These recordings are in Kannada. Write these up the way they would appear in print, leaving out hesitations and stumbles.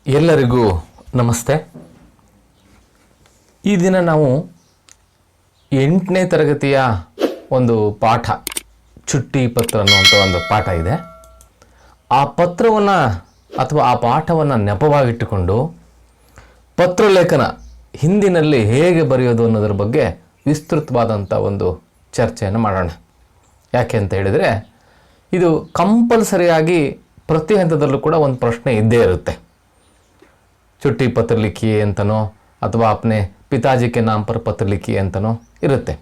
ಎಲ್ಲರಿಗೂ ನಮಸ್ತೆ. ಈ ದಿನ ನಾವು 8ನೇ ತರಗತಿಯ ಒಂದು ಪಾಠ, ಚುಟ್ಟಿ ಪತ್ರ ಅನ್ನುವಂಥ ಒಂದು ಪಾಠ ಇದೆ. ಆ ಪತ್ರವನ್ನು ಅಥವಾ ಆ ಪಾಠವನ್ನು ನೆಪವಾಗಿಟ್ಟುಕೊಂಡು ಪತ್ರಲೇಖನ ಹಿಂದಿನಲ್ಲಿ ಹೇಗೆ ಬರೆಯೋದು ಅನ್ನೋದ್ರ ಬಗ್ಗೆ ವಿಸ್ತೃತವಾದಂಥ ಒಂದು ಚರ್ಚೆಯನ್ನು ಮಾಡೋಣ. ಯಾಕೆ ಅಂತ ಹೇಳಿದರೆ, ಇದು ಕಂಪಲ್ಸರಿಯಾಗಿ ಪ್ರತಿ ಹಂತದಲ್ಲೂ ಕೂಡ ಒಂದು ಪ್ರಶ್ನೆ ಇದ್ದೇ ಇರುತ್ತೆ. ಚುಟ್ಟಿ ಪತ್ರ ಲಿಖಿಯೇ ಅಂತನೋ ಅಥವಾ ಅಪ್ನೆ ಪಿತಾಜಿ ಕೆ ನಾಮ್ ಪರ್ ಪತ್ರ ಲಿಖಿಯೇ ಅಂತನೋ ಇರುತ್ತೆ.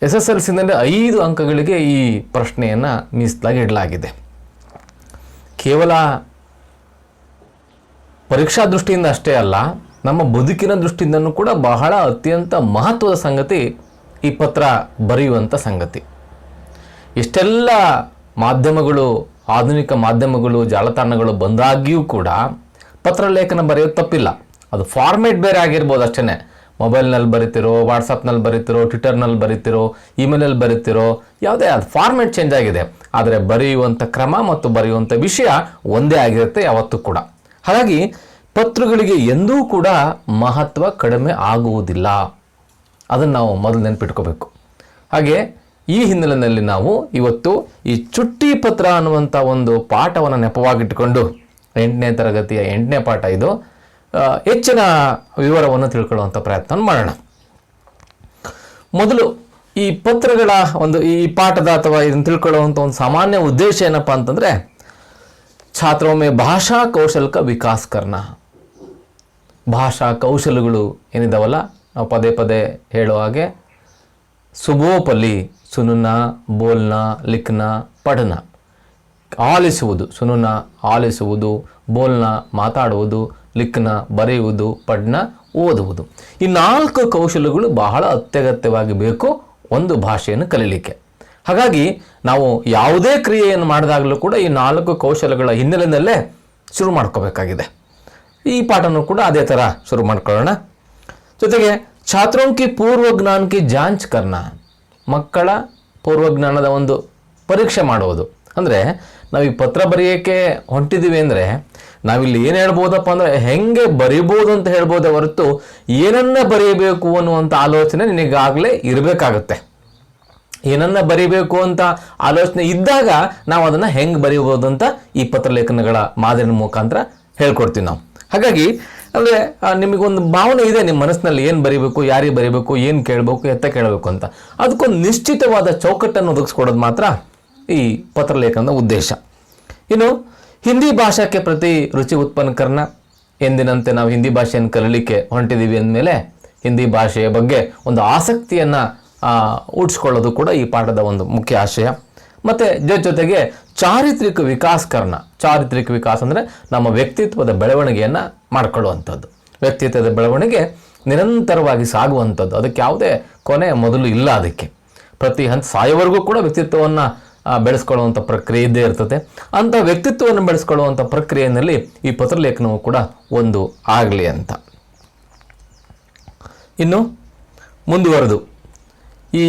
SSLCನಲ್ಲಿ 5 ಅಂಕಗಳಿಗೆ ಈ ಪ್ರಶ್ನೆಯನ್ನು ಮೀಸಲಾಗಿ ಇಡಲಾಗಿದೆ. ಕೇವಲ ಪರೀಕ್ಷಾ ದೃಷ್ಟಿಯಿಂದ ಅಷ್ಟೇ ಅಲ್ಲ, ನಮ್ಮ ಬದುಕಿನ ದೃಷ್ಟಿಯಿಂದನೂ ಕೂಡ ಬಹಳ ಅತ್ಯಂತ ಮಹತ್ವದ ಸಂಗತಿ ಈ ಪತ್ರ ಬರೆಯುವಂಥ ಸಂಗತಿ. ಇಷ್ಟೆಲ್ಲ ಮಾಧ್ಯಮಗಳು, ಆಧುನಿಕ ಮಾಧ್ಯಮಗಳು, ಜಾಲತಾಣಗಳು ಬಂದಾಗಿಯೂ ಕೂಡ ಪತ್ರಲೇಖನ ಬರೆಯೋದು ತಪ್ಪಿಲ್ಲ. ಅದು ಫಾರ್ಮೇಟ್ ಬೇರೆ ಆಗಿರ್ಬೋದು ಅಷ್ಟೇ. ಮೊಬೈಲ್ನಲ್ಲಿ ಬರೀತಿರೋ, ವಾಟ್ಸಪ್ನಲ್ಲಿ ಬರೀತಿರೋ, ಟ್ವಿಟರ್ನಲ್ಲಿ ಬರೀತಿರೋ, ಇಮೇಲಲ್ಲಿ ಬರೀತಿರೋ, ಯಾವುದೇ ಅದು ಫಾರ್ಮೇಟ್ ಚೇಂಜ್ ಆಗಿದೆ. ಆದರೆ ಬರೆಯುವಂಥ ಕ್ರಮ ಮತ್ತು ಬರೆಯುವಂಥ ವಿಷಯ ಒಂದೇ ಆಗಿರುತ್ತೆ ಯಾವತ್ತೂ ಕೂಡ. ಹಾಗಾಗಿ ಪತ್ರಗಳಿಗೆ ಎಂದೂ ಕೂಡ ಮಹತ್ವ ಕಡಿಮೆ ಆಗುವುದಿಲ್ಲ. ಅದನ್ನು ನಾವು ಮೊದಲು ನೆನಪಿಟ್ಕೋಬೇಕು. ಹಾಗೆ ಈ ಹಿನ್ನೆಲೆಯಲ್ಲಿ ನಾವು ಇವತ್ತು ಈ ಚುಟ್ಟಿ ಪತ್ರ ಅನ್ನುವಂಥ ಒಂದು ಪಾಠವನ್ನು ನೆಪವಾಗಿಟ್ಟುಕೊಂಡು 8ನೇ ತರಗತಿಯ 8ನೇ ಪಾಠ ಇದು, ಹೆಚ್ಚಿನ ವಿವರವನ್ನು ತಿಳ್ಕೊಳ್ಳುವಂಥ ಪ್ರಯತ್ನ ಮಾಡೋಣ. ಮೊದಲು ಈ ಪತ್ರಗಳ ಈ ಪಾಠದ ಅಥವಾ ಇದನ್ನು ತಿಳ್ಕೊಳ್ಳುವಂಥ ಒಂದು ಸಾಮಾನ್ಯ ಉದ್ದೇಶ ಏನಪ್ಪ ಅಂತಂದರೆ, ಛಾತ್ರೋಮೆ ಭಾಷಾ ಕೌಶಲ್ಕ ವಿಕಾಸ್ ಕರ್ನ. ಭಾಷಾ ಕೌಶಲ್ಯಗಳು ಏನಿದಾವಲ್ಲ, ನಾವು ಪದೇ ಪದೇ ಹೇಳೋ ಹಾಗೆ ಸುಬೋಪಲಿ, ಸುನುನ, ಬೋಲ್ನ, ಲಿಖ್ನ, ಪಠನ. ಆಲಿಸುವುದು, ಸುನುನ ಆಲಿಸುವುದು, ಬೋಲ್ನ ಮಾತಾಡುವುದು, ಲಿಖ್ನ ಬರೆಯುವುದು, ಪಠನ ಓದುವುದು. ಈ 4 ಕೌಶಲ್ಯಗಳು ಬಹಳ ಅತ್ಯಗತ್ಯವಾಗಿ ಬೇಕು ಒಂದು ಭಾಷೆಯನ್ನು ಕಲೀಲಿಕ್ಕೆ. ಹಾಗಾಗಿ ನಾವು ಯಾವುದೇ ಕ್ರಿಯೆಯನ್ನು ಮಾಡಿದಾಗಲೂ ಕೂಡ ಈ 4 ಕೌಶಲ್ಯಗಳ ಹಿನ್ನೆಲೆಯಲ್ಲೇ ಶುರು ಮಾಡ್ಕೋಬೇಕಾಗಿದೆ. ಈ ಪಾಠನೂ ಕೂಡ ಅದೇ ಥರ ಶುರು ಮಾಡ್ಕೊಳ್ಳೋಣ. ಜೊತೆಗೆ ಛಾತ್ರೋಂಕಿ ಪೂರ್ವಜ್ಞಾನಕ್ಕೆ ಜಾಂಚ್ ಕರ್ನ, ಮಕ್ಕಳ ಪೂರ್ವಜ್ಞಾನದ ಒಂದು ಪರೀಕ್ಷೆ ಮಾಡುವುದು. ಅಂದರೆ ನಾವು ಈ ಪತ್ರ ಬರೆಯೋಕ್ಕೆ ಹೊಂಟಿದ್ದೀವಿ ಅಂದರೆ ನಾವಿಲ್ಲಿ ಏನು ಹೇಳ್ಬೋದಪ್ಪ ಅಂದರೆ ಹೆಂಗೆ ಬರೀಬೋದು ಅಂತ ಹೇಳ್ಬೋದೇ ಹೊರತು ಏನನ್ನ ಬರೀಬೇಕು ಅನ್ನುವಂಥ ಆಲೋಚನೆ ನಿನಗಾಗಲೇ ಇರಬೇಕಾಗತ್ತೆ. ಏನನ್ನ ಬರೀಬೇಕು ಅಂತ ಆಲೋಚನೆ ಇದ್ದಾಗ ನಾವು ಅದನ್ನು ಹೆಂಗೆ ಬರೀಬೋದು ಅಂತ ಈ ಪತ್ರಲೇಖನಗಳ ಮಾದರಿನ ಮುಖಾಂತರ ಹೇಳ್ಕೊಡ್ತೀವಿ ನಾವು. ಹಾಗಾಗಿ ಅಂದರೆ ನಿಮಗೊಂದು ಭಾವನೆ ಇದೆ ನಿಮ್ಮ ಮನಸ್ಸಿನಲ್ಲಿ, ಏನು ಬರೀಬೇಕು, ಯಾರಿಗೆ ಬರೀಬೇಕು, ಏನು ಕೇಳಬೇಕು, ಎತ್ತ ಕೇಳಬೇಕು ಅಂತ. ಅದಕ್ಕೊಂದು ನಿಶ್ಚಿತವಾದ ಚೌಕಟ್ಟನ್ನು ಒದಗಿಸ್ಕೊಡೋದು ಮಾತ್ರ ಈ ಪತ್ರಲೇಖನದ ಉದ್ದೇಶ. ಇನ್ನು ಹಿಂದಿ ಭಾಷಾಕ್ಕೆ ಪ್ರತಿ ರುಚಿ ಉತ್ಪನ್ನ ಕರ್ನ. ಎಂದಿನಂತೆ ನಾವು ಹಿಂದಿ ಭಾಷೆಯನ್ನು ಕಲೀಲಿಕ್ಕೆ ಹೊಂಟಿದ್ದೀವಿ ಅಂದಮೇಲೆ ಹಿಂದಿ ಭಾಷೆಯ ಬಗ್ಗೆ ಒಂದು ಆಸಕ್ತಿಯನ್ನು ಉಡ್ಸ್ಕೊಳ್ಳೋದು ಕೂಡ ಈ ಪಾಠದ ಒಂದು ಮುಖ್ಯ ಆಶಯ. ಮತ್ತು ಜೊತೆಗೆ ಚಾರಿತ್ರಿಕ ವಿಕಾಸ ಕರ್ನ. ಚಾರಿತ್ರಿಕ ವಿಕಾಸ ಅಂದರೆ ನಮ್ಮ ವ್ಯಕ್ತಿತ್ವದ ಬೆಳವಣಿಗೆಯನ್ನು ಮಾಡಿಕೊಳ್ಳುವಂಥದ್ದು. ವ್ಯಕ್ತಿತ್ವದ ಬೆಳವಣಿಗೆ ನಿರಂತರವಾಗಿ ಸಾಗುವಂಥದ್ದು. ಅದಕ್ಕೆ ಯಾವುದೇ ಕೊನೆ ಮೊದಲು ಇಲ್ಲ. ಅದಕ್ಕೆ ಪ್ರತಿ ಹಂತ ಸಾಯೋವರೆಗೂ ಕೂಡ ವ್ಯಕ್ತಿತ್ವವನ್ನು ಬೆಳೆಸ್ಕೊಳ್ಳುವಂಥ ಪ್ರಕ್ರಿಯೆ ಇದ್ದೇ ಇರ್ತದೆ. ಅಂಥ ವ್ಯಕ್ತಿತ್ವವನ್ನು ಬೆಳೆಸ್ಕೊಳ್ಳುವಂಥ ಪ್ರಕ್ರಿಯೆಯಲ್ಲಿ ಈ ಪತ್ರಲೇಖನವು ಕೂಡ ಒಂದು ಆಗಲಿ ಅಂತ. ಇನ್ನು ಮುಂದುವರೆದು ಈ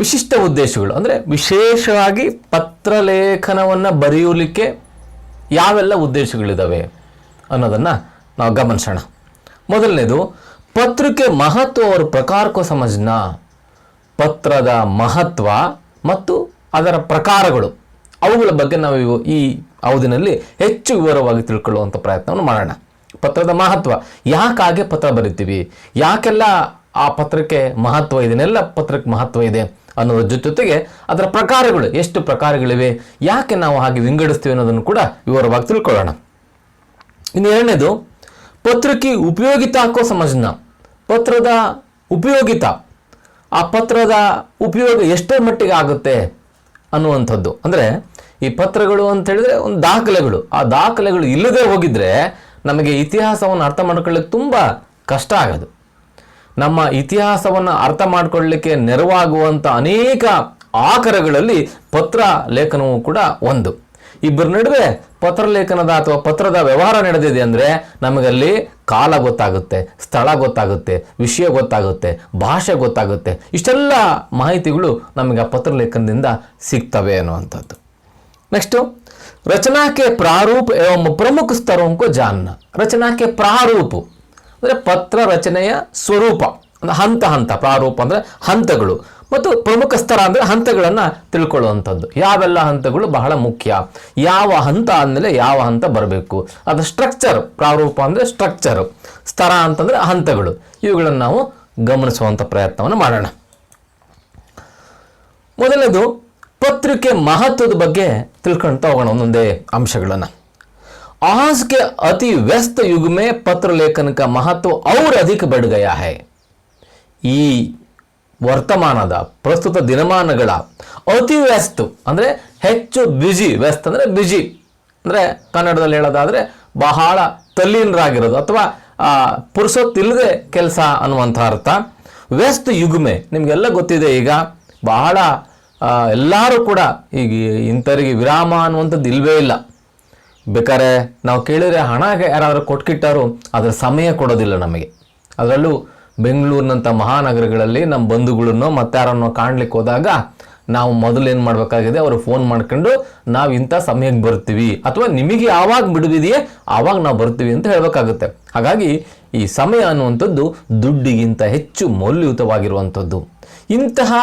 ವಿಶಿಷ್ಟ ಉದ್ದೇಶಗಳು ಅಂದರೆ ವಿಶೇಷವಾಗಿ ಪತ್ರಲೇಖನವನ್ನು ಬರೆಯಲಿಕ್ಕೆ ಯಾವೆಲ್ಲ ಉದ್ದೇಶಗಳಿದ್ದಾವೆ ಅನ್ನೋದನ್ನು ನಾವು ಗಮನಿಸೋಣ. ಮೊದಲನೇದು, ಪತ್ರಕ್ಕೆ ಮಹತ್ವ और ಪ್ರಕಾರ को समझना. ಪತ್ರದ ಮಹತ್ವ ಮತ್ತು ಅದರ ಪ್ರಕಾರಗಳು, ಅವುಗಳ ಬಗ್ಗೆ ನಾವು ಈ ಅವಧಿನಲ್ಲಿ ಹೆಚ್ಚು ವಿವರವಾಗಿ ತಿಳ್ಕೊಳ್ಳುವಂಥ ಪ್ರಯತ್ನವನ್ನು ಮಾಡೋಣ. ಪತ್ರದ ಮಹತ್ವ, ಯಾಕಾಗೆ ಪತ್ರ ಬರಿತೀವಿ, ಯಾಕೆಲ್ಲ ಆ ಪತ್ರಕ್ಕೆ ಮಹತ್ವ ಇದೆ, ಎಲ್ಲ ಪತ್ರಕ್ಕೆ ಮಹತ್ವ ಇದೆ ಅನ್ನೋದ್ರ ಜೊತೆಗೆ ಅದರ ಪ್ರಕಾರಗಳು, ಎಷ್ಟು ಪ್ರಕಾರಗಳಿವೆ, ಯಾಕೆ ನಾವು ಹಾಗೆ ವಿಂಗಡಿಸ್ತೀವಿ ಅನ್ನೋದನ್ನು ಕೂಡ ವಿವರವಾಗಿ ತಿಳ್ಕೊಳ್ಳೋಣ. ಇನ್ನು ಎರಡನೇದು, ಪತ್ರಕ್ಕೆ ಉಪಯೋಗಿತಾಕೋ ಸಮಜ್ನ. ಪತ್ರದ ಉಪಯೋಗಿತ, ಆ ಪತ್ರದ ಉಪಯೋಗ ಎಷ್ಟರ ಮಟ್ಟಿಗೆ ಆಗುತ್ತೆ ಅನ್ನುವಂಥದ್ದು. ಅಂದರೆ ಈ ಪತ್ರಗಳು ಅಂತ ಹೇಳಿದ್ರೆ ಒಂದು ದಾಖಲೆಗಳು. ಆ ದಾಖಲೆಗಳು ಇಲ್ಲದೆ ಹೋಗಿದ್ರೆ ನಮಗೆ ಇತಿಹಾಸವನ್ನು ಅರ್ಥ ಮಾಡ್ಕೊಳ್ಳಿಕ್ಕೆ ತುಂಬ ಕಷ್ಟ ಆಗೋದು. ನಮ್ಮ ಇತಿಹಾಸವನ್ನು ಅರ್ಥ ಮಾಡ್ಕೊಳ್ಳಲಿಕ್ಕೆ ನೆರವಾಗುವಂಥ ಅನೇಕ ಆಕರಗಳಲ್ಲಿ ಪತ್ರ ಲೇಖನವೂ ಕೂಡ ಒಂದು. ಇಬ್ಬರ ನಡುವೆ ಪತ್ರಲೇಖನದ ಅಥವಾ ಪತ್ರದ ವ್ಯವಹಾರ ನಡೆದಿದೆ ಅಂದರೆ ನಮಗಲ್ಲಿ ಕಾಲ ಗೊತ್ತಾಗುತ್ತೆ, ಸ್ಥಳ ಗೊತ್ತಾಗುತ್ತೆ, ವಿಷಯ ಗೊತ್ತಾಗುತ್ತೆ, ಭಾಷೆ ಗೊತ್ತಾಗುತ್ತೆ. ಇಷ್ಟೆಲ್ಲ ಮಾಹಿತಿಗಳು ನಮಗೆ ಆ ಪತ್ರಲೇಖನದಿಂದ ಸಿಗ್ತವೆ ಅನ್ನುವಂಥದ್ದು. ನೆಕ್ಸ್ಟು रचना के प्रारूप एवं प्रमुख स्तरों को जानना. रचना के प्रारूप ಅಂದರೆ ಪತ್ರ ರಚನೆಯ ಸ್ವರೂಪ, ಹಂತ ಹಂತ. ಪ್ರಾರೂಪ ಅಂದರೆ ಹಂತಗಳು, ಮತ್ತು ಪ್ರಮುಖ ಸ್ತರ ಅಂದರೆ ಹಂತಗಳನ್ನು ತಿಳ್ಕೊಳ್ಳುವಂಥದ್ದು. ಯಾವೆಲ್ಲ ಹಂತಗಳು ಬಹಳ ಮುಖ್ಯ, ಯಾವ ಹಂತ ಆದಮೇಲೆ ಯಾವ ಹಂತ ಬರಬೇಕು, ಅದು ಸ್ಟ್ರಕ್ಚರ್. ಪ್ರಾರೂಪ ಅಂದರೆ ಸ್ಟ್ರಕ್ಚರ್, ಸ್ತರ ಅಂತಂದರೆ ಹಂತಗಳು. ಇವುಗಳನ್ನು ನಾವು ಗಮನಿಸುವಂಥ ಪ್ರಯತ್ನವನ್ನು ಮಾಡೋಣ. ಮೊದಲನೇದು ಪತ್ರಿಕೆ ಮಹತ್ವದ ಬಗ್ಗೆ ತಿಳ್ಕೊಳ್ತಾ ಹೋಗೋಣ ಒಂದೊಂದೇ ಅಂಶಗಳನ್ನು. आज के अति व्यस्त युग में पत्र लेखन का महत्व और अधिक बढ़ गया है. ಈ ವರ್ತಮಾನದ ಪ್ರಸ್ತುತ ದಿನಮಾನಗಳ ಅತಿ ವ್ಯಸ್ತ ಅಂದರೆ ಹೆಚ್ಚು ಬ್ಯುಸಿ. ವ್ಯಸ್ತ ಅಂದರೆ ಬ್ಯುಸಿ ಅಂದರೆ ಕನ್ನಡದಲ್ಲಿ ಹೇಳೋದಾದರೆ ಬಹಳ ತಲ್ಲೀನರಾಗಿರೋದು ಅಥವಾ ಪುರುಸೊತ್ತಿಲ್ಲದೆ ಕೆಲಸ ಅನ್ನುವಂಥ ಅರ್ಥ. ವ್ಯಸ್ತ ಯುಗ್ಮೆ ನಿಮಗೆಲ್ಲ ಗೊತ್ತಿದೆ. ಈಗ ಬಹಳ ಎಲ್ಲರೂ ಕೂಡ ಈಗ ಇಂಥವರಿಗೆ ವಿರಾಮ ಅನ್ನುವಂಥದ್ದು ಇಲ್ಲವೇ ಇಲ್ಲ. ಬೇಕಾದ್ರೆ ನಾವು ಕೇಳಿದರೆ ಹಣ ಯಾರಾದರೂ ಕೊಟ್ಕಿಟ್ಟಾರು ಅದರ ಸಮಯ ಕೊಡೋದಿಲ್ಲ ನಮಗೆ. ಅದರಲ್ಲೂ ಬೆಂಗಳೂರಿನಂಥ ಮಹಾನಗರಗಳಲ್ಲಿ ನಮ್ಮ ಬಂಧುಗಳನ್ನು ಮತ್ತಾರನ್ನೋ ಕಾಣ್ಲಿಕ್ಕೆ ಹೋದಾಗ ನಾವು ಮೊದಲು ಏನು ಮಾಡಬೇಕಾಗಿದೆ, ಅವರು ಫೋನ್ ಮಾಡ್ಕೊಂಡು ನಾವು ಇಂಥ ಸಮಯಕ್ಕೆ ಬರ್ತೀವಿ ಅಥವಾ ನಿಮಗೆ ಯಾವಾಗ ಬಿಡುವಿದೆಯೇ ಆವಾಗ ನಾವು ಬರ್ತೀವಿ ಅಂತ ಹೇಳಬೇಕಾಗುತ್ತೆ. ಹಾಗಾಗಿ ಈ ಸಮಯ ಅನ್ನುವಂಥದ್ದು ದುಡ್ಡಿಗಿಂತ ಹೆಚ್ಚು ಮೌಲ್ಯಯುತವಾಗಿರುವಂಥದ್ದು. ಇಂತಹ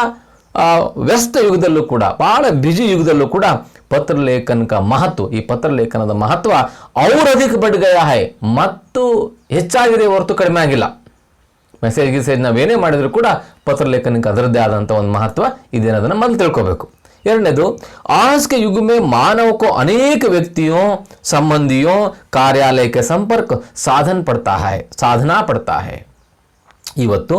ವ್ಯಸ್ತ ಯುಗದಲ್ಲೂ ಕೂಡ, ಬಹಳ ಬ್ಯುಸಿ ಯುಗದಲ್ಲೂ ಕೂಡ ಪತ್ರಲೇಖನ ಮಹತ್ವ, ಈ ಪತ್ರಲೇಖನದ ಮಹತ್ವ ಅವ್ರ ಅಧಿಕ ಬಡ್ ಗಯಾ ಹೈ, ಮತ್ತು ಹೆಚ್ಚಾಗಿದೆ ಹೊರತು ಕಡಿಮೆ ಆಗಿಲ್ಲ. ಮೆಸೇಜ್ ನಾವೇನೇ ಮಾಡಿದ್ರು ಕೂಡ ಪತ್ರಲೇಖನಕ್ಕೆ ಅದರದ್ದೇ ಆದಂಥ ಒಂದು ಮಹತ್ವ ಇದೆ ಅನ್ನೋದನ್ನು ಮೊದಲು ತಿಳ್ಕೋಬೇಕು. ಎರಡನೇದು, आज के युग में मानव को अनेक व्यक्तियों, संबंधियों, कार्यालय के संपर्क ಸಾಧನಾ ಪಡ್ತಾ है. ಇವತ್ತು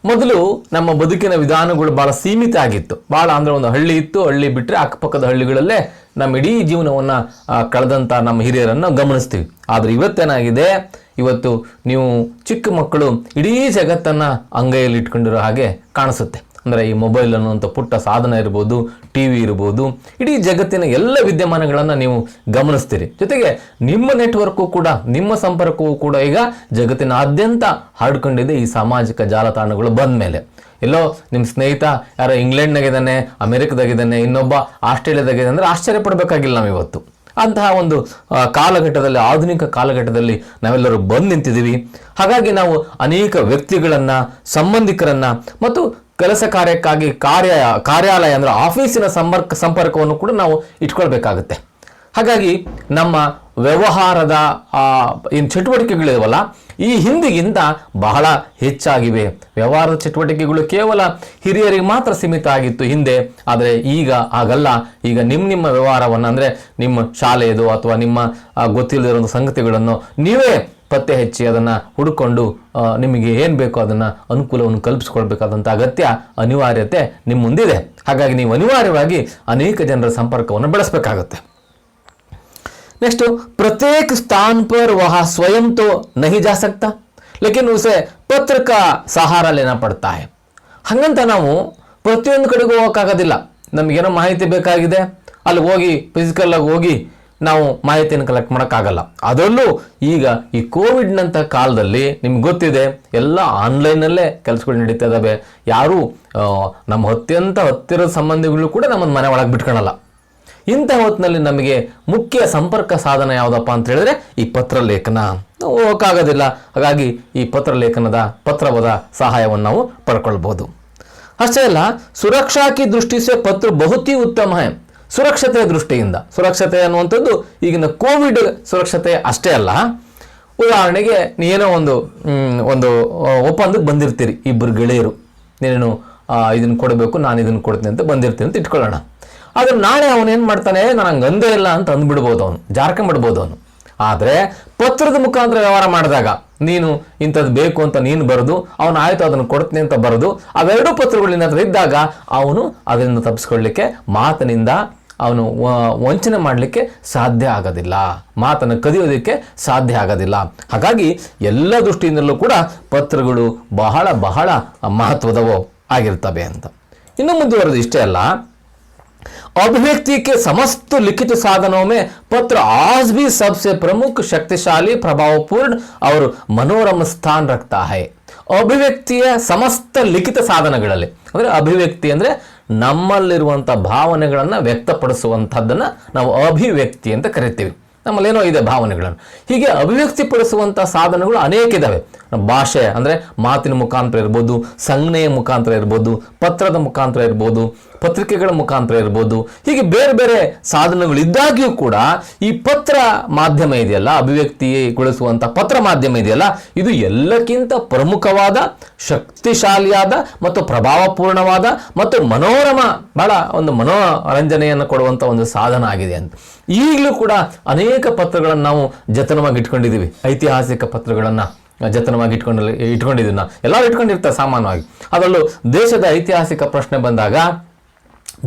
ಮೊದಲು ನಮ್ಮ ಬದುಕಿನ ವಿಧಾನಗಳು ಭಾಳ ಸೀಮಿತ ಆಗಿತ್ತು. ಭಾಳ ಅಂದರೆ ಒಂದು ಹಳ್ಳಿ ಇತ್ತು, ಹಳ್ಳಿ ಬಿಟ್ಟರೆ ಅಕ್ಕಪಕ್ಕದ ಹಳ್ಳಿಗಳಲ್ಲೇ ನಮ್ಮ ಇಡೀ ಜೀವನವನ್ನು ಕಳೆದಂಥ ನಮ್ಮ ಹಿರಿಯರನ್ನು ಗಮನಿಸ್ತೀವಿ. ಆದರೆ ಇವತ್ತೇನಾಗಿದೆ, ಇವತ್ತು ನೀವು ಚಿಕ್ಕ ಮಕ್ಕಳು ಇಡೀ ಜಗತ್ತನ್ನು ಅಂಗೈಯಲ್ಲಿ ಇಟ್ಕೊಂಡಿರೋ ಹಾಗೆ ಕಾಣಿಸುತ್ತೆ. ಅಂದರೆ ಈ ಮೊಬೈಲ್ ಅನ್ನುವಂಥ ಪುಟ್ಟ ಸಾಧನ ಇರ್ಬೋದು, ಟಿ ವಿ ಇರ್ಬೋದು, ಇಡೀ ಜಗತ್ತಿನ ಎಲ್ಲ ವಿದ್ಯಮಾನಗಳನ್ನು ನೀವು ಗಮನಿಸ್ತೀರಿ. ಜೊತೆಗೆ ನಿಮ್ಮ ನೆಟ್ವರ್ಕು ಕೂಡ, ನಿಮ್ಮ ಸಂಪರ್ಕವೂ ಕೂಡ ಈಗ ಜಗತ್ತಿನಾದ್ಯಂತ ಹರಡ್ಕೊಂಡಿದೆ ಈ ಸಾಮಾಜಿಕ ಜಾಲತಾಣಗಳು ಬಂದ ಮೇಲೆ. ಎಲ್ಲೋ ನಿಮ್ಮ ಸ್ನೇಹಿತ ಯಾರೋ ಇಂಗ್ಲೆಂಡ್ನಾಗಿದ್ದಾನೆ, ಅಮೆರಿಕದಾಗಿದ್ದಾನೆ, ಇನ್ನೊಬ್ಬ ಆಸ್ಟ್ರೇಲಿಯಾದಾಗಿದೆ ಅಂದರೆ ಆಶ್ಚರ್ಯ ಪಡಬೇಕಾಗಿಲ್ಲ ನಾವು ಇವತ್ತು. ಅಂತಹ ಒಂದು ಕಾಲಘಟ್ಟದಲ್ಲಿ, ಆಧುನಿಕ ಕಾಲಘಟ್ಟದಲ್ಲಿ ನಾವೆಲ್ಲರೂ ಬಂದು ನಿಂತಿದ್ದೀವಿ. ಹಾಗಾಗಿ ನಾವು ಅನೇಕ ವ್ಯಕ್ತಿಗಳನ್ನು, ಸಂಬಂಧಿಕರನ್ನು ಮತ್ತು ಕೆಲಸ ಕಾರ್ಯಕ್ಕಾಗಿ ಕಾರ್ಯಾಲಯ ಅಂದರೆ ಆಫೀಸಿನ ಸಂಪರ್ಕವನ್ನು ಕೂಡ ನಾವು ಇಟ್ಕೊಳ್ಬೇಕಾಗುತ್ತೆ. ಹಾಗಾಗಿ ನಮ್ಮ ವ್ಯವಹಾರದ ಏನು ಚಟುವಟಿಕೆಗಳಿವಲ್ಲ, ಈ ಹಿಂದಿಗಿಂತ ಬಹಳ ಹೆಚ್ಚಾಗಿವೆ. ವ್ಯವಹಾರದ ಚಟುವಟಿಕೆಗಳು ಕೇವಲ ಹಿರಿಯರಿಗೆ ಮಾತ್ರ ಸೀಮಿತ ಆಗಿತ್ತು ಹಿಂದೆ. ಆದರೆ ಈಗ ಹಾಗಲ್ಲ. ಈಗ ನಿಮ್ಮ ವ್ಯವಹಾರವನ್ನು ಅಂದರೆ ನಿಮ್ಮ ಶಾಲೆಯದು ಅಥವಾ ನಿಮ್ಮ ಗೊತ್ತಿಲ್ಲದಿರೋ ಸಂಗತಿಗಳನ್ನು ನೀವೇ ಪತ್ತೆ ಹಚ್ಚಿ ಅದನ್ನು ಹುಡುಕೊಂಡು ನಿಮಗೆ ಏನು ಬೇಕೋ ಅದನ್ನು ಅನುಕೂಲವನ್ನು ಕಲ್ಪಿಸ್ಕೊಳ್ಬೇಕಾದಂಥ ಅಗತ್ಯ, ಅನಿವಾರ್ಯತೆ ನಿಮ್ಮ ಮುಂದಿದೆ. ಹಾಗಾಗಿ ನೀವು ಅನಿವಾರ್ಯವಾಗಿ ಅನೇಕ ಜನರ ಸಂಪರ್ಕವನ್ನು ಬೆಳೆಸಬೇಕಾಗುತ್ತೆ. नेक्स्ट, प्रत्येक स्थान पर वह स्वयं तो नहीं जा सकता, लेकिन उसे पत्र का सहारा लेना पड़ता है. ಹಾಗಂತ ನಾವು ಪ್ರತಿಯೊಂದು ಕಡೆಗೂ ಹೋಗೋಕ್ಕಾಗೋದಿಲ್ಲ. ನಮಗೇನೋ ಮಾಹಿತಿ ಬೇಕಾಗಿದೆ, ಅಲ್ಲಿ ಹೋಗಿ ಫಿಸಿಕಲ್ ಆಗಿ ಹೋಗಿ ನಾವು ಮಾಹಿತಿಯನ್ನು ಕಲೆಕ್ಟ್ ಮಾಡೋಕ್ಕಾಗಲ್ಲ. ಅದರಲ್ಲೂ ಈಗ ಈ ಕೋವಿಡ್ನಂಥ ಕಾಲದಲ್ಲಿ ನಿಮ್ಗೆ ಗೊತ್ತಿದೆ, ಎಲ್ಲ ಆನ್ಲೈನಲ್ಲೇ ಕೆಲಸಗಳು ನಡೀತಾ ಇದ್ದಾವೆ. ಯಾರೂ ನಮ್ಮ ಅತ್ಯಂತ ಹತ್ತಿರದ ಸಂಬಂಧಿಗಳು ಕೂಡ ನಮ್ಮನ್ನು ಮನೆ ಒಳಗೆ ಬಿಟ್ಕೊಳಲ್ಲ. ಇಂಥ ಹೊತ್ತಿನಲ್ಲಿ ನಮಗೆ ಮುಖ್ಯ ಸಂಪರ್ಕ ಸಾಧನ ಯಾವುದಪ್ಪ ಅಂತ ಹೇಳಿದ್ರೆ ಈ ಪತ್ರಲೇಖನ. ಹೋಗೋಕ್ಕಾಗೋದಿಲ್ಲ. ಹಾಗಾಗಿ ಈ ಪತ್ರದ ಸಹಾಯವನ್ನು ನಾವು ಪಡ್ಕೊಳ್ಬೋದು. ಅಷ್ಟೇ ಅಲ್ಲ, ಸುರಕ್ಷಾ ಕಿ ದೃಷ್ಟಿ ಸೆ ಪತ್ರ ಬಹುತಿ ಉತ್ತಮ ಹೈ. ಸುರಕ್ಷತೆಯ ದೃಷ್ಟಿಯಿಂದ, ಸುರಕ್ಷತೆ ಅನ್ನುವಂಥದ್ದು ಈಗಿನ ಕೋವಿಡ್ ಸುರಕ್ಷತೆ ಅಷ್ಟೇ ಅಲ್ಲ. ಉದಾಹರಣೆಗೆ ನೀನೋ ಒಂದು ಒಪ್ಪಂದಕ್ಕೆ ಬಂದಿರ್ತೀರಿ, ಇಬ್ಬರು ಗೆಳೆಯರು, ನೀನು ಇದನ್ನು ಕೊಡಬೇಕು, ನಾನು ಇದನ್ನು ಕೊಡ್ತೀನಿ ಅಂತ ಬಂದಿರ್ತೀನಿ ಅಂತ ಇಟ್ಕೊಳ್ಳೋಣ. ಆದರೆ ನಾಳೆ ಅವನೇನು ಮಾಡ್ತಾನೆ, ನಾನು ಹಂಗೆ ಅಂದೇ ಇಲ್ಲ ಅಂತ ಅಂದ್ಬಿಡ್ಬೋದು, ಅವನು ಜಾರ್ಕೊಂಡ್ಬಿಡ್ಬೋದು ಅವನು. ಆದರೆ ಪತ್ರದ ಮುಖಾಂತರ ವ್ಯವಹಾರ ಮಾಡಿದಾಗ ನೀನು ಇಂಥದ್ದು ಬೇಕು ಅಂತ ನೀನು ಬರೆದು, ಅವನು ಆಯಿತು ಅದನ್ನು ಕೊಡ್ತೀನಿ ಅಂತ ಬರೆದು, ಅವೆರಡೂ ಪತ್ರಗಳು ನಿನ್ನ ಹತ್ರ ಇದ್ದಾಗ ಅವನು ಅದರಿಂದ ತಪ್ಪಿಸ್ಕೊಳ್ಳಿಕ್ಕೆ, ಮಾತಿನಿಂದ ಅವನು ವಂಚನೆ ಮಾಡಲಿಕ್ಕೆ ಸಾಧ್ಯ ಆಗೋದಿಲ್ಲ, ಮಾತನ್ನು ಕದಿಯೋದಕ್ಕೆ ಸಾಧ್ಯ ಆಗೋದಿಲ್ಲ. ಹಾಗಾಗಿ ಎಲ್ಲ ದೃಷ್ಟಿಯಿಂದಲೂ ಕೂಡ ಪತ್ರಗಳು ಬಹಳ ಬಹಳ ಮಹತ್ವದವು ಆಗಿರ್ತವೆ ಅಂತ. ಇನ್ನು ಮುಂದುವರೆದು ಇಷ್ಟೇ ಅಲ್ಲ, अभिव्यक्ति के समस्त लिखित साधनों में पत्र आज भी सबसे प्रमुख, शक्तिशाली, प्रभावपूर्ण और मनोरम स्थान रखता है. ಅಭಿವ್ಯಕ್ತಿಯ ಸಮಸ್ತ ಲಿಖಿತ ಸಾಧನಗಳಲ್ಲಿ ಅಂದರೆ ಅಭಿವ್ಯಕ್ತಿ ಅಂದರೆ ನಮ್ಮಲ್ಲಿರುವಂಥ ಭಾವನೆಗಳನ್ನು ವ್ಯಕ್ತಪಡಿಸುವಂಥದ್ದನ್ನು ನಾವು ಅಭಿವ್ಯಕ್ತಿ ಅಂತ ಕರಿತೀವಿ. ನಮ್ಮಲ್ಲೇನೋ ಇದೆ ಭಾವನೆಗಳನ್ನು. ಹೀಗೆ ಅಭಿವ್ಯಕ್ತಿಪಡಿಸುವಂಥ ಸಾಧನಗಳು ಅನೇಕ ಇದ್ದಾವೆ. ಭಾಷೆ ಅಂದರೆ ಮಾತಿನ ಮುಖಾಂತರ ಇರ್ಬೋದು, ಸಂಜ್ಞೆಯ ಮುಖಾಂತರ ಇರ್ಬೋದು, ಪತ್ರದ ಮುಖಾಂತರ ಇರ್ಬೋದು, ಪತ್ರಿಕೆಗಳ ಮುಖಾಂತರ ಇರ್ಬೋದು. ಹೀಗೆ ಬೇರೆ ಬೇರೆ ಸಾಧನಗಳು ಇದ್ದಾಗ್ಯೂ ಕೂಡ ಈ ಪತ್ರ ಮಾಧ್ಯಮ ಇದೆಯಲ್ಲ, ಅಭಿವ್ಯಕ್ತಿಗೊಳಿಸುವಂಥ ಪತ್ರ ಮಾಧ್ಯಮ ಇದೆಯಲ್ಲ, ಇದು ಎಲ್ಲಕ್ಕಿಂತ ಪ್ರಮುಖವಾದ, ಶಕ್ತಿಶಾಲಿಯಾದ ಮತ್ತು ಪ್ರಭಾವಪೂರ್ಣವಾದ ಮತ್ತು ಮನೋರಮ, ಬಹಳ ಒಂದು ಮನೋರಂಜನೆಯನ್ನು ಕೊಡುವಂಥ ಒಂದು ಸಾಧನ ಆಗಿದೆ ಅಂತ. ಈಗಲೂ ಕೂಡ ಅನೇಕ ಪತ್ರಗಳನ್ನು ನಾವು ಜತನವಾಗಿ ಇಟ್ಕೊಂಡಿದ್ದೀವಿ. ಐತಿಹಾಸಿಕ ಪತ್ರಗಳನ್ನು ಜತನವಾಗಿ ಇಟ್ಕೊಂಡಿದ್ದೀವಿ. ಎಲ್ಲರೂ ಇಟ್ಕೊಂಡಿರ್ತಾರೆ ಸಾಮಾನ್ಯವಾಗಿ. ಅದರಲ್ಲೂ ದೇಶದ ಐತಿಹಾಸಿಕ ಪ್ರಶ್ನೆ ಬಂದಾಗ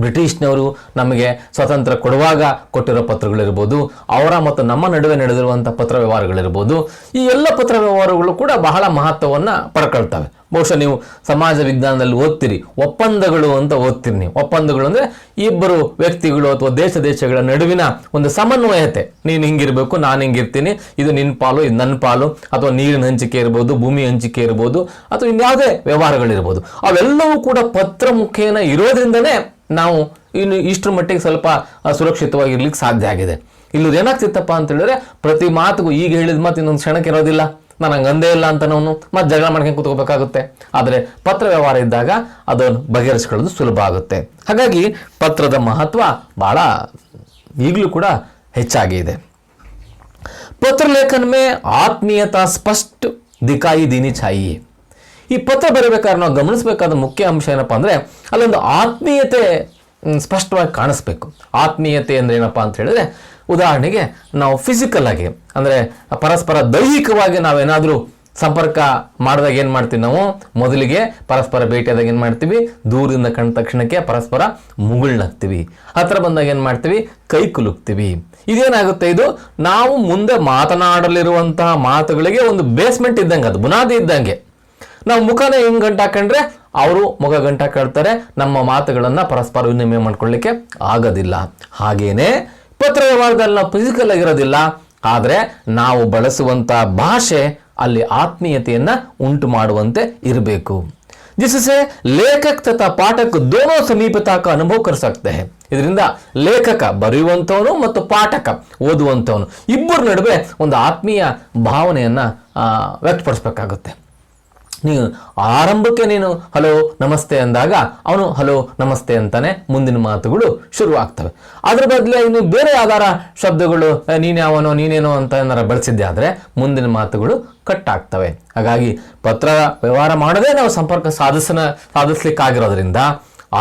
ಬ್ರಿಟಿಷ್ನವರು ನಮಗೆ ಸ್ವಾತಂತ್ರ್ಯ ಕೊಡುವಾಗ ಕೊಟ್ಟಿರೋ ಪತ್ರಗಳಿರ್ಬೋದು, ಅವರ ಮತ್ತು ನಮ್ಮ ನಡುವೆ ನಡೆದಿರುವಂಥ ಪತ್ರ ವ್ಯವಹಾರಗಳಿರ್ಬೋದು, ಈ ಎಲ್ಲ ಪತ್ರ ವ್ಯವಹಾರಗಳು ಕೂಡ ಬಹಳ ಮಹತ್ವವನ್ನು ಪಡ್ಕೊಳ್ತವೆ. ಬಹುಶಃ ನೀವು ಸಮಾಜ ವಿಜ್ಞಾನದಲ್ಲಿ ಓದ್ತೀರಿ, ಒಪ್ಪಂದಗಳು ಅಂತ ಓದ್ತೀರಿ ನೀವು. ಒಪ್ಪಂದಗಳು ಅಂದರೆ ಇಬ್ಬರು ವ್ಯಕ್ತಿಗಳು ಅಥವಾ ದೇಶಗಳ ನಡುವಿನ ಒಂದು ಸಮನ್ವಯತೆ. ನೀನು ಹಿಂಗಿರಬೇಕು, ನಾನು ಹಿಂಗಿರ್ತೀನಿ, ಇದು ನಿನ್ನ ಪಾಲು, ಇದು ನನ್ನ ಪಾಲು, ಅಥವಾ ನೀರಿನ ಹಂಚಿಕೆ ಇರ್ಬೋದು, ಭೂಮಿ ಹಂಚಿಕೆ ಇರ್ಬೋದು, ಅಥವಾ ಇನ್ಯಾವುದೇ ವ್ಯವಹಾರಗಳಿರ್ಬೋದು. ಅವೆಲ್ಲವೂ ಕೂಡ ಪತ್ರ ಮುಖೇನ ಇರೋದ್ರಿಂದನೇ ನಾವು ಇನ್ನು ಇಷ್ಟರ ಮಟ್ಟಿಗೆ ಸ್ವಲ್ಪ ಸುರಕ್ಷಿತವಾಗಿರ್ಲಿಕ್ಕೆ ಸಾಧ್ಯ ಆಗಿದೆ. ಇಲ್ಲೂ ಏನಾಗ್ತಿತ್ತಪ್ಪ ಅಂತ ಹೇಳಿದ್ರೆ, ಪ್ರತಿ ಮಾತಿಗೂ ಈಗ ಹೇಳಿದ ಮಾತು ಇನ್ನೊಂದು ಕ್ಷಣಕ್ಕೆ ಇರೋದಿಲ್ಲ, ನಾನು ಹಂಗೆ ಅಂದೇ ಇಲ್ಲ ಅಂತ ನಾವು ಮತ್ತೆ ಜಗಳ ಮಾಡ್ಕೊಂಡು ಕೂತ್ಕೋಬೇಕಾಗುತ್ತೆ. ಆದರೆ ಪತ್ರ ವ್ಯವಹಾರ ಇದ್ದಾಗ ಅದನ್ನು ಬಗೆಹರಿಸ್ಕೊಳ್ಳೋದು ಸುಲಭ ಆಗುತ್ತೆ. ಹಾಗಾಗಿ ಪತ್ರದ ಮಹತ್ವ ಭಾಳ ಈಗಲೂ ಕೂಡ ಹೆಚ್ಚಾಗಿದೆ. ಪತ್ರ ಲೇಖನ ಮೇ ಆತ್ಮೀಯತಾ ಸ್ಪಷ್ಟ ದಿಕಾಯಿ ದೀನಿ ಚಾಯಿ. ಈ ಪತ್ರ ಬರಬೇಕಾದ್ರೆ ನಾವು ಗಮನಿಸಬೇಕಾದ ಮುಖ್ಯ ಅಂಶ ಏನಪ್ಪ ಅಂದರೆ, ಅಲ್ಲೊಂದು ಆತ್ಮೀಯತೆ ಸ್ಪಷ್ಟವಾಗಿ ಕಾಣಿಸ್ಬೇಕು. ಆತ್ಮೀಯತೆ ಅಂದರೆ ಏನಪ್ಪ ಅಂತ ಹೇಳಿದ್ರೆ, ಉದಾಹರಣೆಗೆ ನಾವು ಫಿಸಿಕಲ್ ಆಗಿ ಅಂದರೆ ಪರಸ್ಪರ ದೈಹಿಕವಾಗಿ ನಾವೇನಾದರೂ ಸಂಪರ್ಕ ಮಾಡಿದಾಗ ಏನು ಮಾಡ್ತೀವಿ, ನಾವು ಮೊದಲಿಗೆ ಪರಸ್ಪರ ಭೇಟಿಯಾದಾಗ ಏನು ಮಾಡ್ತೀವಿ, ದೂರದಿಂದ ಕಂಡ ತಕ್ಷಣಕ್ಕೆ ಪರಸ್ಪರ ಮುಗುಳ್ನಗ್ತೀವಿ. ಹತ್ರ ಬಂದಾಗ ಏನು ಮಾಡ್ತೀವಿ, ಕೈ ಕುಲುಕ್ತೀವಿ. ಇದೇನಾಗುತ್ತೆ, ಇದು ನಾವು ಮುಂದೆ ಮಾತನಾಡಲಿರುವಂತಹ ಮಾತುಗಳಿಗೆ ಒಂದು ಬೇಸ್ಮೆಂಟ್ ಇದ್ದಂಗೆ, ಅದು ಬುನಾದಿ ಇದ್ದಂಗೆ. ನಾವು ಮುಖನೇ ಹಿಂಗೆ ಗಂಟು ಹಾಕೊಂಡ್ರೆ ಅವರು ಮುಖ ಗಂಟು ಹಾಕೊಳ್ತಾರೆ, ನಮ್ಮ ಮಾತುಗಳನ್ನು ಪರಸ್ಪರ ವಿನಿಮಯ ಮಾಡ್ಕೊಳ್ಳಿಕ್ಕೆ ಆಗೋದಿಲ್ಲ. ಹಾಗೇನೆ ಪತ್ರ ವ್ಯವಹಾರದಲ್ಲಿ ನಾವು ಫಿಸಿಕಲ್ ಆಗಿರೋದಿಲ್ಲ, ಆದರೆ ನಾವು ಬಳಸುವಂಥ ಭಾಷೆ ಅಲ್ಲಿ ಆತ್ಮೀಯತೆಯನ್ನು ಉಂಟು ಮಾಡುವಂತೆ ಇರಬೇಕು. जिससे ಲೇಖಕ ತಥಾ ಪಾಠಕ ದೋನೋ ಸಮೀಪತಾ ಕಾ ಅನುಭವ ಕರ್ ಸಕ್ತೆ ಹೈ. ಇದರಿಂದ ಲೇಖಕ ಬರೆಯುವಂಥವನು ಮತ್ತು ಪಾಠಕ ಓದುವಂಥವನು ಇಬ್ಬರ ನಡುವೆ ಒಂದು ಆತ್ಮೀಯ ಭಾವನೆಯನ್ನು ವ್ಯಕ್ತಪಡಿಸಬೇಕಾಗುತ್ತೆ. ನೀವು ಆರಂಭಕ್ಕೆ ನೀನು ಹಲೋ ನಮಸ್ತೆ ಅಂದಾಗ ಅವನು ಹಲೋ ನಮಸ್ತೆ ಅಂತಾನೆ ಮುಂದಿನ ಮಾತುಗಳು ಶುರುವಾಗ್ತವೆ. ಅದ್ರ ಬದಲು ಇನ್ನು ಬೇರೆ ಯಾವ್ದಾರ ಶಬ್ದಗಳು ನೀನ್ಯಾವನೋ ನೀನೇನೋ ಅಂತ ಏನಾರ ಬಳಸಿದ್ದೆ ಆದರೆ ಮುಂದಿನ ಮಾತುಗಳು ಕಟ್ಟಾಗ್ತವೆ. ಹಾಗಾಗಿ ಪತ್ರ ವ್ಯವಹಾರ ಮಾಡದೆ ನಾವು ಸಂಪರ್ಕ ಸಾಧಿಸ್ಲಿಕ್ಕಾಗಿರೋದ್ರಿಂದ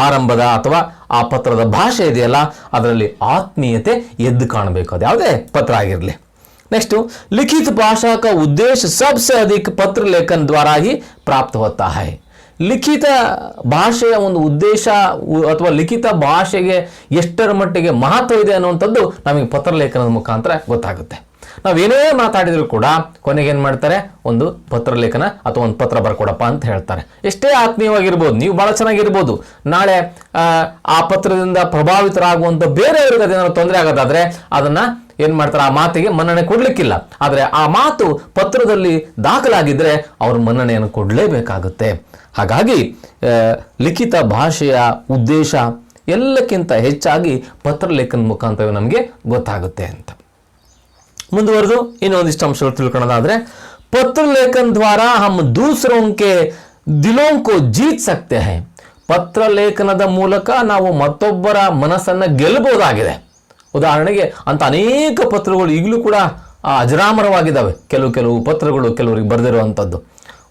ಆರಂಭದ ಅಥವಾ ಆ ಪತ್ರದ ಭಾಷೆ ಇದೆಯಲ್ಲ ಅದರಲ್ಲಿ ಆತ್ಮೀಯತೆ ಎದ್ದು ಕಾಣಬೇಕು, ಅದು ಯಾವುದೇ ಪತ್ರ ಆಗಿರಲಿ. नेक्स्ट लिखित भाषा का उद्देश्य सबसे अधिक पत्र लेखन द्वारा ही प्राप्त होता है. ಲಿಖಿತ ಭಾಷೆಯ ಒಂದು ಉದ್ದೇಶ ಅಥವಾ ಲಿಖಿತ ಭಾಷೆಗೆ ಎಷ್ಟರ ಮಟ್ಟಿಗೆ ಮಹತ್ವ ಇದೆ ಅನ್ನುವಂಥದ್ದು ನಮಗೆ ಪತ್ರ ಲೇಖನದ ಮುಖಾಂತರ ಗೊತ್ತಾಗುತ್ತೆ. ನಾವೇನೇ ಮಾತಾಡಿದ್ರು ಕೂಡ ಕೊನೆಗೆ ಏನು ಮಾಡ್ತಾರೆ, ಒಂದು ಪತ್ರ ಲೇಖನ ಅಥವಾ ಒಂದು ಪತ್ರ ಬರ್ಕೊಡಪ್ಪ ಅಂತ ಹೇಳ್ತಾರೆ. ಎಷ್ಟೇ ಆತ್ಮೀಯವಾಗಿರ್ಬೋದು, ನೀವು ಭಾಳ ಚೆನ್ನಾಗಿರ್ಬೋದು, ನಾಳೆ ಆ ಪತ್ರದಿಂದ ಪ್ರಭಾವಿತರಾಗುವಂಥ ಬೇರೆಯವ್ರಿಗೆ ಅದೇನಾದ್ರು ತೊಂದರೆ ಆಗೋದಾದರೆ ಅದನ್ನು ಏನು ಮಾಡ್ತಾರೆ, ಆ ಮಾತಿಗೆ ಮನ್ನಣೆ ಕೊಡಲಿಕ್ಕಿಲ್ಲ. ಆದರೆ ಆ ಮಾತು ಪತ್ರದಲ್ಲಿ ದಾಖಲಾಗಿದ್ದರೆ ಅವ್ರ ಮನ್ನಣೆಯನ್ನು ಕೊಡಲೇಬೇಕಾಗುತ್ತೆ. ಹಾಗಾಗಿ ಲಿಖಿತ ಭಾಷೆಯ ಉದ್ದೇಶ ಎಲ್ಲಕ್ಕಿಂತ ಹೆಚ್ಚಾಗಿ ಪತ್ರ ಲೇಖನ ಮುಖಾಂತರ ನಮಗೆ ಗೊತ್ತಾಗುತ್ತೆ ಅಂತ. ಮುಂದುವರೆದು ಇನ್ನೊಂದಿಷ್ಟು ಅಂಶಗಳು ತಿಳ್ಕೊಳ್ಳೋದಾದ್ರೆ, ಪತ್ರ ಲೇಖನ ದ್ವಾರ ಹಮ್ ದೂಸರೋಂ ಕೆ ದಿಲೋಂ ಕೋ ಜೀತ್ ಸಕ್ತೆ ಹೈ. ಪತ್ರ ಲೇಖನದ ಮೂಲಕ ನಾವು ಮತ್ತೊಬ್ಬರ ಮನಸ್ಸನ್ನು ಗೆಲ್ಲಬಹುದಾಗಿದೆ. ಉದಾಹರಣೆಗೆ ಅಂತ ಅನೇಕ ಪತ್ರಗಳು ಈಗಲೂ ಕೂಡ ಅಜರಾಮರವಾಗಿದ್ದಾವೆ. ಕೆಲವು ಪತ್ರಗಳು ಕೆಲವರಿಗೆ ಬರೆದಿರುವಂಥದ್ದು.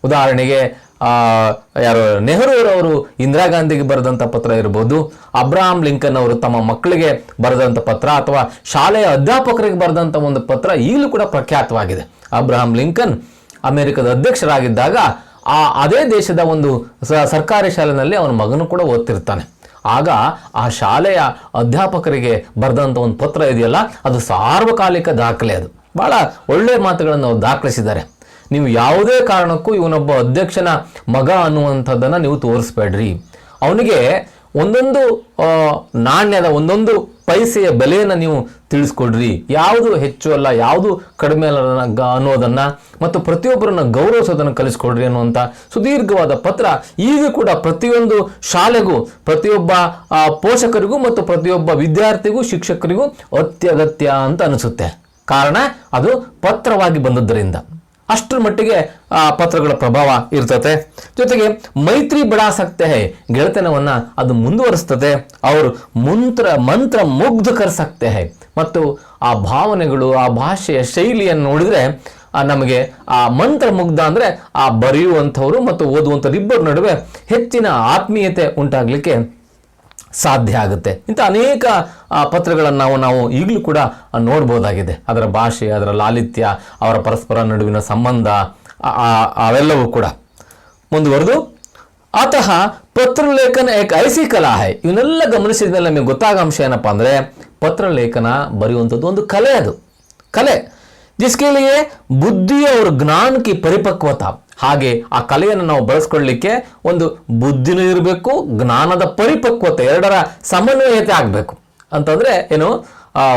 ಉದಾಹರಣೆಗೆ ಯಾರು ನೆಹರೂರವರು ಇಂದಿರಾ ಗಾಂಧಿಗೆ ಬರೆದಂಥ ಪತ್ರ ಇರ್ಬೋದು, ಅಬ್ರಹಾಂ ಲಿಂಕನ್ ಅವರು ತಮ್ಮ ಮಕ್ಕಳಿಗೆ ಬರೆದಂಥ ಪತ್ರ, ಅಥವಾ ಶಾಲೆಯ ಅಧ್ಯಾಪಕರಿಗೆ ಬರೆದಂಥ ಒಂದು ಪತ್ರ ಈಗಲೂ ಕೂಡ ಪ್ರಖ್ಯಾತವಾಗಿದೆ. ಅಬ್ರಹಾಂ ಲಿಂಕನ್ ಅಮೆರಿಕದ ಅಧ್ಯಕ್ಷರಾಗಿದ್ದಾಗ ಅದೇ ದೇಶದ ಒಂದು ಸರ್ಕಾರಿ ಶಾಲೆಯಲ್ಲಿ ಅವನ ಮಗನು ಕೂಡ ಓದ್ತಿರ್ತಾನೆ. ಆಗ ಆ ಶಾಲೆಯ ಅಧ್ಯಾಪಕರಿಗೆ ಬರೆದಂಥ ಒಂದು ಪತ್ರ ಇದೆಯಲ್ಲ ಅದು ಸಾರ್ವಕಾಲಿಕ ದಾಖಲೆ. ಅದು ಭಾಳ ಒಳ್ಳೆಯ ಮಾತುಗಳನ್ನು ಅವರು ದಾಖಲಿಸಿದ್ದಾರೆ. ನೀವು ಯಾವುದೇ ಕಾರಣಕ್ಕೂ ಇವನೊಬ್ಬ ಅಧ್ಯಕ್ಷನ ಮಗ ಅನ್ನುವಂಥದ್ದನ್ನು ನೀವು ತೋರಿಸ್ಬೇಡ್ರಿ. ಅವನಿಗೆ ಒಂದೊಂದು ನಾಣ್ಯದ ಒಂದೊಂದು ಪೈಸೆಯ ಬೆಲೆಯನ್ನು ನೀವು ತಿಳಿಸ್ಕೊಡ್ರಿ, ಯಾವುದು ಹೆಚ್ಚು ಅಲ್ಲ ಯಾವುದು ಕಡಿಮೆ ಅಲ್ಲ ಅನ್ನೋದನ್ನು ಮತ್ತು ಪ್ರತಿಯೊಬ್ಬರನ್ನು ಗೌರವಿಸೋದನ್ನು ಕಲಿಸ್ಕೊಡ್ರಿ ಅನ್ನುವಂಥ ಸುದೀರ್ಘವಾದ ಪತ್ರ ಈಗ ಕೂಡ ಪ್ರತಿಯೊಂದು ಶಾಲೆಗೂ, ಪ್ರತಿಯೊಬ್ಬ ಪೋಷಕರಿಗೂ ಮತ್ತು ಪ್ರತಿಯೊಬ್ಬ ವಿದ್ಯಾರ್ಥಿಗೂ ಶಿಕ್ಷಕರಿಗೂ ಅತ್ಯಗತ್ಯ ಅಂತ ಅನಿಸುತ್ತೆ. ಕಾರಣ ಅದು ಪತ್ರವಾಗಿ ಬಂದದ್ದರಿಂದ. ಅಷ್ಟರ ಮಟ್ಟಿಗೆ ಪತ್ರಗಳ ಪ್ರಭಾವ ಇರ್ತದೆ. ಜೊತೆಗೆ ಮೈತ್ರಿ ಬಡಾ ಸಕ್ತೆ ಹೈ, ಗೆಳೆತನವನ್ನು ಅದು ಮುಂದುವರಿಸ್ತದೆ. ಅವರು ಮಂತ್ರ ಮುಗ್ಧ ಕರ್ ಸಕ್ತೆ ಹೈ, ಮತ್ತು ಆ ಭಾವನೆಗಳು, ಆ ಭಾಷೆಯ ಶೈಲಿಯನ್ನು ನೋಡಿದರೆ ನಮಗೆ ಆ ಮಂತ್ರ ಮುಗ್ಧ ಅಂದರೆ ಆ ಬರೆಯುವಂಥವರು ಮತ್ತು ಓದುವಂಥವ್ರಿಬ್ಬರ ನಡುವೆ ಹೆಚ್ಚಿನ ಆತ್ಮೀಯತೆ ಉಂಟಾಗಲಿಕ್ಕೆ ಸಾಧ್ಯ ಆಗುತ್ತೆ. ಇಂಥ ಅನೇಕ ಪತ್ರಗಳನ್ನು ನಾವು ಈಗಲೂ ಕೂಡ ನೋಡ್ಬೋದಾಗಿದೆ. ಅದರ ಭಾಷೆ, ಅದರ ಲಾಲಿತ್ಯ, ಅವರ ಪರಸ್ಪರ ನಡುವಿನ ಸಂಬಂಧ ಅವೆಲ್ಲವೂ ಕೂಡ. ಮುಂದುವರೆದು ಅತಃ ಪತ್ರಲೇಖನ ಏಕ ಐಸಿ ಕಲಾ ಹೈ, ಇವನ್ನೆಲ್ಲ ಗಮನಿಸಿದ ಮೇಲೆ ನಮಗೆ ಗೊತ್ತಾಗೋ ಅಂಶ ಏನಪ್ಪ ಅಂದರೆ ಪತ್ರಲೇಖನ ಬರೆಯುವಂಥದ್ದು ಒಂದು ಕಲೆ. ಅದು ಕಲೆ ಜಿಸ್ಕೆ ಲಿಯೆ ಬುದ್ಧಿ और ಜ್ಞಾನ ಕಿ ಪರಿಪಕ್ವತಾ, ಹಾಗೆ ಆ ಕಲೆಯನ್ನು ನಾವು ಬಳಸ್ಕೊಳ್ಳಿಕ್ಕೆ ಒಂದು ಬುದ್ಧಿನೂ ಇರಬೇಕು, ಜ್ಞಾನದ ಪರಿಪಕ್ವತೆ, ಎರಡರ ಸಮನ್ವಯತೆ ಆಗಬೇಕು. ಅಂತಂದರೆ ಏನು,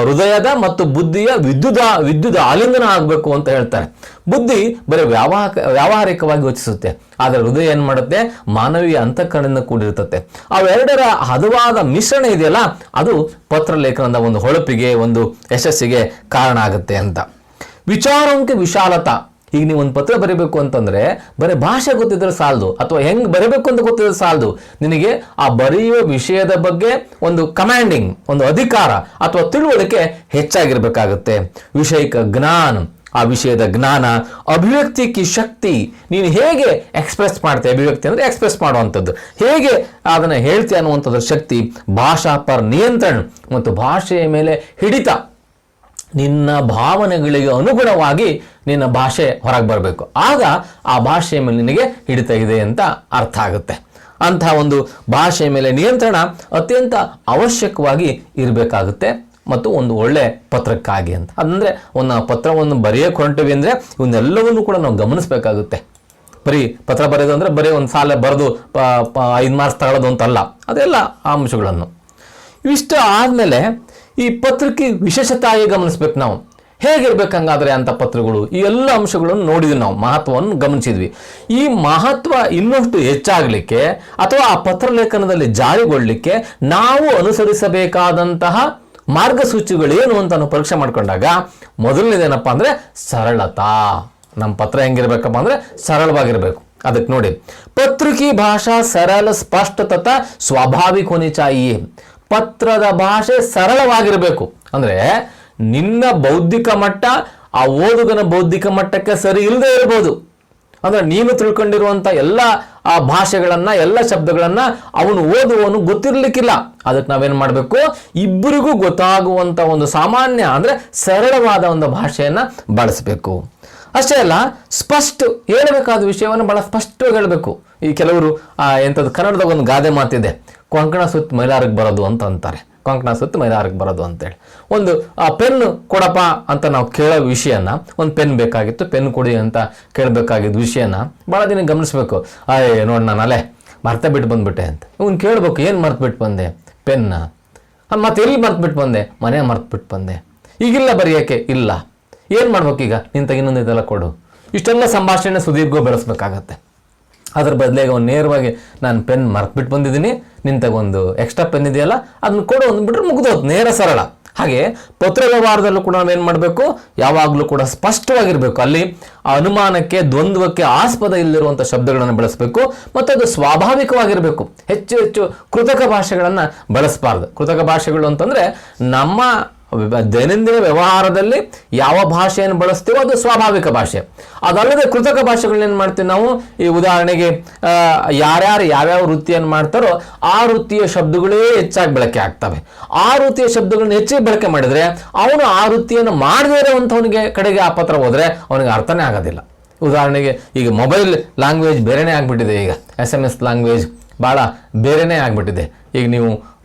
ಹೃದಯದ ಮತ್ತು ಬುದ್ಧಿಯ ವಿದ್ಯುತ್ ಆಲಿಂಗನ ಆಗಬೇಕು ಅಂತ ಹೇಳ್ತಾರೆ. ಬುದ್ಧಿ ಬರೀ ವ್ಯಾವಹಾರಿಕವಾಗಿ ಯೋಚಿಸುತ್ತೆ, ಆದರೆ ಹೃದಯ ಏನು ಮಾಡುತ್ತೆ, ಮಾನವೀಯ ಅಂತಃಕರಣದಿಂದ ಕೂಡಿರ್ತದೆ. ಅವೆರಡರ ಹದವಾದ ಮಿಶ್ರಣ ಇದೆಯಲ್ಲ, ಅದು ಪತ್ರಲೇಖನದ ಒಂದು ಹೊಳಪಿಗೆ, ಒಂದು ಯಶಸ್ಸಿಗೆ ಕಾರಣ ಆಗುತ್ತೆ ಅಂತ. ವಿಚಾರೋಂಕೆ ವಿಶಾಲತಾ, ಈಗ ನೀವು ಒಂದು ಪತ್ರ ಬರೀಬೇಕು ಅಂತಂದರೆ ಬರೀ ಭಾಷೆ ಗೊತ್ತಿದ್ರೆ ಸಾಲದು, ಅಥವಾ ಹೆಂಗೆ ಬರೀಬೇಕು ಅಂತ ಗೊತ್ತಿದ್ರೆ ಸಾಲದು. ನಿನಗೆ ಆ ಬರೆಯುವ ವಿಷಯದ ಬಗ್ಗೆ ಒಂದು ಕಮಾಂಡಿಂಗ್, ಒಂದು ಅಧಿಕಾರ ಅಥವಾ ತಿಳುವಳಿಕೆ ಹೆಚ್ಚಾಗಿರ್ಬೇಕಾಗುತ್ತೆ. ವಿಷಯಿಕ ಜ್ಞಾನ, ಆ ವಿಷಯದ ಜ್ಞಾನ. ಅಭಿವ್ಯಕ್ತಿ ಕಿ ಶಕ್ತಿ, ನೀನು ಹೇಗೆ ಎಕ್ಸ್ಪ್ರೆಸ್ ಮಾಡ್ತೀಯ, ಅಭಿವ್ಯಕ್ತಿ ಅಂದರೆ ಎಕ್ಸ್ಪ್ರೆಸ್ ಮಾಡುವಂಥದ್ದು, ಹೇಗೆ ಅದನ್ನು ಹೇಳ್ತೀಯ ಅನ್ನುವಂಥದ್ರ ಶಕ್ತಿ. ಭಾಷಾ ಪರ್ ನಿಯಂತ್ರಣ, ಮತ್ತು ಭಾಷೆಯ ಮೇಲೆ ಹಿಡಿತ. ನಿನ್ನ ಭಾವನೆಗಳಿಗೆ ಅನುಗುಣವಾಗಿ ನಿನ್ನ ಭಾಷೆ ಹೊರಗೆ ಬರಬೇಕು, ಆಗ ಆ ಭಾಷೆಯ ಮೇಲೆ ನಿನಗೆ ಹಿಡಿತ ಇದೆ ಅಂತ ಅರ್ಥ ಆಗುತ್ತೆ. ಅಂತಹ ಒಂದು ಭಾಷೆಯ ಮೇಲೆ ನಿಯಂತ್ರಣ ಅತ್ಯಂತ ಅವಶ್ಯಕವಾಗಿ ಇರಬೇಕಾಗುತ್ತೆ, ಮತ್ತು ಒಂದು ಒಳ್ಳೆ ಪತ್ರಕ್ಕಾಗಿ ಅಂತ. ಅಂದರೆ ಒಂದು ಪತ್ರವನ್ನು ಬರೆಯೋಕೆ ಹೊರಟಿವಿ ಅಂದರೆ ಇವನ್ನೆಲ್ಲವನ್ನೂ ಕೂಡ ನಾವು ಗಮನಿಸಬೇಕಾಗುತ್ತೆ. ಬರೀ ಪತ್ರ ಬರೆಯೋದು ಅಂದರೆ ಬರೀ ಒಂದು ಸಾಲ ಬರೆದು 5 ಮಾರ್ಕ್ಸ್ ತಗೊಳ್ಳೋದು ಅಂತಲ್ಲ, ಅದೆಲ್ಲ ಅಂಶಗಳನ್ನು. ಇವಿಷ್ಟು ಆದಮೇಲೆ ಈ ಪತ್ರಕ್ಕೆ ವಿಶೇಷತಾಗಿ ಗಮನಿಸ್ಬೇಕು. ನಾವು ಹೇಗಿರ್ಬೇಕು ಹಂಗಾದ್ರೆ ಅಂತ ಪತ್ರಗಳು, ಈ ಎಲ್ಲ ಅಂಶಗಳನ್ನು ನೋಡಿದ್ವಿ, ನಾವು ಮಹತ್ವವನ್ನು ಗಮನಿಸಿದ್ವಿ. ಈ ಮಹತ್ವ ಇನ್ನಷ್ಟು ಹೆಚ್ಚಾಗಲಿಕ್ಕೆ ಅಥವಾ ಆ ಪತ್ರಲೇಖನದಲ್ಲಿ ಜಾರಿಗೊಳ್ಳಲಿಕ್ಕೆ ನಾವು ಅನುಸರಿಸಬೇಕಾದಂತಹ ಮಾರ್ಗಸೂಚಿಗಳೇನು ಅಂತ ನಾವು ಪರೀಕ್ಷೆ ಮಾಡ್ಕೊಂಡಾಗ ಮೊದಲನೇದೇನಪ್ಪ ಅಂದರೆ ಸರಳತಾ. ನಮ್ಮ ಪತ್ರ ಹೆಂಗಿರ್ಬೇಕಪ್ಪ ಅಂದರೆ ಸರಳವಾಗಿರ್ಬೇಕು. ಅದಕ್ಕೆ ನೋಡಿ, ಪತ್ರ ಕಿ ಭಾಷಾ ಸರಳ ಸ್ಪಷ್ಟ ತಥಾ ಸ್ವಾಭಾವಿಕ ಹೋನಿ ಚಾಹಿಯೆ. ಪತ್ರದ ಭಾಷೆ ಸರಳವಾಗಿರಬೇಕು. ಅಂದರೆ ನಿನ್ನ ಬೌದ್ಧಿಕ ಮಟ್ಟ ಆ ಓದುಗನ ಬೌದ್ಧಿಕ ಮಟ್ಟಕ್ಕೆ ಸರಿ ಇಲ್ಲದೆ ಇರ್ಬೋದು. ಅಂದರೆ ನೀನು ತಿಳ್ಕೊಂಡಿರುವಂಥ ಎಲ್ಲ ಆ ಭಾಷೆಗಳನ್ನು, ಎಲ್ಲ ಶಬ್ದಗಳನ್ನು ಅವನು ಓದುವವನು ಗೊತ್ತಿರಲಿಕ್ಕಿಲ್ಲ. ಅದಕ್ಕೆ ನಾವೇನು ಮಾಡಬೇಕು, ಇಬ್ಬರಿಗೂ ಗೊತ್ತಾಗುವಂಥ ಒಂದು ಸಾಮಾನ್ಯ ಅಂದರೆ ಸರಳವಾದ ಒಂದು ಭಾಷೆಯನ್ನು ಬಳಸಬೇಕು. ಅಷ್ಟೇ ಅಲ್ಲ, ಸ್ಪಷ್ಟ ಹೇಳಬೇಕಾದ ವಿಷಯವನ್ನು ಭಾಳ ಸ್ಪಷ್ಟವಾಗಿ ಹೇಳಬೇಕು. ಈ ಕೆಲವರು ಎಂಥದ್ದು ಕನ್ನಡದಾಗ ಒಂದು ಗಾದೆ ಮಾತಿದೆ, ಕೊಂಕಣ ಸುತ್ತ ಮೈಲಾರಕ್ಕೆ ಬರೋದು ಅಂತ ಅಂತಾರೆ. ಕೊಂಕಣ ಸುತ್ತ ಮೈಲಾರಕ್ಕೆ ಬರೋದು ಅಂತೇಳಿ. ಒಂದು ಪೆನ್ ಕೊಡಪ್ಪ ಅಂತ ನಾವು ಕೇಳೋ ವಿಷಯನ, ಒಂದು ಪೆನ್ ಬೇಕಾಗಿತ್ತು, ಪೆನ್ ಕೊಡಿ ಅಂತ ಕೇಳಬೇಕಾಗಿದ್ದ ವಿಷಯನ ಭಾಳ ದಿನ ಗಮನಿಸ್ಬೇಕು. ನೋಡಿ ನಾನು ಅಲ್ಲೇ ಮರ್ತ ಬಿಟ್ಟು ಬಂದ್ಬಿಟ್ಟೆ ಅಂತ ಇವ್ನು ಕೇಳಬೇಕು. ಏನು ಮರ್ತ್ಬಿಟ್ಟು ಬಂದೆ? ಪೆನ್ನ. ಮತ್ತೆ ಎಲ್ಲಿ ಮರ್ತ್ಬಿಟ್ಟು ಬಂದೆ? ಮನೆ ಮರ್ತ್ಬಿಟ್ಟು ಬಂದೆ. ಈಗಿಲ್ಲ ಬರೆಯೋಕ್ಕೆ ಇಲ್ಲ. ಏನು ಮಾಡ್ಬೇಕೀಗ? ನಿಂತಾಗ ಇನ್ನೊಂದು ಇದೆಲ್ಲ ಕೊಡು. ಇಷ್ಟೆಲ್ಲ ಸಂಭಾಷಣೆ ಸುದೀರ್ಘ ಬೆಳೆಸ್ಬೇಕಾಗತ್ತೆ. ಅದ್ರ ಬದಲಿಗೆ ಅವ್ನು ನೇರವಾಗಿ ನಾನು ಪೆನ್ ಮರ್ತ್ಬಿಟ್ಟು ಬಂದಿದ್ದೀನಿ, ನಿಂತಾಗ ಒಂದು ಎಕ್ಸ್ಟ್ರಾ ಪೆನ್ ಇದೆಯಲ್ಲ ಅದನ್ನು ಕೊಡು ಅಂದ್ಬಿಟ್ರೆ ಮುಗಿದೋದು, ನೇರ ಸರಳ. ಹಾಗೆ ಪತ್ರ ವ್ಯವಹಾರದಲ್ಲೂ ಕೂಡ ನಾವೇನು ಮಾಡಬೇಕು, ಯಾವಾಗಲೂ ಕೂಡ ಸ್ಪಷ್ಟವಾಗಿರಬೇಕು. ಅಲ್ಲಿ ಅನುಮಾನಕ್ಕೆ, ದ್ವಂದ್ವಕ್ಕೆ ಆಸ್ಪದ ಇಲ್ಲಿರುವಂಥ ಶಬ್ದಗಳನ್ನು ಬಳಸಬೇಕು, ಮತ್ತು ಅದು ಸ್ವಾಭಾವಿಕವಾಗಿರಬೇಕು. ಹೆಚ್ಚು ಹೆಚ್ಚು ಕೃತಕ ಭಾಷೆಗಳನ್ನು ಬಳಸಬಾರ್ದು. ಕೃತಕ ಭಾಷೆಗಳು ಅಂತಂದರೆ ನಮ್ಮ ದೈನಂದಿನ ವ್ಯವಹಾರದಲ್ಲಿ ಯಾವ ಭಾಷೆಯನ್ನು ಬಳಸ್ತೀವೋ ಅದು ಸ್ವಾಭಾವಿಕ ಭಾಷೆ. ಅದಲ್ಲದೆ ಕೃತಕ ಭಾಷೆಗಳನ್ನೇನು ಮಾಡ್ತೀವಿ ನಾವು, ಈ ಉದಾಹರಣೆಗೆ ಯಾರ್ಯಾರು ಯಾವ್ಯಾವ ವೃತ್ತಿಯನ್ನು ಮಾಡ್ತಾರೋ ಆ ವೃತ್ತಿಯ ಶಬ್ದಗಳೇ ಹೆಚ್ಚಾಗಿ ಬಳಕೆ ಆಗ್ತವೆ. ಆ ವೃತ್ತಿಯ ಶಬ್ದಗಳನ್ನ ಹೆಚ್ಚಿಗೆ ಬಳಕೆ ಮಾಡಿದರೆ ಅವನು ಆ ವೃತ್ತಿಯನ್ನು ಮಾಡದೇ ಇರೋವಂಥವನಿಗೆ ಕಡೆಗೆ ಆ ಪತ್ರ ಹೋದರೆ ಅವನಿಗೆ ಅರ್ಥನೇ ಆಗೋದಿಲ್ಲ. ಉದಾಹರಣೆಗೆ ಈಗ ಮೊಬೈಲ್ ಲ್ಯಾಂಗ್ವೇಜ್ ಬೇರೆನೇ ಆಗಿಬಿಟ್ಟಿದೆ. ಈಗ SMS ಲ್ಯಾಂಗ್ವೇಜ್ ಭಾಳ ಬೇರೆನೇ ಆಗಿಬಿಟ್ಟಿದೆ. ಈಗ ನೀವು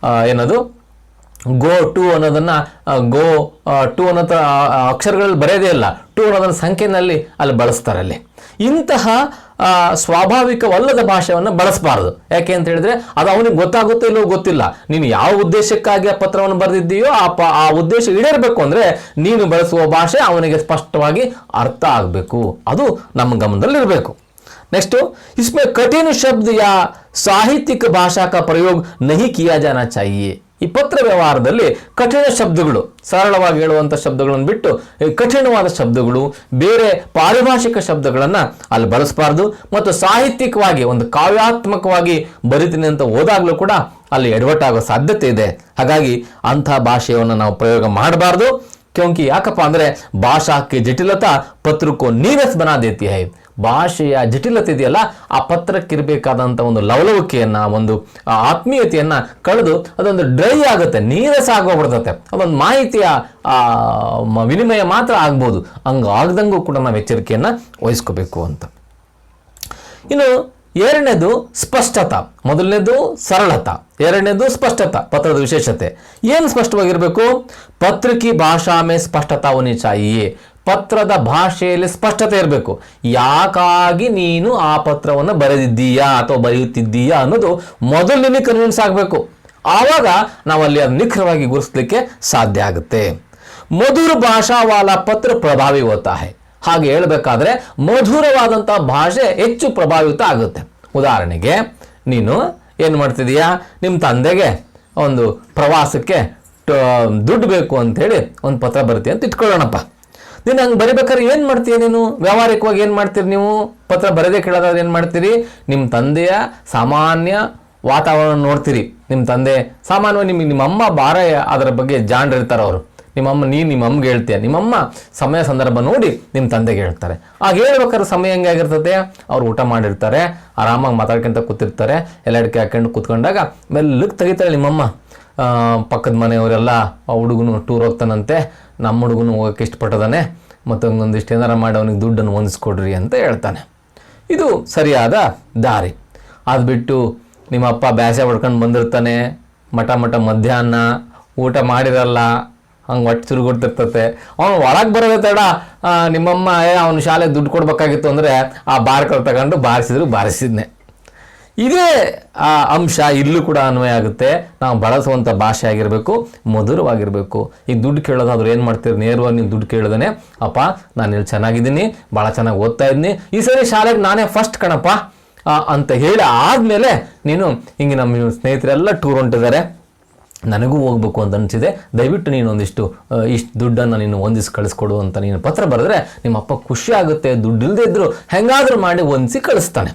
ಏನದು ಗೋ ಟು ಅನ್ನೋದನ್ನು ಗೋ ಟು ಅನ್ನೋ ಅಕ್ಷರಗಳಲ್ಲಿ ಬರೆಯೋದೇ ಇಲ್ಲ, ಟು ಅನ್ನೋದನ್ನು ಸಂಖ್ಯೆನಲ್ಲಿ ಅಲ್ಲಿ ಬಳಸ್ತಾರೆ. ಅಲ್ಲಿ ಇಂತಹ ಸ್ವಾಭಾವಿಕವಲ್ಲದ ಭಾಷೆಯನ್ನು ಬಳಸಬಾರದು. ಯಾಕೆ ಅಂತ ಹೇಳಿದ್ರೆ ಅದು ಅವನಿಗೆ ಗೊತ್ತಾಗುತ್ತೋ ಇಲ್ಲವೋ ಗೊತ್ತಿಲ್ಲ. ನೀನು ಯಾವ ಉದ್ದೇಶಕ್ಕಾಗಿ ಆ ಪತ್ರವನ್ನು ಬರೆದಿದ್ದೀಯೋ ಆ ಉದ್ದೇಶ ಈಡೇರಬೇಕು ಅಂದ್ರೆ ನೀನು ಬಳಸುವ ಭಾಷೆ ಅವನಿಗೆ ಸ್ಪಷ್ಟವಾಗಿ ಅರ್ಥ ಆಗಬೇಕು. ಅದು ನಮ್ಮ ಗಮನದಲ್ಲಿರಬೇಕು. नेक्स्ट, इसमें कठिन शब्द या साहित्यिक भाषा का प्रयोग नहीं किया जाना चाहिए. ಈ ಪತ್ರ ವ್ಯವಹಾರದಲ್ಲಿ ಕಠಿಣ ಶಬ್ದಗಳು, ಸರಳವಾಗಿ ಹೇಳುವಂಥ ಶಬ್ದಗಳನ್ನು ಬಿಟ್ಟು ಕಠಿಣವಾದ ಶಬ್ದಗಳು, ಬೇರೆ ಪಾರಿಭಾಷಿಕ ಶಬ್ದಗಳನ್ನು ಅಲ್ಲಿ ಬಳಸಬಾರ್ದು. ಮತ್ತು ಸಾಹಿತ್ಯಿಕವಾಗಿ ಒಂದು ಕಾವ್ಯಾತ್ಮಕವಾಗಿ ಬರಿತೀನಿ ಅಂತ ಹೋದಾಗಲೂ ಕೂಡ ಅಲ್ಲಿ ಎಡವಟ್ಟಾಗೋ ಸಾಧ್ಯತೆ ಇದೆ. ಹಾಗಾಗಿ ಅಂಥ ಭಾಷೆಯನ್ನು ನಾವು ಪ್ರಯೋಗ ಮಾಡಬಾರ್ದು. ಕ್ಯೋಂಕಿ ಯಾಕಪ್ಪ ಅಂದರೆ ಭಾಷಾ ಕಿ ಜಟಿಲತಾ ಪತ್ರಕ್ಕೂ ನೀರಸ್ ಬನಾ ದೇತಿ ಹೈ. ಭಾಷೆಯ ಜಟಿಲತೆ ಇದೆಯಲ್ಲ, ಆ ಪತ್ರಕ್ಕಿರಬೇಕಾದಂಥ ಒಂದು ಲವಲವಿಕೆಯನ್ನು, ಒಂದು ಆತ್ಮೀಯತೆಯನ್ನು ಕಳೆದು ಅದೊಂದು ಡ್ರೈ ಆಗುತ್ತೆ, ನೀರಸ ಆಗೋಗ್ಬಿಡ್ತತೆ. ಅದೊಂದು ಮಾಹಿತಿಯ ವಿನಿಮಯ ಮಾತ್ರ ಆಗ್ಬೋದು. ಹಂಗಾಗ್ದಂಗೂ ಕೂಡ ನಾವು ಎಚ್ಚರಿಕೆಯನ್ನು ವಹಿಸ್ಕೋಬೇಕು ಅಂತ. ಇನ್ನು ಎರಡನೇದು ಸ್ಪಷ್ಟತಾ. ಮೊದಲನೇದು ಸರಳತಾ, ಎರಡನೇದು ಸ್ಪಷ್ಟತಾ. ಪತ್ರದ ವಿಶೇಷತೆ ಏನು ಸ್ಪಷ್ಟವಾಗಿರಬೇಕು? ಪತ್ರ ಕಿ ಭಾಷಾ ಮೇ ಸ್ಪಷ್ಟತಾ ಹೋನಿ ಚಾಹಿಯೆ. ಪತ್ರದ ಭಾಷೆಯಲ್ಲಿ ಸ್ಪಷ್ಟತೆ ಇರಬೇಕು. ಯಾಕಾಗಿ ನೀನು ಆ ಪತ್ರವನ್ನು ಬರೆದಿದ್ದೀಯಾ ಅಥವಾ ಬರೆಯುತ್ತಿದ್ದೀಯಾ ಅನ್ನೋದು ಮೊದಲು ನಿನಗೆ ಕನ್ವಿನ್ಸ್ ಆಗಬೇಕು. ಆವಾಗ ನಾವಲ್ಲಿ ಅದು ನಿಖರವಾಗಿ ಗುರುತಿಸಲಿಕ್ಕೆ ಸಾಧ್ಯ ಆಗುತ್ತೆ. ಮಧುರ ಭಾಷಾವಾಲ ಪತ್ರ ಪ್ರಭಾವಿ ಹೋತಾ ಹೈ. ಹಾಗೆ ಹೇಳಬೇಕಾದ್ರೆ ಮಧುರವಾದಂಥ ಭಾಷೆ ಹೆಚ್ಚು ಪ್ರಭಾವಿತ ಆಗುತ್ತೆ. ಉದಾಹರಣೆಗೆ ನೀನು ಏನು ಮಾಡ್ತಿದೀಯಾ, ನಿಮ್ಮ ತಂದೆಗೆ ಒಂದು ಪ್ರವಾಸಕ್ಕೆ ದುಡ್ಡು ಬೇಕು ಅಂಥೇಳಿ ಒಂದು ಪತ್ರ ಬರ್ತೀಯ ಅಂತ ಇಟ್ಕೊಳ್ಳೋಣಪ್ಪ. ನೀನು ಹಂಗೆ ಬರಿಬೇಕಾದ್ರೆ ಏನು ಮಾಡ್ತೀಯ? ನೀನು ವ್ಯಾವಹಾರಿಕವಾಗಿ ಏನು ಮಾಡ್ತೀರಿ? ನೀವು ಪತ್ರ ಬರೆದೇ ಕೇಳೋದಾದ್ರೆ ಏನು ಮಾಡ್ತೀರಿ? ನಿಮ್ಮ ತಂದೆಯ ಸಾಮಾನ್ಯ ವಾತಾವರಣ ನೋಡ್ತೀರಿ. ನಿಮ್ಮ ತಂದೆ ಸಾಮಾನ್ಯವಾಗಿ ನಿಮ್ಮಮ್ಮ ಭಾರ ಅದರ ಬಗ್ಗೆ ಜಾಣರಿರ್ತಾರೆ ಅವರು. ನಿಮ್ಮಮ್ಮಗೆ ಹೇಳ್ತೀಯ, ನಿಮ್ಮಮ್ಮ ಸಮಯ ಸಂದರ್ಭ ನೋಡಿ ನಿಮ್ಮ ತಂದೆಗೆ ಹೇಳ್ತಾರೆ. ಆಗ ಹೇಳ್ಬೇಕಾದ್ರೆ ಸಮಯ ಹೆಂಗಾಗಿರ್ತದೆ? ಅವ್ರು ಊಟ ಮಾಡಿರ್ತಾರೆ, ಆರಾಮಾಗಿ ಮಾತಾಡ್ಕೊಂತ ಕೂತಿರ್ತಾರೆ, ಎಲ್ಲ ಅಡಿಕೆ ಹಾಕೊಂಡು ಕೂತ್ಕೊಂಡಾಗ ಮೆಲ್ಲಕ್ಕೆ ತೆಗಿತಾಳೆ ನಿಮ್ಮಮ್ಮ, ಪಕ್ಕದ ಮನೆಯವರೆಲ್ಲ ಆ ಹುಡುಗನು ಟೂರ್ ಹೋಗ್ತಾನಂತೆ, ನಮ್ಮ ಹುಡುಗನು ಹೋಗೋಕ್ಕೆ ಇಷ್ಟಪಟ್ಟದಾನೆ, ಮತ್ತು ಒಂದಿಷ್ಟು ಏನಾರ ಮಾಡಿ ಅವನಿಗೆ ದುಡ್ಡನ್ನು ಹೊಂದಿಸ್ಕೊಡ್ರಿ ಅಂತ ಹೇಳ್ತಾನೆ. ಇದು ಸರಿಯಾದ ದಾರಿ. ಅದು ಬಿಟ್ಟು ನಿಮ್ಮ ಅಪ್ಪ ಬ್ಯಾಸೆ ಹೊಡ್ಕೊಂಡು ಬಂದಿರ್ತಾನೆ, ಮಠ ಮಧ್ಯಾಹ್ನ ಊಟ ಮಾಡಿರಲ್ಲ, ಹಂಗೆ ಹೊಟ್ಟೆ ತಿರುಗೊಡ್ತಿರ್ತತೆ, ಅವನು ಒಳಗೆ ಬರೋದೇ ತಡ ನಿಮ್ಮಮ್ಮ ಅವನು ಶಾಲೆಗೆ ದುಡ್ಡು ಕೊಡ್ಬೇಕಾಗಿತ್ತು ಅಂದರೆ ಆ ಬಾರ್ಕಲ್ ತಗೊಂಡು ಬಾರಿಸಿದ್ನೆ. ಇದೇ ಅಂಶ ಇಲ್ಲೂ ಕೂಡ ಅನ್ವಯ ಆಗುತ್ತೆ. ನಾವು ಬಳಸುವಂಥ ಭಾಷೆ ಆಗಿರಬೇಕು, ಮಧುರವಾಗಿರಬೇಕು. ಈಗ ದುಡ್ಡು ಕೇಳೋದಾದ್ರೆ ಏನು ಮಾಡ್ತೀರಿ? ನೇರವಾಗಿ ನೀವು ದುಡ್ಡು ಕೇಳಿದಾನೆ, ಅಪ್ಪ ನಾನು ಇಲ್ಲಿ ಚೆನ್ನಾಗಿದ್ದೀನಿ, ಭಾಳ ಚೆನ್ನಾಗಿ ಓದ್ತಾ ಇದ್ದೀನಿ, ಈ ಸರಿ ಶಾಲೆಗೆ ನಾನೇ ಫಸ್ಟ್ ಕಣಪ್ಪ ಅಂತ ಹೇಳಿ ಆದಮೇಲೆ ನೀನು ಹಿಂಗೆ ನಮ್ಮ ಸ್ನೇಹಿತರೆಲ್ಲ ಟೂರ್ ಹೊಂಟಿದ್ದಾರೆ, ನನಗೂ ಹೋಗ್ಬೇಕು ಅಂತ ಅನಿಸಿದೆ, ದಯವಿಟ್ಟು ನೀನು ಇಷ್ಟು ದುಡ್ಡನ್ನು ನೀನು ಹೊಂದಿಸಿ ಕಳಿಸ್ಕೊಡು ಅಂತ ನೀನು ಪತ್ರ ಬರೆದ್ರೆ ನಿಮ್ಮಪ್ಪ ಖುಷಿ ಆಗುತ್ತೆ. ದುಡ್ಡು ಇಲ್ಲದೆ ಇದ್ದರೂ ಹೆಂಗಾದರೂ ಮಾಡಿ ಹೊಂದಿಸಿ ಕಳಿಸ್ತಾನೆ.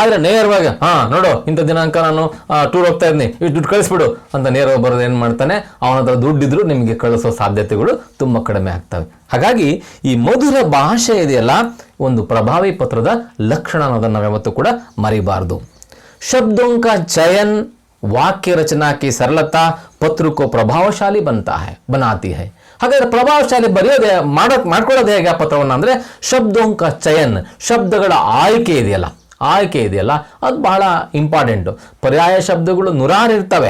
ಆದರೆ ನೇರವಾಗಿ ನೋಡು ಇಂಥ ದಿನಾಂಕ ನಾನು ಟೂರ್ ಹೋಗ್ತಾ ಇದ್ದೀನಿ, ಇಷ್ಟು ದುಡ್ಡು ಕಳಿಸ್ಬಿಡು ಅಂತ ನೇರವಾಗಿ ಬರೋದು ಏನು ಮಾಡ್ತಾನೆ, ಅವನ ಹತ್ರ ದುಡ್ಡಿದ್ರು ನಿಮಗೆ ಕಳಿಸೋ ಸಾಧ್ಯತೆಗಳು ತುಂಬ ಕಡಿಮೆ ಆಗ್ತವೆ. ಹಾಗಾಗಿ ಈ ಮಧುರ ಭಾಷೆ ಇದೆಯಲ್ಲ ಒಂದು ಪ್ರಭಾವಿ ಪತ್ರದ ಲಕ್ಷಣ ಅನ್ನೋದನ್ನು ನಾವು ಯಾವತ್ತೂ ಕೂಡ ಮರಿಬಾರ್ದು. ಶಬ್ದೋಂಕ ಚಯನ್ ವಾಕ್ಯ ರಚನಾ ಕಿ ಸರಳತಾ ಪತ್ರ ಕೋ ಪ್ರಭಾವಶಾಲಿ ಬನಾತಿ ಹೈ. ಹಾಗಾದ್ರೆ ಪ್ರಭಾವಶಾಲಿ ಬರೆಯೋದೇ ಮಾಡ್ಕೊಳ್ಳೋದು ಹೇಗೆ ಆ ಪತ್ರವನ್ನು ಅಂದರೆ ಶಬ್ದೋಂಕ ಚಯನ್, ಶಬ್ದಗಳ ಆಯ್ಕೆ ಇದೆಯಲ್ಲ ಅದು ಬಹಳ ಇಂಪಾರ್ಟೆಂಟು. ಪರ್ಯಾಯ ಶಬ್ದಗಳು ನೂರಾರು ಇರ್ತವೆ,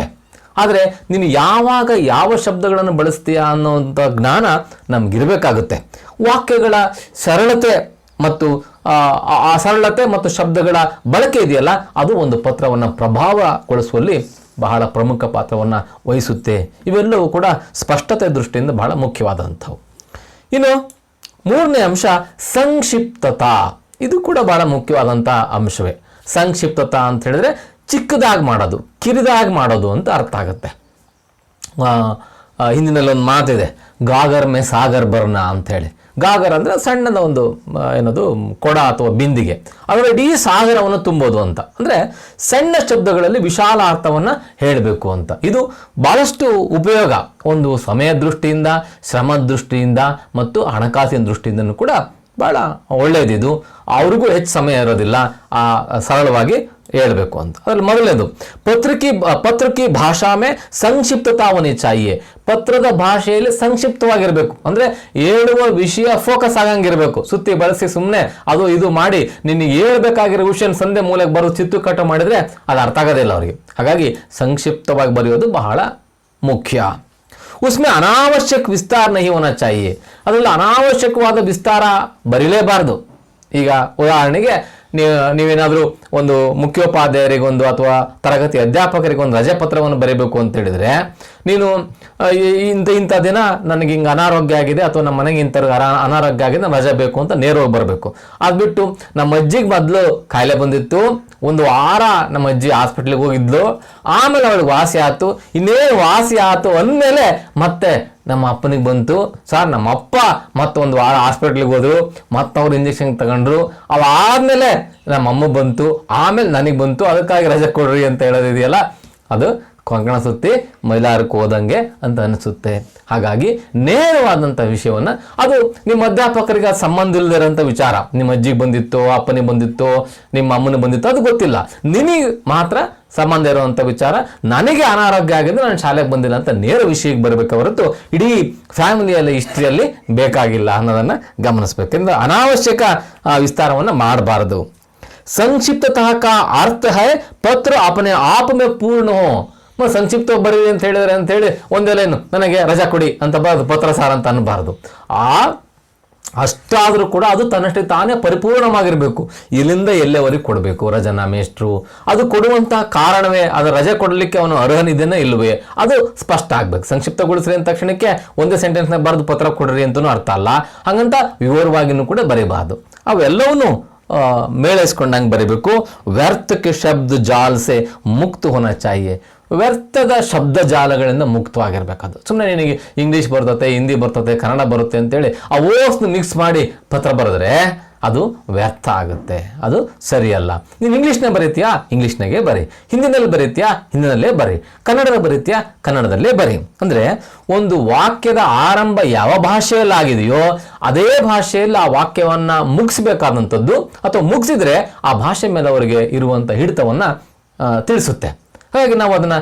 ಆದರೆ ನೀನು ಯಾವಾಗ ಯಾವ ಶಬ್ದಗಳನ್ನು ಬಳಸ್ತೀಯಾ ಅನ್ನೋಂಥ ಜ್ಞಾನ ನಮಗಿರಬೇಕಾಗುತ್ತೆ. ವಾಕ್ಯಗಳ ಸರಳತೆ ಮತ್ತು ಆ ಸರಳತೆ ಮತ್ತು ಶಬ್ದಗಳ ಬಳಕೆ ಇದೆಯಲ್ಲ ಅದು ಒಂದು ಪತ್ರವನ್ನು ಪ್ರಭಾವಗೊಳಿಸುವಲ್ಲಿ ಬಹಳ ಪ್ರಮುಖ ಪಾತ್ರವನ್ನು ವಹಿಸುತ್ತೆ. ಇವೆಲ್ಲವೂ ಕೂಡ ಸ್ಪಷ್ಟತೆ ದೃಷ್ಟಿಯಿಂದ ಬಹಳ ಮುಖ್ಯವಾದಂಥವು. ಇನ್ನು ಮೂರನೇ ಅಂಶ ಸಂಕ್ಷಿಪ್ತತಾ. ಇದು ಕೂಡ ಬಹಳ ಮುಖ್ಯವಾದಂಥ ಅಂಶವೇ. ಸಂಕ್ಷಿಪ್ತತಾ ಅಂತ ಹೇಳಿದ್ರೆ ಚಿಕ್ಕದಾಗಿ ಮಾಡೋದು, ಕಿರಿದಾಗಿ ಮಾಡೋದು ಅಂತ ಅರ್ಥ ಆಗುತ್ತೆ. ಹಿಂದಿನಲ್ಲಿ ಒಂದು ಮಾತಿದೆ, ಗಾಗರ್ ಮೇ ಸಾಗರ್ ಬರ್ನ ಅಂಥೇಳಿ. ಗಾಗರ್ ಅಂದರೆ ಸಣ್ಣದ ಒಂದು ಏನದು ಕೊಡ ಅಥವಾ ಬಿಂದಿಗೆ, ಅದರ ಇಡೀ ಸಾಗರವನ್ನು ತುಂಬೋದು ಅಂತ. ಅಂದರೆ ಸಣ್ಣ ಶಬ್ದಗಳಲ್ಲಿ ವಿಶಾಲ ಅರ್ಥವನ್ನು ಹೇಳಬೇಕು ಅಂತ. ಇದು ಭಾಳಷ್ಟು ಉಪಯೋಗ, ಒಂದು ಸಮಯ ದೃಷ್ಟಿಯಿಂದ, ಶ್ರಮ ದೃಷ್ಟಿಯಿಂದ ಮತ್ತು ಹಣಕಾಸಿನ ದೃಷ್ಟಿಯಿಂದನೂ ಕೂಡ ಭಾಳ ಒಳ್ಳೆಯದಿದು. ಅವ್ರಿಗೂ ಹೆಚ್ಚು ಸಮಯ ಇರೋದಿಲ್ಲ, ಸರಳವಾಗಿ ಹೇಳಬೇಕು ಅಂತ. ಅದರಲ್ಲಿ ಮೊದಲನೇದು ಪತ್ರ ಕಿ ಭಾಷಾ ಮೇ ಸಂಕ್ಷಿಪ್ತತಾ ಹೋನಿ ಚಾಹಿಯೆ. ಪತ್ರದ ಭಾಷೆಯಲ್ಲಿ ಸಂಕ್ಷಿಪ್ತವಾಗಿರಬೇಕು, ಅಂದರೆ ಹೇಳುವ ವಿಷಯ ಫೋಕಸ್ ಆಗಂಗಿರಬೇಕು. ಸುತ್ತಿ ಬಳಸಿ ಸುಮ್ಮನೆ ಅದು ಇದು ಮಾಡಿ ನಿನಗೆ ಹೇಳ್ಬೇಕಾಗಿರೋ ವಿಷಯ ಸಂದೆ ಮೂಲಕ ಬರೋ ಚಿತ್ತು ಕಟ್ಟು ಮಾಡಿದರೆ ಅದು ಅರ್ಥ ಆಗೋದಿಲ್ಲ ಅವರಿಗೆ. ಹಾಗಾಗಿ ಸಂಕ್ಷಿಪ್ತವಾಗಿ ಬರೆಯೋದು ಬಹಳ ಮುಖ್ಯ. ಉಸ್ಮೆ ಅನಾವಶ್ಯಕ ವಿಸ್ತಾರ ನಹಿ ಹೋನಾ ಚಾಹಿಯೆ. ಅದರಲ್ಲಿ ಅನಾವಶ್ಯಕವಾದ ವಿಸ್ತಾರ ಬರೀಲೇಬಾರ್ದು. ಈಗ ಉದಾಹರಣೆಗೆ ನೀವೇನಾದರೂ ಒಂದು ಮುಖ್ಯೋಪಾಧ್ಯಾಯರಿಗೊಂದು ಅಥವಾ ತರಗತಿ ಅಧ್ಯಾಪಕರಿಗೊಂದು ರಜೆ ಪತ್ರವನ್ನು ಬರೀಬೇಕು ಅಂತ ಹೇಳಿದ್ರೆ, ನೀನು ಇಂಥ ದಿನ ನನಗೆ ಹಿಂಗೆ ಅನಾರೋಗ್ಯ ಆಗಿದೆ ಅಥವಾ ನಮ್ಮ ಮನೆಗೆ ಇಂಥ ಅನಾರೋಗ್ಯ ಆಗಿದೆ, ನಾನು ರಜೆ ಬೇಕು ಅಂತ ನೇರವಾಗಿ ಬರಬೇಕು. ಅದ್ಬಿಟ್ಟು ನಮ್ಮ ಅಜ್ಜಿಗೆ ಮೊದಲು ಕಾಯಿಲೆ ಬಂದಿತ್ತು, ಒಂದು ವಾರ ನಮ್ಮ ಅಜ್ಜಿ ಹಾಸ್ಪಿಟ್ಲಿಗೆ ಹೋಗಿದ್ಲು, ಆಮೇಲೆ ಅವಳಿಗೆ ವಾಸಿ ಆಯ್ತು, ಇನ್ನೇನು ವಾಸಿ ಆಯ್ತು ಅಂದಮೇಲೆ ಮತ್ತೆ ನಮ್ಮ ಅಪ್ಪನಿಗೆ ಬಂತು, ಸರ್ ನಮ್ಮ ಅಪ್ಪ ಮತ್ತೊಂದು ವಾರ ಹಾಸ್ಪಿಟ್ಲಿಗೆ ಹೋದ್ರು, ಮತ್ತವ್ರು ಇಂಜೆಕ್ಷನ್ ತಗೊಂಡ್ರು, ಅವಾದ್ಮೇಲೆ ನಮ್ಮ ಅಮ್ಮ ಬಂತು, ಆಮೇಲೆ ನನಗೆ ಬಂತು, ಅದಕ್ಕಾಗಿ ರಜೆ ಕೊಡ್ರಿ ಅಂತ ಹೇಳೋದಿದೆಯಲ್ಲ, ಅದು ಕೊಂಕಣ ಸುತ್ತಿ ಮೈಲಾರಕ್ಕೆ ಹೋದಂಗೆ ಅಂತ ಅನಿಸುತ್ತೆ. ಹಾಗಾಗಿ ನೇರವಾದಂಥ ವಿಷಯವನ್ನು, ಅದು ನಿಮ್ಮ ಅಧ್ಯಾಪಕರಿಗೆ ಅದು ಸಂಬಂಧ ಇಲ್ಲದಿರೋಂಥ ವಿಚಾರ, ನಿಮ್ಮ ಅಜ್ಜಿಗೆ ಬಂದಿತ್ತೋ, ಅಪ್ಪನಿಗೆ ಬಂದಿತ್ತೋ, ನಿಮ್ಮ ಅಮ್ಮನಿಗೆ ಬಂದಿತ್ತೋ ಅದು ಗೊತ್ತಿಲ್ಲ, ನಿನಗೆ ಮಾತ್ರ ಸಂಬಂಧ ಇರುವಂಥ ವಿಚಾರ, ನನಗೆ ಅನಾರೋಗ್ಯ ಆಗಿದ್ದು ನಾನು ಶಾಲೆಗೆ ಬಂದಿಲ್ಲ ಅಂತ ನೇರ ವಿಷಯಕ್ಕೆ ಬರಬೇಕು ಹೊರತು ಇಡೀ ಫ್ಯಾಮಿಲಿಯಲ್ಲಿ ಹಿಸ್ಟ್ರಿಯಲ್ಲಿ ಬೇಕಾಗಿಲ್ಲ ಅನ್ನೋದನ್ನು ಗಮನಿಸ್ಬೇಕು. ಯಾಕಂದ್ರೆ ಅನಾವಶ್ಯಕ ವಿಸ್ತಾರವನ್ನು ಮಾಡಬಾರದು. ಸಂಕ್ಷಿಪ್ತತಃ का अर्थ है पत्र अपने आप में पूर्ण हो. ಸಂಕ್ಷಿಪ್ತ ಬರೀ ಅಂತ ಹೇಳಿದ್ರೆ ಅಂತ ಹೇಳಿ ಒಂದೆಲೇನು ನನಗೆ ರಜಾ ಕೊಡಿ ಅಂತ ಬರೋದು ಪತ್ರ ಸಾರ ಅಂತ ಅನ್ನಬಾರ್ದು. ಅಷ್ಟಾದರೂ ಕೂಡ ಅದು ತನ್ನಷ್ಟೇ ತಾನೇ ಪರಿಪೂರ್ಣವಾಗಿರಬೇಕು. ಇಲ್ಲಿಂದ ಎಲ್ಲೆವರೆಗೆ ಕೊಡಬೇಕು ರಜನ ಮೇಷ್ಟ್ರು, ಅದು ಕೊಡುವಂಥ ಕಾರಣವೇ, ಅದು ರಜೆ ಕೊಡಲಿಕ್ಕೆ ಅವನು ಅರ್ಹನಿದ್ದೇನೆ ಇಲ್ಲವೇ, ಅದು ಸ್ಪಷ್ಟ ಆಗ್ಬೇಕು. ಸಂಕ್ಷಿಪ್ತಗೊಳಿಸ್ರಿ ಅಂದ ತಕ್ಷಣಕ್ಕೆ ಒಂದೇ ಸೆಂಟೆನ್ಸ್ನಾಗ ಬರೆದು ಪತ್ರ ಕೊಡ್ರಿ ಅಂತಲೂ ಅರ್ಥ ಅಲ್ಲ, ಹಾಗಂತ ವಿವರವಾಗಿನೂ ಕೂಡ ಬರೀಬಾರ್ದು. ಅವೆಲ್ಲವನ್ನೂ ಮೇಳೈಸ್ಕೊಂಡಂಗೆ ಬರೀಬೇಕು. ವ್ಯರ್ಥ ಕೆ ಶಬ್ದ ಜಾಲ್ ಸೆ ಮುಕ್ತ ಹೋನಾ ಚಾಹಿಯೆ. ವ್ಯರ್ಥದ ಶಬ್ದ ಜಾಲಗಳಿಂದ ಮುಕ್ತವಾಗಿರ್ಬೇಕದು. ಸುಮ್ಮನೆ ನಿನಗೆ ಇಂಗ್ಲೀಷ್ ಬರ್ತತೆ, ಹಿಂದಿ ಬರ್ತತೆ, ಕನ್ನಡ ಬರುತ್ತೆ ಅಂತೇಳಿ ಅವೋಸ್ನ ಮಿಕ್ಸ್ ಮಾಡಿ ಪತ್ರ ಬರೆದ್ರೆ ಅದು ವ್ಯರ್ಥ ಆಗುತ್ತೆ, ಅದು ಸರಿಯಲ್ಲ. ನೀನು ಇಂಗ್ಲೀಷ್ನ ಬರೀತೀಯಾ, ಇಂಗ್ಲೀಷ್ನಾಗೆ ಬರಿ, ಹಿಂದಿನಲ್ಲಿ ಬರೀತೀಯಾ, ಹಿಂದಿನಲ್ಲೇ ಬರಿ, ಕನ್ನಡದ ಬರೀತೀಯಾ, ಕನ್ನಡದಲ್ಲೇ ಬರಿ. ಅಂದರೆ ಒಂದು ವಾಕ್ಯದ ಆರಂಭ ಯಾವ ಭಾಷೆಯಲ್ಲಿ ಆಗಿದೆಯೋ ಅದೇ ಭಾಷೆಯಲ್ಲಿ ಆ ವಾಕ್ಯವನ್ನು ಮುಗಿಸ್ಬೇಕಾದಂಥದ್ದು, ಅಥವಾ ಮುಗಿಸಿದ್ರೆ ಆ ಭಾಷೆ ಮೇಲೆ ಅವರಿಗೆ ಇರುವಂಥ ಹಿಡಿತವನ್ನು ತಿಳಿಸುತ್ತೆ. ಹಾಗಾಗಿ ನಾವು ಅದನ್ನು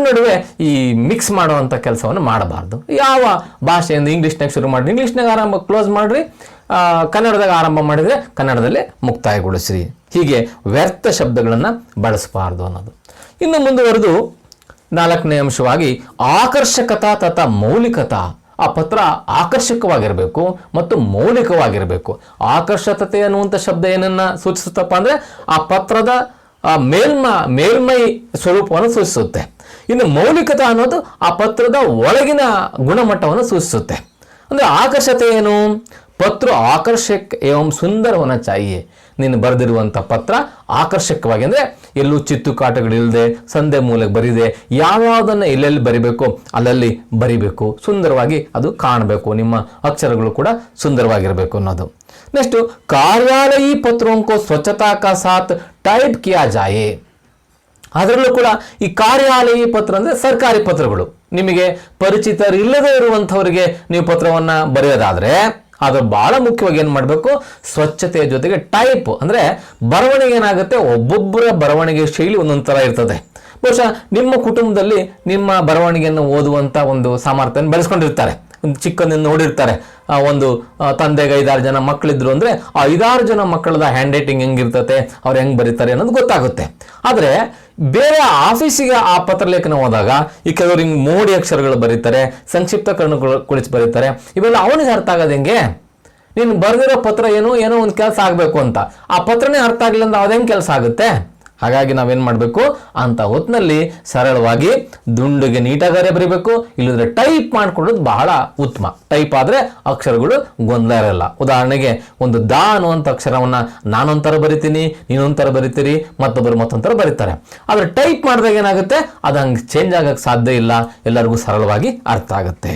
ನಡುವೆ ಈ ಮಿಕ್ಸ್ ಮಾಡುವಂಥ ಕೆಲಸವನ್ನು ಮಾಡಬಾರ್ದು. ಯಾವ ಭಾಷೆಯಿಂದ ಇಂಗ್ಲೀಷ್ನಾಗ ಶುರು ಮಾಡಿ ಇಂಗ್ಲೀಷ್ನಾಗ ಆರಂಭ ಕ್ಲೋಸ್ ಮಾಡಿರಿ, ಕನ್ನಡದಾಗ ಆರಂಭ ಮಾಡಿದರೆ ಕನ್ನಡದಲ್ಲೇ ಮುಕ್ತಾಯಗೊಳಿಸ್ರಿ. ಹೀಗೆ ವ್ಯರ್ಥ ಶಬ್ದಗಳನ್ನು ಬಳಸಬಾರ್ದು ಅನ್ನೋದು. ಇನ್ನು ಮುಂದುವರೆದು 4ನೇ ಅಂಶವಾಗಿ ಆಕರ್ಷಕತಾ ತಥಾ ಮೌಲಿಕತಾ. ಆ ಪತ್ರ ಆಕರ್ಷಕವಾಗಿರಬೇಕು ಮತ್ತು ಮೌಲಿಕವಾಗಿರಬೇಕು. ಆಕರ್ಷಕತೆ ಅನ್ನುವಂಥ ಶಬ್ದ ಏನನ್ನ ಸೂಚಿಸುತ್ತಪ್ಪ ಅಂದರೆ ಆ ಪತ್ರದ ಮೇಲ್ಮೈ ಸ್ವರೂಪವನ್ನು ಸೂಚಿಸುತ್ತೆ. ಇನ್ನು ಮೌಲಿಕತೆ ಅನ್ನೋದು ಆ ಪತ್ರದ ಒಳಗಿನ ಗುಣಮಟ್ಟವನ್ನು ಸೂಚಿಸುತ್ತೆ. ಅಂದರೆ ಆಕರ್ಷತೆ ಏನು? ಪತ್ರ ಆಕರ್ಷಕ ಏವಂ ಸುಂದರ ಹೋನಾ ಚಾಹಿಯೆ. ನೀನು ಬರೆದಿರುವಂಥ ಪತ್ರ ಆಕರ್ಷಕವಾಗಿ, ಅಂದರೆ ಎಲ್ಲೂ ಚಿತ್ತು ಕಾಟಗಳಿಲ್ಲದೆ ಸಂಧೆ ಮೂಲಕ ಬರೀದೆ, ಯಾವ್ಯಾವುದನ್ನು ಎಲ್ಲೆಲ್ಲಿ ಬರಿಬೇಕು ಅಲ್ಲಲ್ಲಿ ಬರಿಬೇಕು, ಸುಂದರವಾಗಿ ಅದು ಕಾಣಬೇಕು, ನಿಮ್ಮ ಅಕ್ಷರಗಳು ಕೂಡ ಸುಂದರವಾಗಿರಬೇಕು ಅನ್ನೋದು. ನೆಕ್ಸ್ಟ್, ಕಾರ್ಯಾಲಯಿ ಪತ್ರೋಂಕೋ ಸ್ವಚ್ಛತಾ ಕಾ ಸಾಥ್ ಟೈಪ್ ಕಿಯಾ ಜಾಯೆ. ಅದರಲ್ಲೂ ಕೂಡ ಈ ಕಾರ್ಯಾಲಯಿ ಪತ್ರ ಅಂದರೆ ಸರ್ಕಾರಿ ಪತ್ರಗಳು, ನಿಮಗೆ ಪರಿಚಿತರಿಲ್ಲದೆ ಇರುವಂಥವರಿಗೆ ನೀವು ಪತ್ರವನ್ನು ಬರೆಯೋದಾದರೆ ಅದು ಬಹಳ ಮುಖ್ಯವಾಗಿ ಏನು ಮಾಡಬೇಕು, ಸ್ವಚ್ಛತೆಯ ಜೊತೆಗೆ ಟೈಪ್ ಅಂದರೆ ಬರವಣಿಗೆ ಏನಾಗುತ್ತೆ, ಒಬ್ಬೊಬ್ಬರ ಬರವಣಿಗೆ ಶೈಲಿ ಒಂದೊಂದು ಥರ ಇರ್ತದೆ. ಬಹುಶಃ ನಿಮ್ಮ ಕುಟುಂಬದಲ್ಲಿ ನಿಮ್ಮ ಬರವಣಿಗೆಯನ್ನು ಓದುವಂಥ ಒಂದು ಸಾಮರ್ಥ್ಯವನ್ನು ಬೆಳೆಸ್ಕೊಂಡಿರ್ತಾರೆ. ಒಂದು ಚಿಕ್ಕಂದಿಂದ ನೋಡಿರ್ತಾರೆ, ಒಂದು ತಂದೆಗೆ 5-6 ಜನ ಮಕ್ಕಳಿದ್ರು ಅಂದರೆ ಆ 5-6 ಜನ ಮಕ್ಕಳದ ಹ್ಯಾಂಡ್ ರೈಟಿಂಗ್ ಹೆಂಗಿರ್ತತೆ, ಅವ್ರು ಹೆಂಗೆ ಬರೀತಾರೆ ಅನ್ನೋದು ಗೊತ್ತಾಗುತ್ತೆ. ಆದರೆ ಬೇರೆ ಆಫೀಸಿಗೆ ಆ ಪತ್ರಲೇಖನ ಹೋದಾಗ ಈ ಕೆಲವರು ಹಿಂಗೆ ಮೋಡಿ ಅಕ್ಷರಗಳು ಬರೀತಾರೆ, ಸಂಕ್ಷಿಪ್ತಕರಣಗೊಳಿಸಿ ಬರೀತಾರೆ. ಇವೆಲ್ಲ ಅವನಿಗೆ ಅರ್ಥ ಆಗೋದು ಹೆಂಗೆ? ನೀನು ಬರೆದಿರೋ ಪತ್ರ ಏನೋ ಒಂದು ಕೆಲಸ ಆಗಬೇಕು ಅಂತ, ಆ ಪತ್ರನೇ ಅರ್ಥ ಆಗಲಿಲ್ಲ ಅಂದ್ರೆ ಅದೇನು ಕೆಲಸ ಆಗುತ್ತೆ? ಹಾಗಾಗಿ ನಾವೇನು ಮಾಡಬೇಕು, ಅಂತ ಹೊತ್ತಿನಲ್ಲಿ ಸರಳವಾಗಿ ದುಂಡಿಗೆ ನೀಟಾಗಾರೆ ಬರೀಬೇಕು, ಇಲ್ಲದ್ರೆ ಟೈಪ್ ಮಾಡ್ಕೊಳ್ಳೋದು ಬಹಳ ಉತ್ತಮ. ಟೈಪ್ ಆದರೆ ಅಕ್ಷರಗಳು ಗೊಂದಲ ಇರಲ್ಲ. ಉದಾಹರಣೆಗೆ ಒಂದು ದಾ ಅನ್ನುವಂಥ ಅಕ್ಷರವನ್ನು ನಾನೊಂಥರ ಬರಿತೀನಿ, ನೀನೊಂಥರ ಬರಿತೀರಿ, ಮತ್ತೊಬ್ಬರು ಮತ್ತೊಂಥರ ಬರೀತಾರೆ. ಆದರೆ ಟೈಪ್ ಮಾಡಿದಾಗ ಏನಾಗುತ್ತೆ, ಅದು ಹಂಗೆ ಚೇಂಜ್ ಆಗೋಕ್ಕೆ ಸಾಧ್ಯ ಇಲ್ಲ, ಎಲ್ಲರಿಗೂ ಸರಳವಾಗಿ ಅರ್ಥ ಆಗುತ್ತೆ.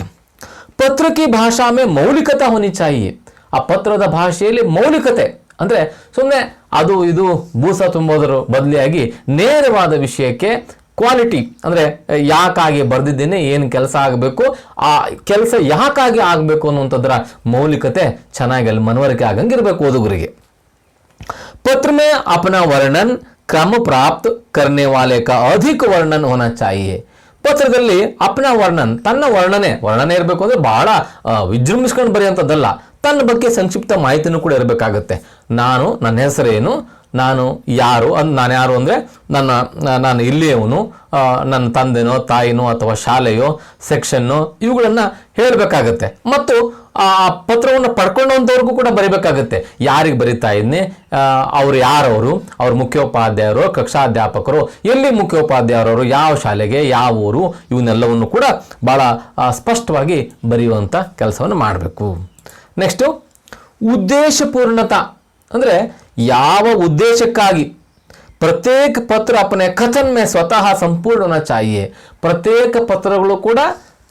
ಪತ್ರಕ್ಕೆ ಭಾಷಾ ಮೇ ಮೌಲಿಕತೆ ಹೋನಿ ಚಾಹಿಯೆ. ಆ ಪತ್ರದ ಭಾಷೆಯಲ್ಲಿ ಮೌಲಿಕತೆ ಅಂದರೆ ಸುಮ್ಮನೆ ಅದು ಇದು ಬೂಸ ತುಂಬೋದರ ಬದಲಿಯಾಗಿ ನೇರವಾದ ವಿಷಯಕ್ಕೆ ಕ್ವಾಲಿಟಿ, ಅಂದರೆ ಯಾಕಾಗಿ ಬರೆದಿದ್ದೇನೆ, ಏನು ಕೆಲಸ ಆಗಬೇಕು, ಆ ಕೆಲಸ ಯಾಕಾಗಿ ಆಗಬೇಕು ಅನ್ನುವಂಥದ್ರ ಮೌಲಿಕತೆ ಚೆನ್ನಾಗಿ ಅಲ್ಲಿ ಮನವರಿಕೆ ಆಗಂಗಿರಬೇಕು ಓದುಗರಿಗೆ. ಪತ್ರ ಮೇ ಅಪನಾ ವರ್ಣನ್ ಕ್ರಮ ಪ್ರಾಪ್ತ ಕರ್ನೆ ವಾಲೆ ಕಾ ಅಧಿಕ ವರ್ಣನ್ ಹೋನಾ ಚಾಹಿಯೆ. ಪತ್ರದಲ್ಲಿ ಅಪನಾ ವರ್ಣನ್, ತನ್ನ ವರ್ಣನೆ ಇರಬೇಕು. ಅಂದರೆ ಬಹಳ ವಿಜೃಂಭಿಸ್ಕೊಂಡು ಬರೆಯುವಂಥದ್ದಲ್ಲ, ತನ್ನ ಬಗ್ಗೆ ಸಂಕ್ಷಿಪ್ತ ಮಾಹಿತಿನೂ ಕೂಡ ಇರಬೇಕಾಗುತ್ತೆ. ನಾನು, ನನ್ನ ಹೆಸರೇನು, ನಾನು ಯಾರು ನಾನು ಯಾರು ಅಂದರೆ ನಾನು ಇಲ್ಲಿಯವನು, ನನ್ನ ತಂದೆನೋ ತಾಯಿನೋ ಅಥವಾ ಶಾಲೆಯೋ ಸೆಕ್ಷನ್ನೋ ಇವುಗಳನ್ನು ಹೇಳಬೇಕಾಗತ್ತೆ. ಮತ್ತು ಆ ಪತ್ರವನ್ನು ಪಡ್ಕೊಂಡಂಥವ್ರಿಗೂ ಕೂಡ ಬರೀಬೇಕಾಗತ್ತೆ. ಯಾರಿಗೆ ಬರಿತಾ ಇದ್ದೀನಿ, ಅವರು ಯಾರವರು, ಅವ್ರ ಮುಖ್ಯೋಪಾಧ್ಯಾಯರು, ಕಕ್ಷಾಧ್ಯಾಪಕರು, ಎಲ್ಲಿ ಮುಖ್ಯೋಪಾಧ್ಯಾಯರವರು, ಯಾವ ಶಾಲೆಗೆ, ಯಾವ ಊರು, ಇವನ್ನೆಲ್ಲವನ್ನು ಕೂಡ ಭಾಳ ಸ್ಪಷ್ಟವಾಗಿ ಬರೆಯುವಂಥ ಕೆಲಸವನ್ನು ಮಾಡಬೇಕು. ನೆಕ್ಸ್ಟು ಉದ್ದೇಶಪೂರ್ಣತ ಅಂದರೆ ಯಾವ ಉದ್ದೇಶಕ್ಕಾಗಿ. ಪ್ರತ್ಯೇಕ ಪತ್ರ ಅಪನೆ ಕಥನ್ ಮೇ ಸ್ವತಃ ಸಂಪೂರ್ಣ ಹೋನಾ ಚಾಹಿಯೆ. ಪ್ರತ್ಯೇಕ ಪತ್ರಗಳು ಕೂಡ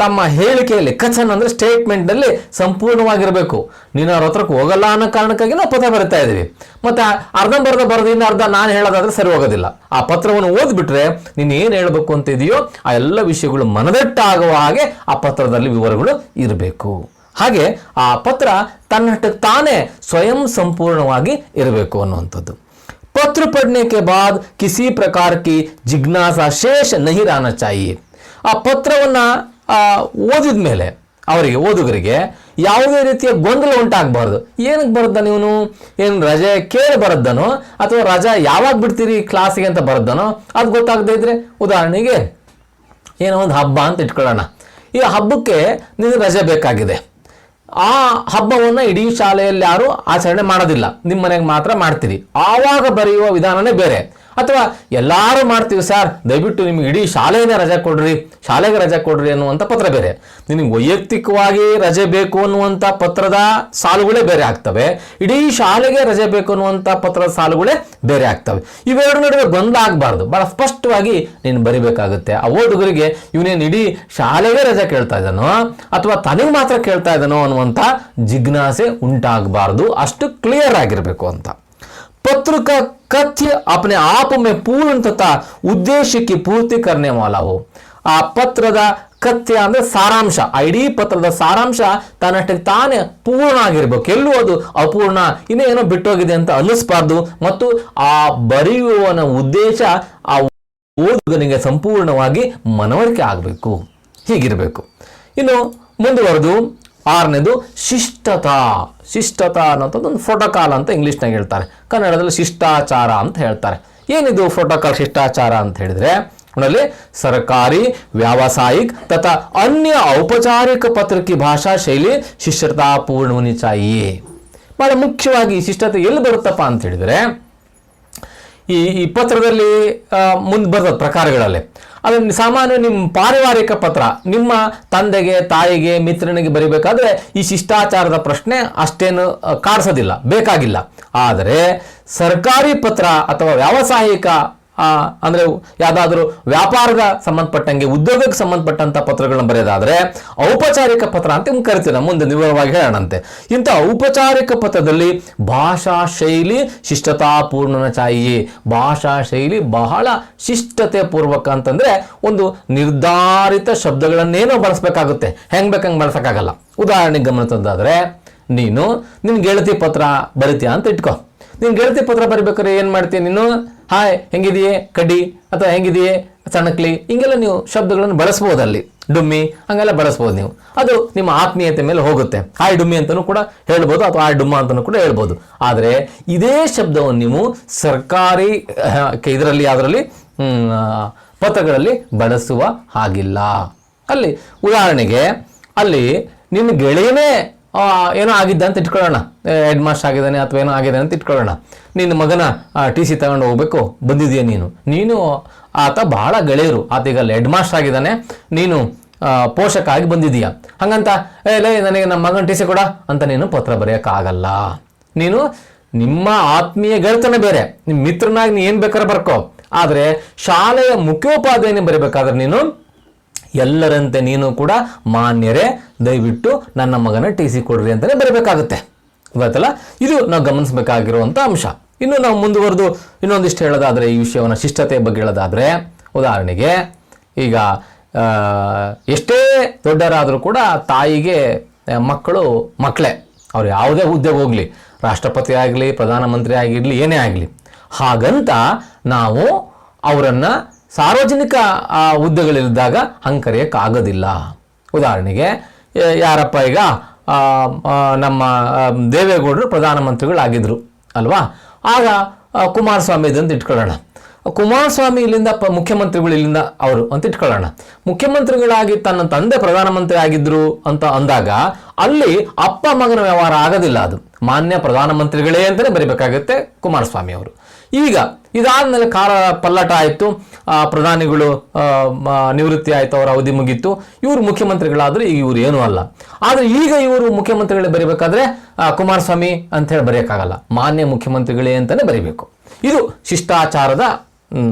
ತಮ್ಮ ಹೇಳಿಕೆಯಲ್ಲಿ, ಕಥನ್ ಅಂದರೆ ಸ್ಟೇಟ್ಮೆಂಟ್ನಲ್ಲಿ ಸಂಪೂರ್ಣವಾಗಿರಬೇಕು. ನೀನು ಅವ್ರ ಹತ್ರಕ್ಕೆ ಹೋಗಲ್ಲ ಅನ್ನೋ ಕಾರಣಕ್ಕಾಗಿ ನಾವು ಪತ್ರ ಬರಿತಾ ಇದ್ದೀವಿ. ಮತ್ತು ಅರ್ಧಂಬರ್ಧ ಬರೆದು ಇನ್ನು ಅರ್ಧ ನಾನು ಹೇಳೋದಾದ್ರೆ ಸರಿ ಹೋಗೋದಿಲ್ಲ. ಆ ಪತ್ರವನ್ನು ಓದ್ಬಿಟ್ರೆ ನೀನು ಏನು ಹೇಳಬೇಕು ಅಂತ ಇದೆಯೋ ಆ ಎಲ್ಲ ವಿಷಯಗಳು ಮನದಟ್ಟಾಗುವ ಹಾಗೆ ಆ ಪತ್ರದಲ್ಲಿ ವಿವರಗಳು ಇರಬೇಕು. ಹಾಗೆ ಆ ಪತ್ರ ತನ್ನಷ್ಟಕ್ಕೆ ತಾನೇ ಸ್ವಯಂ ಸಂಪೂರ್ಣವಾಗಿ ಇರಬೇಕು ಅನ್ನುವಂಥದ್ದು. ಪತ್ರ ಪढ़ने के बाद किसी प्रकार की जिज्ञासा शेष नहीं रहना चाहिए. ಆ ಪತ್ರವನ್ನು ಓದಿದ ಮೇಲೆ ಅವರಿಗೆ, ಓದುಗರಿಗೆ ಯಾವುದೇ ರೀತಿಯ ಗೊಂದಲ ಉಂಟಾಗಬಾರ್ದು. ಏನಕ್ಕೆ ಬರದ್ದಾನ ಇವನು, ಏನು ರಜೆ ಕೇಳಿ ಬರದ್ದಾನೋ ಅಥವಾ ರಜಾ ಯಾವಾಗ ಬಿಡ್ತೀರಿ ಕ್ಲಾಸಿಗೆ ಅಂತ ಬರದ್ದಾನೋ ಅದು ಗೊತ್ತಾಗದೇ ಇದ್ರೆ, ಉದಾಹರಣೆಗೆ ಏನೋ ಒಂದು ಹಬ್ಬ ಅಂತ ಇಟ್ಕೊಳ್ಳೋಣ. ಈ ಹಬ್ಬಕ್ಕೆ ನಿಮಗೆ ರಜೆ ಬೇಕಾಗಿದೆ. ಆ ಹಬ್ಬವನ್ನು ಇಡೀ ಶಾಲೆಯಲ್ಲಿ ಯಾರು ಆಚರಣೆ ಮಾಡೋದಿಲ್ಲ, ನಿಮ್ಮ ಮನೆಗೆ ಮಾತ್ರ ಮಾಡ್ತೀರಿ. ಆವಾಗ ಬರೆಯುವ ವಿಧಾನನೇ ಬೇರೆ. ಅಥವಾ ಎಲ್ಲರೂ ಮಾಡ್ತೀವಿ ಸರ್, ದಯವಿಟ್ಟು ನಿಮ್ಗೆ ಇಡೀ ಶಾಲೆಯೇ ರಜೆ ಕೊಡ್ರಿ, ಶಾಲೆಗೆ ರಜೆ ಕೊಡ್ರಿ ಅನ್ನುವಂಥ ಪತ್ರ ಬೇರೆ. ನಿನಗೆ ವೈಯಕ್ತಿಕವಾಗಿ ರಜೆ ಬೇಕು ಅನ್ನುವಂಥ ಪತ್ರದ ಸಾಲುಗಳೇ ಬೇರೆ ಆಗ್ತವೆ. ಇಡೀ ಶಾಲೆಗೆ ರಜೆ ಬೇಕು ಅನ್ನುವಂಥ ಪತ್ರದ ಸಾಲುಗಳೇ ಬೇರೆ ಆಗ್ತವೆ. ಇವೆರಡು ನಡುವೆ ಗೊಂದಲ ಆಗಬಾರ್ದು. ಭಾಳ ಸ್ಪಷ್ಟವಾಗಿ ನೀನು ಬರಿಬೇಕಾಗುತ್ತೆ. ಆ ಓದುಗರಿಗೆ ಇವನೇನು ಇಡೀ ಶಾಲೆಗೆ ರಜೆ ಕೇಳ್ತಾ ಇದ್ದಾನೋ ಅಥವಾ ತನಗೆ ಮಾತ್ರ ಕೇಳ್ತಾ ಇದ್ದಾನೋ ಅನ್ನುವಂಥ ಜಿಜ್ಞಾಸೆ ಉಂಟಾಗಬಾರ್ದು. ಅಷ್ಟು ಕ್ಲಿಯರ್ ಆಗಿರಬೇಕು ಅಂತ. पत्र का कथ्य अपने आप में पूर्ण तथा उद्देश्य की पूर्ति करने वाला हो. ಆ ಪತ್ರದ ಕಥ್ಯ ಅಂದ್ರೆ ಸಾರಾಂಶ, ಇಡೀ ಪತ್ರದ ಸಾರಾಂಶ ತನ್ನಷ್ಟಕ್ಕೆ ತಾನೇ ಪೂರ್ಣ ಆಗಿರ್ಬೇಕು. ಎಲ್ಲೂ ಅದು ಅಪೂರ್ಣ, ಇನ್ನೇನೋ ಬಿಟ್ಟೋಗಿದೆ ಅಂತ ಅನ್ನಿಸ್ಬಾರ್ದು. ಮತ್ತು ಆ ಬರೆಯುವವನ ಉದ್ದೇಶ ಆ ಓದುಗನಿಗೆ ಸಂಪೂರ್ಣವಾಗಿ ಮನವರಿಕೆ ಆಗಬೇಕು. ಹೀಗಿರಬೇಕು. ಇನ್ನು ಮುಂದುವರೆದು ಆರನೇದು ಶಿಷ್ಟತಾ. ಶಿಷ್ಟತಾ ಅನ್ನೋಂಥದ್ದು ಒಂದು ಪ್ರೋಟೋಕಾಲ್ ಅಂತ ಇಂಗ್ಲೀಷ್ನಾಗ ಹೇಳ್ತಾರೆ, ಕನ್ನಡದಲ್ಲಿ ಶಿಷ್ಟಾಚಾರ ಅಂತ ಹೇಳ್ತಾರೆ. ಏನಿದು ಪ್ರೋಟೋಕಾಲ್, ಶಿಷ್ಟಾಚಾರ ಅಂತ ಹೇಳಿದ್ರೆ ಅದರಲ್ಲಿ ಸರ್ಕಾರಿ, ವ್ಯಾವಸಾಯಿಕ ತಥಾ ಅನ್ಯ ಔಪಚಾರಿಕ ಪತ್ರ ಕಿ ಭಾಷಾ ಶೈಲಿ ಶಿಷ್ಟತಾ ಪೂರ್ಣ ಹೋನಿ ಚಾಹಿಯೆ. ಬಹಳ ಮುಖ್ಯವಾಗಿ ಶಿಷ್ಟತೆ ಎಲ್ಲಿ ಬರುತ್ತಪ್ಪ ಅಂತ ಹೇಳಿದ್ರೆ ಈ ಪತ್ರದಲ್ಲಿ ಮುಂದೆ ಬರ್ತದೆ ಪ್ರಕಾರಗಳಲ್ಲಿ. ಅದನ್ನು ಸಾಮಾನ್ಯ ನಿಮ್ಮ ಪಾರಿವಾರಿಕ ಪತ್ರ, ನಿಮ್ಮ ತಂದೆಗೆ, ತಾಯಿಗೆ, ಮಿತ್ರನಿಗೆ ಬರಿಬೇಕಾದ್ರೆ ಈ ಶಿಷ್ಟಾಚಾರದ ಪ್ರಶ್ನೆ ಅಷ್ಟೇನು ಕಾಡಿಸೋದಿಲ್ಲ, ಬೇಕಾಗಿಲ್ಲ. ಆದರೆ ಸರ್ಕಾರಿ ಪತ್ರ ಅಥವಾ ವ್ಯಾವಸಾಯಿಕ ಅಂದರೆ ಯಾವುದಾದ್ರೂ ವ್ಯಾಪಾರದ ಸಂಬಂಧಪಟ್ಟಂಗೆ, ಉದ್ಯೋಗಕ್ಕೆ ಸಂಬಂಧಪಟ್ಟಂಥ ಪತ್ರಗಳನ್ನ ಬರೆಯೋದಾದರೆ ಔಪಚಾರಿಕ ಪತ್ರ ಅಂತ ಕರಿತೀವಿ ನಾವು, ಮುಂದೆ ವಿವರವಾಗಿ ಹೇಳೋಣಂತೆ. ಇಂಥ ಔಪಚಾರಿಕ ಪತ್ರದಲ್ಲಿ ಭಾಷಾ ಶೈಲಿ ಶಿಷ್ಟತಾ ಪೂರ್ಣ ಚಾಹಿಯೆ. ಭಾಷಾ ಶೈಲಿ ಬಹಳ ಶಿಷ್ಟತೆ ಪೂರ್ವಕ ಅಂತಂದರೆ ಒಂದು ನಿರ್ಧಾರಿತ ಶಬ್ದಗಳನ್ನೇನೋ ಬಳಸಬೇಕಾಗುತ್ತೆ, ಹೆಂಗೆ ಬೇಕಂಗೆ ಬಳಸೋಕ್ಕಾಗಲ್ಲ. ಉದಾಹರಣೆಗೆ ಗಮನಿಸೋದಾದರೆ, ನೀನು ನಿನ್ನ ಗೆಳತಿ ಪತ್ರ ಬರಿತೀಯ ಅಂತ ಇಟ್ಕೋ. ನೀನು ಗೆಳತಿ ಪತ್ರ ಬರಿಬೇಕಾದ್ರೆ ಏನು ಮಾಡ್ತೀಯ ನೀನು? ಹಾಯ್ ಹೆಂಗಿದೆಯೇ ಕಡ್ಡಿ, ಅಥವಾ ಹೆಂಗಿದೆಯೇ ಸಣ್ಣಕ್ಲಿ, ಹಿಂಗೆಲ್ಲ ನೀವು ಶಬ್ದಗಳನ್ನು ಬಳಸ್ಬೋದು. ಅಲ್ಲಿ ಡುಮ್ಮಿ ಹಂಗೆಲ್ಲ ಬಳಸ್ಬೋದು ನೀವು. ಅದು ನಿಮ್ಮ ಆತ್ಮೀಯತೆ ಮೇಲೆ ಹೋಗುತ್ತೆ. ಹಾಯ್ ಡುಮ್ಮಿ ಅಂತಲೂ ಕೂಡ ಹೇಳ್ಬೋದು, ಅಥವಾ ಹಾಯ್ ಡುಮ್ಮ ಅಂತಲೂ ಕೂಡ ಹೇಳ್ಬೋದು. ಆದರೆ ಇದೇ ಶಬ್ದವನ್ನು ನೀವು ಸರ್ಕಾರಿ ಇದರಲ್ಲಿ ಅದರಲ್ಲಿ ಪತ್ರಗಳಲ್ಲಿ ಬಳಸುವ ಹಾಗಿಲ್ಲ. ಅಲ್ಲಿ ಉದಾಹರಣೆಗೆ ಅಲ್ಲಿ ನಿನ್ನ ಗೆಳೆಯನೇ ಏನೋ ಆಗಿದ್ದ ಅಂತ ಇಟ್ಕೊಳ್ಳೋಣ, ಹೆಡ್ ಮಾಸ್ಟರ್ ಆಗಿದ್ದಾನೆ ಅಥವಾ ಏನೋ ಆಗಿದೆ ಅಂತ ಇಟ್ಕೊಳ್ಳೋಣ. ನಿನ್ನ ಮಗನ ಟಿ ಸಿ ತಗೊಂಡು ಹೋಗ್ಬೇಕು ಬಂದಿದೆಯಾ ನೀನು ಆತ ಬಹಳ ಗೆಳೆಯರು, ಆತ ಈಗ ಹೆಡ್ ಮಾಸ್ಟರ್ ಆಗಿದ್ದಾನೆ, ನೀನು ಪೋಷಕ ಆಗಿ ಬಂದಿದೀಯಾ. ಹಂಗಂತ ಲೇ ನನಗೆ ನಮ್ಮ ಮಗನ ಟಿ ಸಿ ಕೊಡ ಅಂತ ನೀನು ಪತ್ರ ಬರೆಯೋಕ್ಕಾಗಲ್ಲ. ನೀನು ನಿಮ್ಮ ಆತ್ಮೀಯ ಗೆಳೆತನ ಬೇರೆ, ನಿಮ್ಮ ಮಿತ್ರನಾಗಿ ನೀನು ಏನು ಬೇಕಾದ್ರೆ ಬರ್ಕೋ. ಆದರೆ ಶಾಲೆಯ ಮುಖ್ಯೋಪಾಧ್ಯಾಯನೇ ಬರೀಬೇಕಾದ್ರೆ ನೀನು ಎಲ್ಲರಂತೆ ನೀನು ಕೂಡ ಮಾನ್ಯರೇ ದಯವಿಟ್ಟು ನನ್ನ ಮಗನ ಟಿ ಸಿ ಕೊಡ್ರಿ ಅಂತಲೇ ಬರಬೇಕಾಗುತ್ತೆ. ಗೊತ್ತಲ್ಲ, ಇದು ನಾವು ಗಮನಿಸಬೇಕಾಗಿರುವಂಥ ಅಂಶ. ಇನ್ನು ನಾವು ಮುಂದುವರೆದು ಇನ್ನೊಂದಿಷ್ಟು ಹೇಳೋದಾದರೆ, ಈ ವಿಷಯವನ್ನು ಶಿಷ್ಟತೆ ಬಗ್ಗೆ ಹೇಳೋದಾದರೆ, ಉದಾಹರಣೆಗೆ ಈಗ ಎಷ್ಟೇ ದೊಡ್ಡರಾದರೂ ಕೂಡ ತಾಯಿಗೆ ಮಕ್ಕಳೇ, ಅವ್ರು ಯಾವುದೇ ಹುದ್ದೆಗೆ ಹೋಗಲಿ, ರಾಷ್ಟ್ರಪತಿ ಆಗಲಿ, ಪ್ರಧಾನಮಂತ್ರಿ ಆಗಿರಲಿ, ಏನೇ ಆಗಲಿ, ಹಾಗಂತ ನಾವು ಅವರನ್ನು ಸಾರ್ವಜನಿಕ ಹುದ್ದೆಗಳಿದ್ದಾಗ ಹಂಗೆ ಕರೆಯೋಕ್ಕಾಗೋದಿಲ್ಲ. ಉದಾಹರಣೆಗೆ ಯಾರಪ್ಪ ಈಗ ನಮ್ಮ ದೇವೇಗೌಡರು ಪ್ರಧಾನಮಂತ್ರಿಗಳಾಗಿದ್ದರು ಅಲ್ವಾ, ಆಗ ಕುಮಾರಸ್ವಾಮಿ ಇದೆ ಅಂತ ಇಟ್ಕೊಳ್ಳೋಣ. ಕುಮಾರಸ್ವಾಮಿ ಇಲ್ಲಿಂದ ಮುಖ್ಯಮಂತ್ರಿಗಳು ಇಲ್ಲಿಂದ ಅವರು ಅಂತ ಇಟ್ಕೊಳ್ಳೋಣ. ಮುಖ್ಯಮಂತ್ರಿಗಳಾಗಿ ತನ್ನ ತಂದೆ ಪ್ರಧಾನಮಂತ್ರಿ ಆಗಿದ್ರು ಅಂತ ಅಂದಾಗ ಅಲ್ಲಿ ಅಪ್ಪ ಮಗನ ವ್ಯವಹಾರ ಆಗೋದಿಲ್ಲ, ಅದು ಮಾನ್ಯ ಪ್ರಧಾನಮಂತ್ರಿಗಳೇ ಅಂತಲೇ ಬರೀಬೇಕಾಗುತ್ತೆ ಕುಮಾರಸ್ವಾಮಿ ಅವರು. ಈಗ ಇದಾದ್ಮೇಲೆ ಕಾಲ ಪಲ್ಲಟ ಆಯಿತು, ಪ್ರಧಾನಿಗಳು ನಿವೃತ್ತಿ ಆಯಿತು, ಅವರ ಅವಧಿ ಮುಗೀತು, ಇವರು ಮುಖ್ಯಮಂತ್ರಿಗಳಾದರೂ ಈಗ ಇವರು ಏನೂ ಅಲ್ಲ. ಆದರೆ ಈಗ ಇವರು ಮುಖ್ಯಮಂತ್ರಿಗಳೇ ಬರೀಬೇಕಾದ್ರೆ ಕುಮಾರಸ್ವಾಮಿ ಅಂತ ಹೇಳಿ ಬರೆಯೋಕ್ಕಾಗಲ್ಲ, ಮಾನ್ಯ ಮುಖ್ಯಮಂತ್ರಿಗಳೇ ಅಂತಲೇ ಬರೀಬೇಕು. ಇದು ಶಿಷ್ಟಾಚಾರದ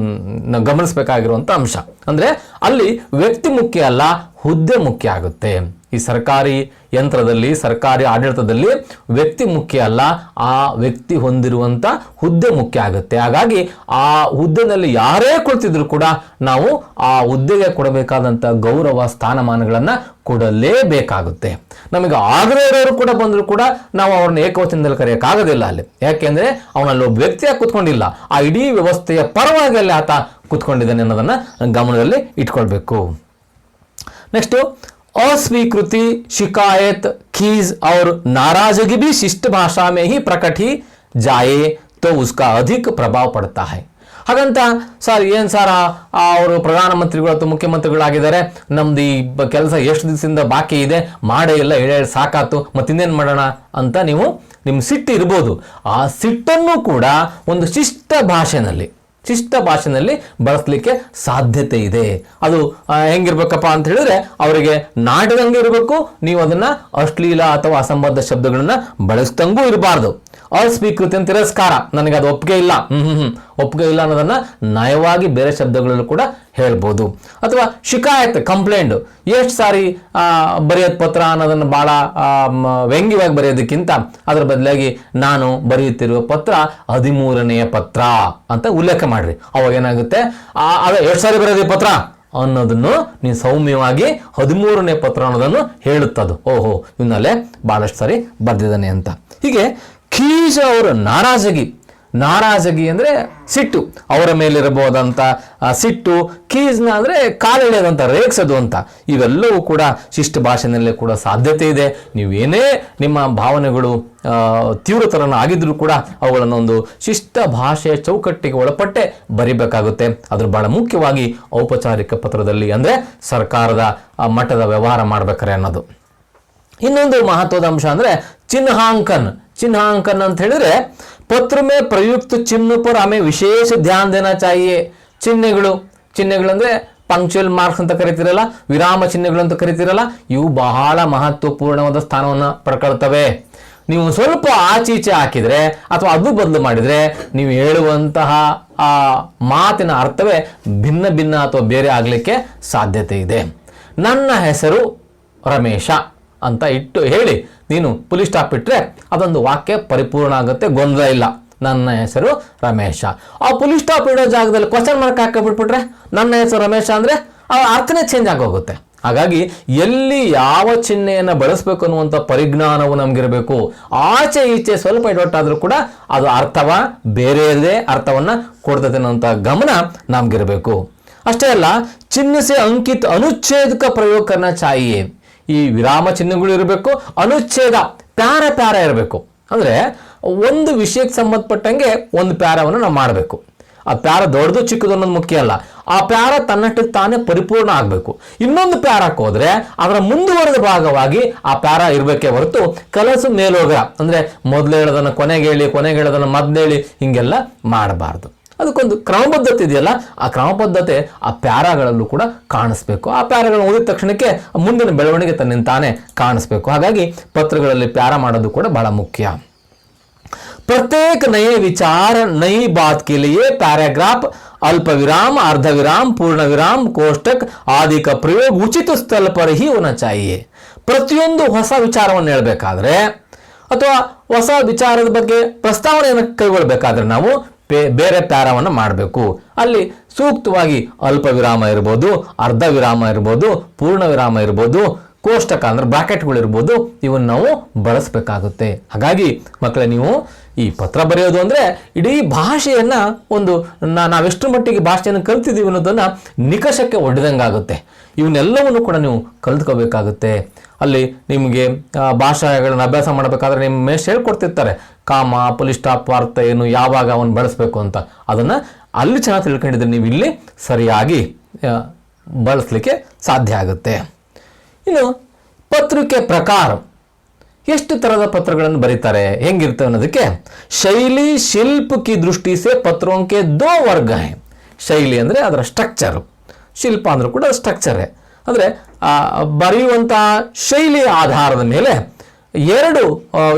ಗಮನಿಸಬೇಕಾಗಿರುವಂಥ ಅಂಶ. ಅಂದರೆ ಅಲ್ಲಿ ವ್ಯಕ್ತಿ ಮುಖ್ಯ ಅಲ್ಲ, ಹುದ್ದೆ ಮುಖ್ಯ ಆಗುತ್ತೆ. ಈ ಸರ್ಕಾರಿ ಯಂತ್ರದಲ್ಲಿ, ಸರ್ಕಾರಿ ಆಡಳಿತದಲ್ಲಿ ವ್ಯಕ್ತಿ ಮುಖ್ಯ ಅಲ್ಲ, ಆ ವ್ಯಕ್ತಿ ಹೊಂದಿರುವಂಥ ಹುದ್ದೆ ಮುಖ್ಯ ಆಗುತ್ತೆ. ಹಾಗಾಗಿ ಆ ಹುದ್ದೆನಲ್ಲಿ ಯಾರೇ ಕುಳಿತಿದ್ರು ಕೂಡ ನಾವು ಆ ಹುದ್ದೆಗೆ ಕೊಡಬೇಕಾದಂಥ ಗೌರವ ಸ್ಥಾನಮಾನಗಳನ್ನು ಕೊಡಲೇಬೇಕಾಗುತ್ತೆ. ನಮಗೆ ಆಗದೇ ಇರೋರು ಕೂಡ ಬಂದರೂ ಕೂಡ ನಾವು ಅವ್ರನ್ನ ಏಕವಚನದಲ್ಲಿ ಕರೆಯೋಕ್ಕಾಗೋದಿಲ್ಲ ಅಲ್ಲಿ. ಯಾಕೆಂದರೆ ಅವನಲ್ಲಿ ಒಬ್ಬ ವ್ಯಕ್ತಿಯಾಗಿ ಕೂತ್ಕೊಂಡಿಲ್ಲ, ಆ ಇಡೀ ವ್ಯವಸ್ಥೆಯ ಪರವಾಗಿ ಅಲ್ಲಿ ಆತ ಕೂತ್ಕೊಂಡಿದ್ದಾನೆ ಅನ್ನೋದನ್ನು ಗಮನದಲ್ಲಿ ಇಟ್ಕೊಳ್ಬೇಕು. ನೆಕ್ಸ್ಟು अस्वीकृति, शिकायत, खीज और नाराजगी भी शिष्ट भाषा में ही प्रकट ही जाए तो उसका अधिक प्रभाव पड़ता है. ಹಾಗಂತ ಸರ್ ಏನು ಸರ್ ಅವರು ಪ್ರಧಾನಮಂತ್ರಿಗಳು ಅಥವಾ ಮುಖ್ಯಮಂತ್ರಿಗಳಾಗಿದ್ದಾರೆ, ನಮ್ದು ಈ ಕೆಲಸ ಎಷ್ಟು ದಿವಸದಿಂದ ಬಾಕಿ ಇದೆ, ಮಾಡೇ ಇಲ್ಲ, ಹೇಳಿ ಸಾಕಾತು, ಮತ್ತಿನ್ನೇನು ಮಾಡೋಣ ಅಂತ ನೀವು ನಿಮ್ಮ ಸಿಟ್ಟು ಇರ್ಬೋದು. ಆ ಸಿಟ್ಟನ್ನು ಕೂಡ ಒಂದು ಶಿಷ್ಟ ಭಾಷೆನಲ್ಲಿ ಬಳಸಲಿಕ್ಕೆ ಸಾಧ್ಯತೆ ಇದೆ. ಅದು ಹೆಂಗಿರ್ಬೇಕಪ್ಪ ಅಂತ ಹೇಳಿದ್ರೆ ಅವರಿಗೆ ನಾಟದಂಗೆ ಇರಬೇಕು, ನೀವು ಅದನ್ನ ಅಶ್ಲೀಲ ಅಥವಾ ಅಸಂಬದ್ಧ ಶಬ್ದಗಳನ್ನ ಬಳಸ್ದಂಗೂ ಇರಬಾರ್ದು. ಅಸ್ವೀಕೃತಿ ಅಂತ ತಿರಸ್ಕಾರ, ನನಗೆ ಅದು ಒಪ್ಪಿಗೆ ಇಲ್ಲ ಅನ್ನೋದನ್ನ ನಯವಾಗಿ ಬೇರೆ ಶಬ್ದಗಳಲ್ಲೂ ಕೂಡ ಹೇಳ್ಬೋದು. ಅಥವಾ ಶಿಕಾಯತ್, ಕಂಪ್ಲೇಂಟ್, ಎಷ್ಟು ಸಾರಿ ಬರೆಯೋದು ಪತ್ರ ಅನ್ನೋದನ್ನು ಭಾಳ ವ್ಯಂಗ್ಯವಾಗಿ ಬರೆಯೋದಕ್ಕಿಂತ ಅದರ ಬದಲಾಗಿ ನಾನು ಬರೆಯುತ್ತಿರುವ ಪತ್ರ 13ನೇ ಪತ್ರ ಅಂತ ಉಲ್ಲೇಖ ಮಾಡ್ರಿ. ಅವಾಗ ಏನಾಗುತ್ತೆ, ಅದೇ ಎಷ್ಟು ಸಾರಿ ಬರೆಯೋದು ಪತ್ರ ಅನ್ನೋದನ್ನು ನೀವು ಸೌಮ್ಯವಾಗಿ 13ನೇ ಪತ್ರ ಅನ್ನೋದನ್ನು ಹೇಳುತ್ತದು. ಓಹೋ, ಇವನಲ್ಲೇ ಭಾಳಷ್ಟು ಸಾರಿ ಬರೆದಿದ್ದಾನೆ ಅಂತ. ಹೀಗೆ ಖೀಜ್ ಅವರ ನಾರಾಜಗಿ ಅಂದರೆ ಸಿಟ್ಟು, ಅವರ ಮೇಲಿರಬಹುದಂತ ಸಿಟ್ಟು. ಖೀಜ್ನ ಅಂದರೆ ಕಾಲೆಳೆಯೋದಂತ, ರೇಗಿಸೋದು ಅಂತ. ಇವೆಲ್ಲವೂ ಕೂಡ ಶಿಷ್ಟ ಭಾಷೆನಲ್ಲೇ ಕೂಡ ಸಾಧ್ಯತೆ ಇದೆ. ನೀವೇನೇ ನಿಮ್ಮ ಭಾವನೆಗಳು ತೀವ್ರತರನ ಆಗಿದ್ರೂ ಕೂಡ ಅವುಗಳನ್ನು ಒಂದು ಶಿಷ್ಟ ಭಾಷೆಯ ಚೌಕಟ್ಟಿಗೆ ಒಳಪಟ್ಟೆ ಬರಿಬೇಕಾಗುತ್ತೆ. ಅದ್ರ ಬಹಳ ಮುಖ್ಯವಾಗಿ ಔಪಚಾರಿಕ ಪತ್ರದಲ್ಲಿ, ಅಂದರೆ ಸರ್ಕಾರದ ಮಟ್ಟದ ವ್ಯವಹಾರ ಮಾಡ್ಬೇಕಾರೆ ಅನ್ನೋದು. ಇನ್ನೊಂದು ಮಹತ್ವದ ಅಂಶ ಅಂದರೆ ಚಿಹ್ನಾಂಕನ್ ಅಂತ ಹೇಳಿದ್ರೆ, ಪತ್ರ ಮೇ ಪ್ರಯುಕ್ತ ಚಿಹ್ನ ಪರ್ ಹಮೇ ವಿಶೇಷ ಧ್ಯಾನ ದೇನಾ ಚಾಹಿಯೆ. ಚಿಹ್ನೆಗಳು ಅಂದರೆ ಪಂಕ್ಚುಯಲ್ ಮಾರ್ಕ್ಸ್ ಅಂತ ಕರಿತಿರಲ್ಲ, ವಿರಾಮ ಚಿಹ್ನೆಗಳು ಅಂತ ಕರಿತಿರಲ್ಲ, ಇವು ಬಹಳ ಮಹತ್ವಪೂರ್ಣವಾದ ಸ್ಥಾನವನ್ನು ಪಡ್ಕೊಳ್ತವೆ. ನೀವು ಸ್ವಲ್ಪ ಆಚೀಚೆ ಹಾಕಿದರೆ ಅಥವಾ ಅದು ಬದಲು ಮಾಡಿದರೆ ನೀವು ಹೇಳುವಂತಹ ಆ ಮಾತಿನ ಅರ್ಥವೇ ಭಿನ್ನ ಅಥವಾ ಬೇರೆ ಆಗಲಿಕ್ಕೆ ಸಾಧ್ಯತೆ ಇದೆ. ನನ್ನ ಹೆಸರು ರಮೇಶ ಅಂತ ಹೇಳಿ ನೀನು ಪುಲಿ ಸ್ಟಾಪ್ ಇಟ್ಟರೆ ಅದೊಂದು ವಾಕ್ಯ ಪರಿಪೂರ್ಣ ಆಗುತ್ತೆ, ಗೊಂದಲ ಇಲ್ಲ. ನನ್ನ ಹೆಸರು ರಮೇಶ. ಆ ಪುಲಿ ಸ್ಟಾಪ್ ಇಡೋ ಜಾಗದಲ್ಲಿ ಕ್ವಶನ್ ಮಾರ್ಕ್ ಹಾಕಿಬಿಟ್ಬಿಟ್ರೆ ನನ್ನ ಹೆಸರು ರಮೇಶ ಅಂದರೆ ಅರ್ಥನೇ ಚೇಂಜ್ ಆಗೋಗುತ್ತೆ. ಹಾಗಾಗಿ ಎಲ್ಲಿ ಯಾವ ಚಿಹ್ನೆಯನ್ನು ಬಳಸಬೇಕು ಅನ್ನುವಂಥ ಪರಿಜ್ಞಾನವು ನಮಗಿರಬೇಕು. ಆಚೆ ಈಚೆ ಸ್ವಲ್ಪ ಎಡವಟ್ಟಾದರೂ ಕೂಡ ಅದು ಬೇರೆಯದೇ ಅರ್ಥವನ್ನು ಕೊಡ್ತದೆ ಅನ್ನೋಂಥ ಗಮನ ನಮಗಿರಬೇಕು. ಅಷ್ಟೇ ಅಲ್ಲ, ಚಿಹ್ನೆ ಅಂಕಿತ ಅನುಚ್ಛೇದಕ ಪ್ರಯೋಗ ಕರ್ನ ಚಾಹಿಯೆ. ಈ ವಿರಾಮ ಚಿಹ್ನೆಗಳು ಇರಬೇಕು, ಅನುಚ್ಛೇದ ಪ್ಯಾರ ಇರಬೇಕು. ಅಂದರೆ ಒಂದು ವಿಷಯಕ್ಕೆ ಸಂಬಂಧಪಟ್ಟಂಗೆ ಒಂದು ಪ್ಯಾರವನ್ನು ನಾವು ಮಾಡಬೇಕು. ಆ ಪ್ಯಾರ ದೊಡ್ಡದು ಚಿಕ್ಕದು ಅನ್ನೋದು ಮುಖ್ಯ ಅಲ್ಲ, ಆ ಪ್ಯಾರ ತನ್ನಷ್ಟಕ್ಕೆ ತಾನೇ ಪರಿಪೂರ್ಣ ಆಗಬೇಕು. ಇನ್ನೊಂದು ಪ್ಯಾರಕ್ಕೆ ಹೋದರೆ ಅದರ ಮುಂದುವರೆದ ಭಾಗವಾಗಿ ಆ ಪ್ಯಾರ ಇರಬೇಕೇ ಹೊರತು ಕಲಸು ಮೇಲೋಗರ, ಅಂದರೆ ಮೊದಲು ಹೇಳೋದನ್ನು ಕೊನೆಗೆ ಹೇಳೋದನ್ನು ಮೊದಲೇಳಿ ಹಿಂಗೆಲ್ಲ ಮಾಡಬಾರ್ದು. ಅದಕ್ಕೊಂದು ಕ್ರಮಬದ್ಧತೆ ಇದೆಯಲ್ಲ, ಆ ಕ್ರಮಬದ್ಧತೆ ಆ ಪ್ಯಾರಾಗಳಲ್ಲೂ ಕೂಡ ಕಾಣಿಸ್ಬೇಕು. ಆ ಪ್ಯಾರಾಗಳನ್ನು ಓದಿದ ತಕ್ಷಣಕ್ಕೆ ಮುಂದಿನ ಬೆಳವಣಿಗೆ ತನ್ನಿಂತಾನೆ ಕಾಣಿಸ್ಬೇಕು. ಹಾಗಾಗಿ ಪತ್ರಗಳಲ್ಲಿ ಪ್ಯಾರ ಮಾಡೋದು ಕೂಡ ಬಹಳ ಮುಖ್ಯ. प्रत्येक नए विचार, नई बात के लिए पैराग्राफ, अल्प विराम, अर्ध विराम, पूर्ण विराम, कोष्टक आदि का प्रयोग उचित स्थल पर ही होना चाहिए. ಪ್ರತಿಯೊಂದು ಹೊಸ ವಿಚಾರವನ್ನು ಹೇಳಬೇಕಾದ್ರೆ ಅಥವಾ ಹೊಸ ವಿಚಾರದ ಬಗ್ಗೆ ಪ್ರಸ್ತಾವನೆಯನ್ನು ಕೈಗೊಳ್ಳಬೇಕಾದ್ರೆ ನಾವು ಬೇರೆ ಪ್ಯಾರವನ್ನು ಮಾಡಬೇಕು. ಅಲ್ಲಿ ಸೂಕ್ತವಾಗಿ ಅಲ್ಪ ವಿರಾಮ ಇರ್ಬೋದು, ಅರ್ಧ ವಿರಾಮ ಇರ್ಬೋದು, ಪೂರ್ಣ ವಿರಾಮ ಇರ್ಬೋದು, ಕೋಷ್ಟಕ ಅಂದ್ರೆ ಬ್ರಾಕೆಟ್ಗಳು ಇರ್ಬೋದು, ಇವನ್ನ ನಾವು ಬಳಸಬೇಕಾಗುತ್ತೆ. ಹಾಗಾಗಿ ಮಕ್ಕಳೇ, ನೀವು ಈ ಪತ್ರ ಬರೆಯೋದು ಅಂದರೆ ಇಡೀ ಭಾಷೆಯನ್ನು ಒಂದು ನಾವೆಷ್ಟು ಮಟ್ಟಿಗೆ ಭಾಷೆಯನ್ನು ಕಲ್ತಿದ್ದೀವಿ ಅನ್ನೋದನ್ನು ನಿಕಷಕ್ಕೆ ಒಡ್ಡಿದಂಗಾಗುತ್ತೆ. ಇವನ್ನೆಲ್ಲವನ್ನು ಕೂಡ ನೀವು ಕಲ್ತ್ಕೋಬೇಕಾಗುತ್ತೆ. ಅಲ್ಲಿ ನಿಮಗೆ ಭಾಷೆಗಳನ್ನ ಅಭ್ಯಾಸ ಮಾಡಬೇಕಾದ್ರೆ ನಿಮ್ಮ ಮೇಷ್ಟ್ರು ಹೇಳ್ಕೊಡ್ತಿರ್ತಾರೆ, ಕಾಮ, ಪುಲಿ ಸ್ಟಾಪ್, ಅರ್ಥ ಏನು, ಯಾವಾಗ ಅವನು ಬಳಸಬೇಕು ಅಂತ ಅದನ್ನು ಅಲ್ಲಿ ಚೆನ್ನಾಗಿ ತಿಳ್ಕೊಂಡಿದ್ರೆ ನೀವು ಇಲ್ಲಿ ಸರಿಯಾಗಿ ಬಳಸಲಿಕ್ಕೆ ಸಾಧ್ಯ ಆಗುತ್ತೆ. ಇನ್ನು ಪತ್ರಿಕೆ ಪ್ರಕಾರ ಎಷ್ಟು ಥರದ ಪತ್ರಗಳನ್ನು ಬರೀತಾರೆ, ಹೆಂಗಿರ್ತವೆ ಅನ್ನೋದಕ್ಕೆ ಶೈಲಿ ಶಿಲ್ಪ ಕಿ ದೃಷ್ಟಿ ಸೆ ಪತ್ರೋಂಕೆ ದೋ ವರ್ಗ ಹೈ. ಶೈಲಿ ಅಂದರೆ ಅದರ ಸ್ಟ್ರಕ್ಚರು, ಶಿಲ್ಪ ಅಂದರೂ ಕೂಡ ಸ್ಟ್ರಕ್ಚರೇ. ಅಂದರೆ ಬರೆಯುವಂಥ ಶೈಲಿಯ ಆಧಾರದ ಮೇಲೆ ಎರಡು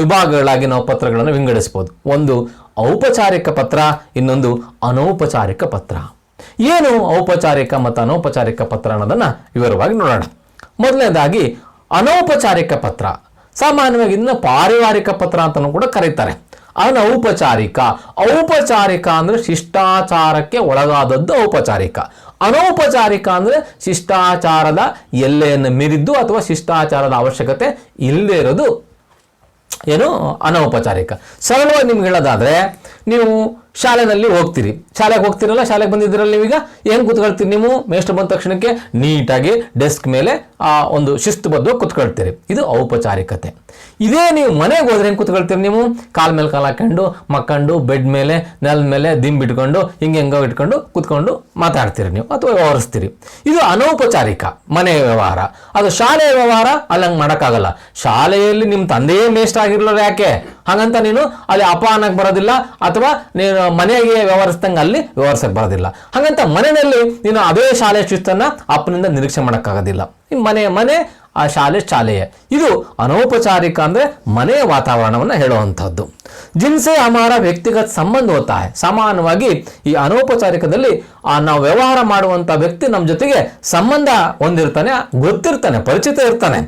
ವಿಭಾಗಗಳಾಗಿ ನಾವು ಪತ್ರಗಳನ್ನು ವಿಂಗಡಿಸ್ಬೋದು. ಒಂದು ಔಪಚಾರಿಕ ಪತ್ರ, ಇನ್ನೊಂದು ಅನೌಪಚಾರಿಕ ಪತ್ರ. ಏನು ಔಪಚಾರಿಕ ಮತ್ತು ಅನೌಪಚಾರಿಕ ಪತ್ರ ಅನ್ನೋದನ್ನು ವಿವರವಾಗಿ ನೋಡೋಣ. ಮೊದಲನೇದಾಗಿ ಅನೌಪಚಾರಿಕ ಪತ್ರ. ಸಾಮಾನ್ಯವಾಗಿ ಇದನ್ನ ಪಾರಿವಾರಿಕ ಪತ್ರ ಅಂತಲೂ ಕೂಡ ಕರೀತಾರೆ. ಅನೌಪಚಾರಿಕ, ಔಪಚಾರಿಕ ಅಂದರೆ ಶಿಷ್ಟಾಚಾರಕ್ಕೆ ಒಳಗಾದದ್ದು ಔಪಚಾರಿಕ. ಅನೌಪಚಾರಿಕ ಅಂದರೆ ಶಿಷ್ಟಾಚಾರದ ಎಲ್ಲೆಯನ್ನು ಮೀರಿದ್ದು ಅಥವಾ ಶಿಷ್ಟಾಚಾರದ ಅವಶ್ಯಕತೆ ಇಲ್ಲದೆ ಇರೋದು ಏನು ಅನೌಪಚಾರಿಕ. ಸರಳವಾಗಿ ನಿಮ್ಗೆ ಹೇಳೋದಾದರೆ, ನೀವು ಶಾಲೆಯಲ್ಲಿ ಹೋಗ್ತೀರಿ, ಶಾಲೆಗೆ ಹೋಗ್ತಿರಲ್ಲ, ಶಾಲೆಗೆ ಬಂದಿದ್ದೀರಲ್ಲ, ನೀವೀಗ ಏನು ಕೂತ್ಕೊಳ್ತೀರಿ, ನೀವು ಮೇಷ್ಟ್ರು ಬಂದ ತಕ್ಷಣಕ್ಕೆ ನೀಟಾಗಿ ಡೆಸ್ಕ್ ಮೇಲೆ ಒಂದು ಶಿಸ್ತುಬದ್ಧವಾಗಿ ಕೂತ್ಕೊಳ್ತೀರಿ. ಇದು ಔಪಚಾರಿಕತೆ. ಇದೇ ನೀವು ಮನೆಗೆ ಹೋದ್ರೆ ಹೆಂಗೆ ಕೂತ್ಕೊಳ್ತೀರಿ, ನೀವು ಕಾಲ ಮೇಲೆ ಕಾಲು ಹಾಕೊಂಡು ಮಕ್ಕಂಡು ಬೆಡ್ ಮೇಲೆ ನೆಲದ ಮೇಲೆ ದಿಂಬಿಟ್ಕೊಂಡು ಹೆಂಗೋ ಇಟ್ಕೊಂಡು ಕೂತ್ಕೊಂಡು ಮಾತಾಡ್ತೀರಿ ನೀವು ಅಥವಾ ವ್ಯವಹರಿಸ್ತೀರಿ. ಇದು ಅನೌಪಚಾರಿಕ ಮನೆ ವ್ಯವಹಾರ. ಅದು ಶಾಲೆಯ ವ್ಯವಹಾರ ಅಲ್ಲಿ ಹಂಗೆ ಮಾಡೋಕ್ಕಾಗಲ್ಲ. ಶಾಲೆಯಲ್ಲಿ ನಿಮ್ಮ ತಂದೆಯೇ ಮೇಷ್ಟ್ರು ಆಗಿರಲ್ಲ, ಯಾಕೆ ಹಾಗಂತ ನೀನು ಅಲ್ಲಿ ಅಪ ಅನ್ನಕ್ಕೆ ಬರೋದಿಲ್ಲ, ಅಥವಾ ನೀನು ಮನೆಗೆ ವ್ಯವಹರಿಸ್ದಂಗೆ ಅಲ್ಲಿ ವ್ಯವಹರಿಸಕ್ಕೆ ಬರೋದಿಲ್ಲ. ಹಾಗಂತ ಮನೆಯಲ್ಲಿ ನೀನು ಅದೇ ಶಾಲೆ ಶಿಸ್ತನ್ನು ಅಪ್ಪನಿಂದ ನಿರೀಕ್ಷೆ ಮಾಡೋಕ್ಕಾಗೋದಿಲ್ಲ. ಮನೆ ಆ ಶಾಲೆಯೇ. ಇದು ಅನೌಪಚಾರಿಕ ಅಂದರೆ ಮನೆಯ ವಾತಾವರಣವನ್ನು ಹೇಳುವಂಥದ್ದು. ಜಿನ್ಸೆ ಹಮಾರ ವ್ಯಕ್ತಿಗತ ಸಂಬಂಧ ಹೋತಾ ಹೈ. ಸಾಮಾನ್ಯವಾಗಿ ಈ ಅನೌಪಚಾರಿಕದಲ್ಲಿ ನಾವು ವ್ಯವಹಾರ ಮಾಡುವಂಥ ವ್ಯಕ್ತಿ ನಮ್ಮ ಜೊತೆಗೆ ಸಂಬಂಧ ಹೊಂದಿರ್ತಾನೆ, ಗೊತ್ತಿರ್ತಾನೆ, ಪರಿಚಿತ ಇರ್ತಾನೆ.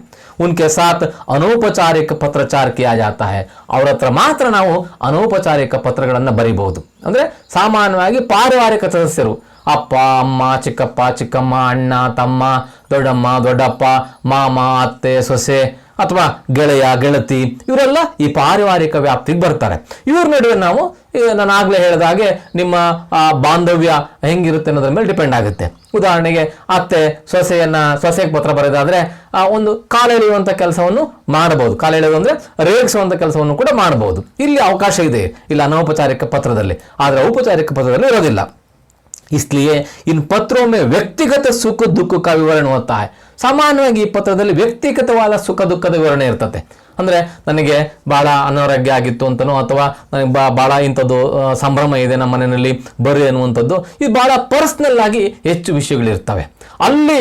ಉನ್ಕೆ ಸಾಥ್ ಅನೌಪಚಾರಿಕ ಪತ್ರಚಾರ ಕಿಯಾ ಜಾತಾ ಹೈ. ಅವ್ರ ಹತ್ರ ಮಾತ್ರ ನಾವು ಅನೌಪಚಾರಿಕ ಪತ್ರಗಳನ್ನು ಬರೀಬಹುದು. ಅಂದರೆ ಸಾಮಾನ್ಯವಾಗಿ ಪಾರಿವಾರಿಕ ಸದಸ್ಯರು, ಅಪ್ಪ, ಅಮ್ಮ, ಚಿಕ್ಕಪ್ಪ, ಚಿಕ್ಕಮ್ಮ, ಅಣ್ಣ, ತಮ್ಮ, ದೊಡ್ಡಮ್ಮ, ದೊಡ್ಡಪ್ಪ, ಮಾಮ, ಅತ್ತೆ, ಸೊಸೆ ಅಥವಾ ಗೆಳೆಯ, ಗೆಳತಿ, ಇವರೆಲ್ಲ ಈ ಪಾರಿವಾರಿಕ ವ್ಯಾಪ್ತಿಗೆ ಬರ್ತಾರೆ. ಇವ್ರ ನಡುವೆ ನಾವು ನಾನು ಆಗಲೇ ಹೇಳಿದ ಹಾಗೆ ನಿಮ್ಮ ಬಾಂಧವ್ಯ ಹೆಂಗಿರುತ್ತೆ ಅನ್ನೋದ್ರ ಮೇಲೆ ಡಿಪೆಂಡ್ ಆಗುತ್ತೆ. ಉದಾಹರಣೆಗೆ ಅತ್ತೆ ಸೊಸೆಗೆ ಪತ್ರ ಬರೆದಾದ್ರೆ ಒಂದು ಕಾಲೆಳೆಯುವಂಥ ಕೆಲಸವನ್ನು ಮಾಡಬಹುದು. ಕಾಲೆಳೆಯೋದು ಅಂದರೆ ರೇಗಿಸುವಂಥ ಕೆಲಸವನ್ನು ಕೂಡ ಮಾಡಬಹುದು. ಇಲ್ಲಿ ಅವಕಾಶ ಇದೆ, ಇಲ್ಲಿ ಅನೌಪಚಾರಿಕ ಪತ್ರದಲ್ಲಿ. ಆದರೆ ಔಪಚಾರಿಕ ಪತ್ರದಲ್ಲಿ ಇರೋದಿಲ್ಲ. इसलिए इन पत्रों में व्यक्तिगत सुख दुख का विवरण होता है. ಸಾಮಾನ್ಯವಾಗಿ ಈ ಪತ್ರದಲ್ಲಿ ವ್ಯಕ್ತಿಗತವಾದ ಸುಖ ದುಃಖದ ವಿವರಣೆ ಇರ್ತದೆ. ಅಂದರೆ ನನಗೆ ಭಾಳ ಅನಾರೋಗ್ಯ ಆಗಿತ್ತು ಅಂತನೋ, ಅಥವಾ ನನಗೆ ಭಾಳ ಇಂಥದ್ದು ಸಂಭ್ರಮ ಇದೆ ನಮ್ಮ ಮನೆಯಲ್ಲಿ ಬರು ಅನ್ನುವಂಥದ್ದು, ಇದು ಭಾಳ ಪರ್ಸ್ನಲ್ ಆಗಿ ಹೆಚ್ಚು ವಿಷಯಗಳಿರ್ತವೆ. ಅಲ್ಲಿ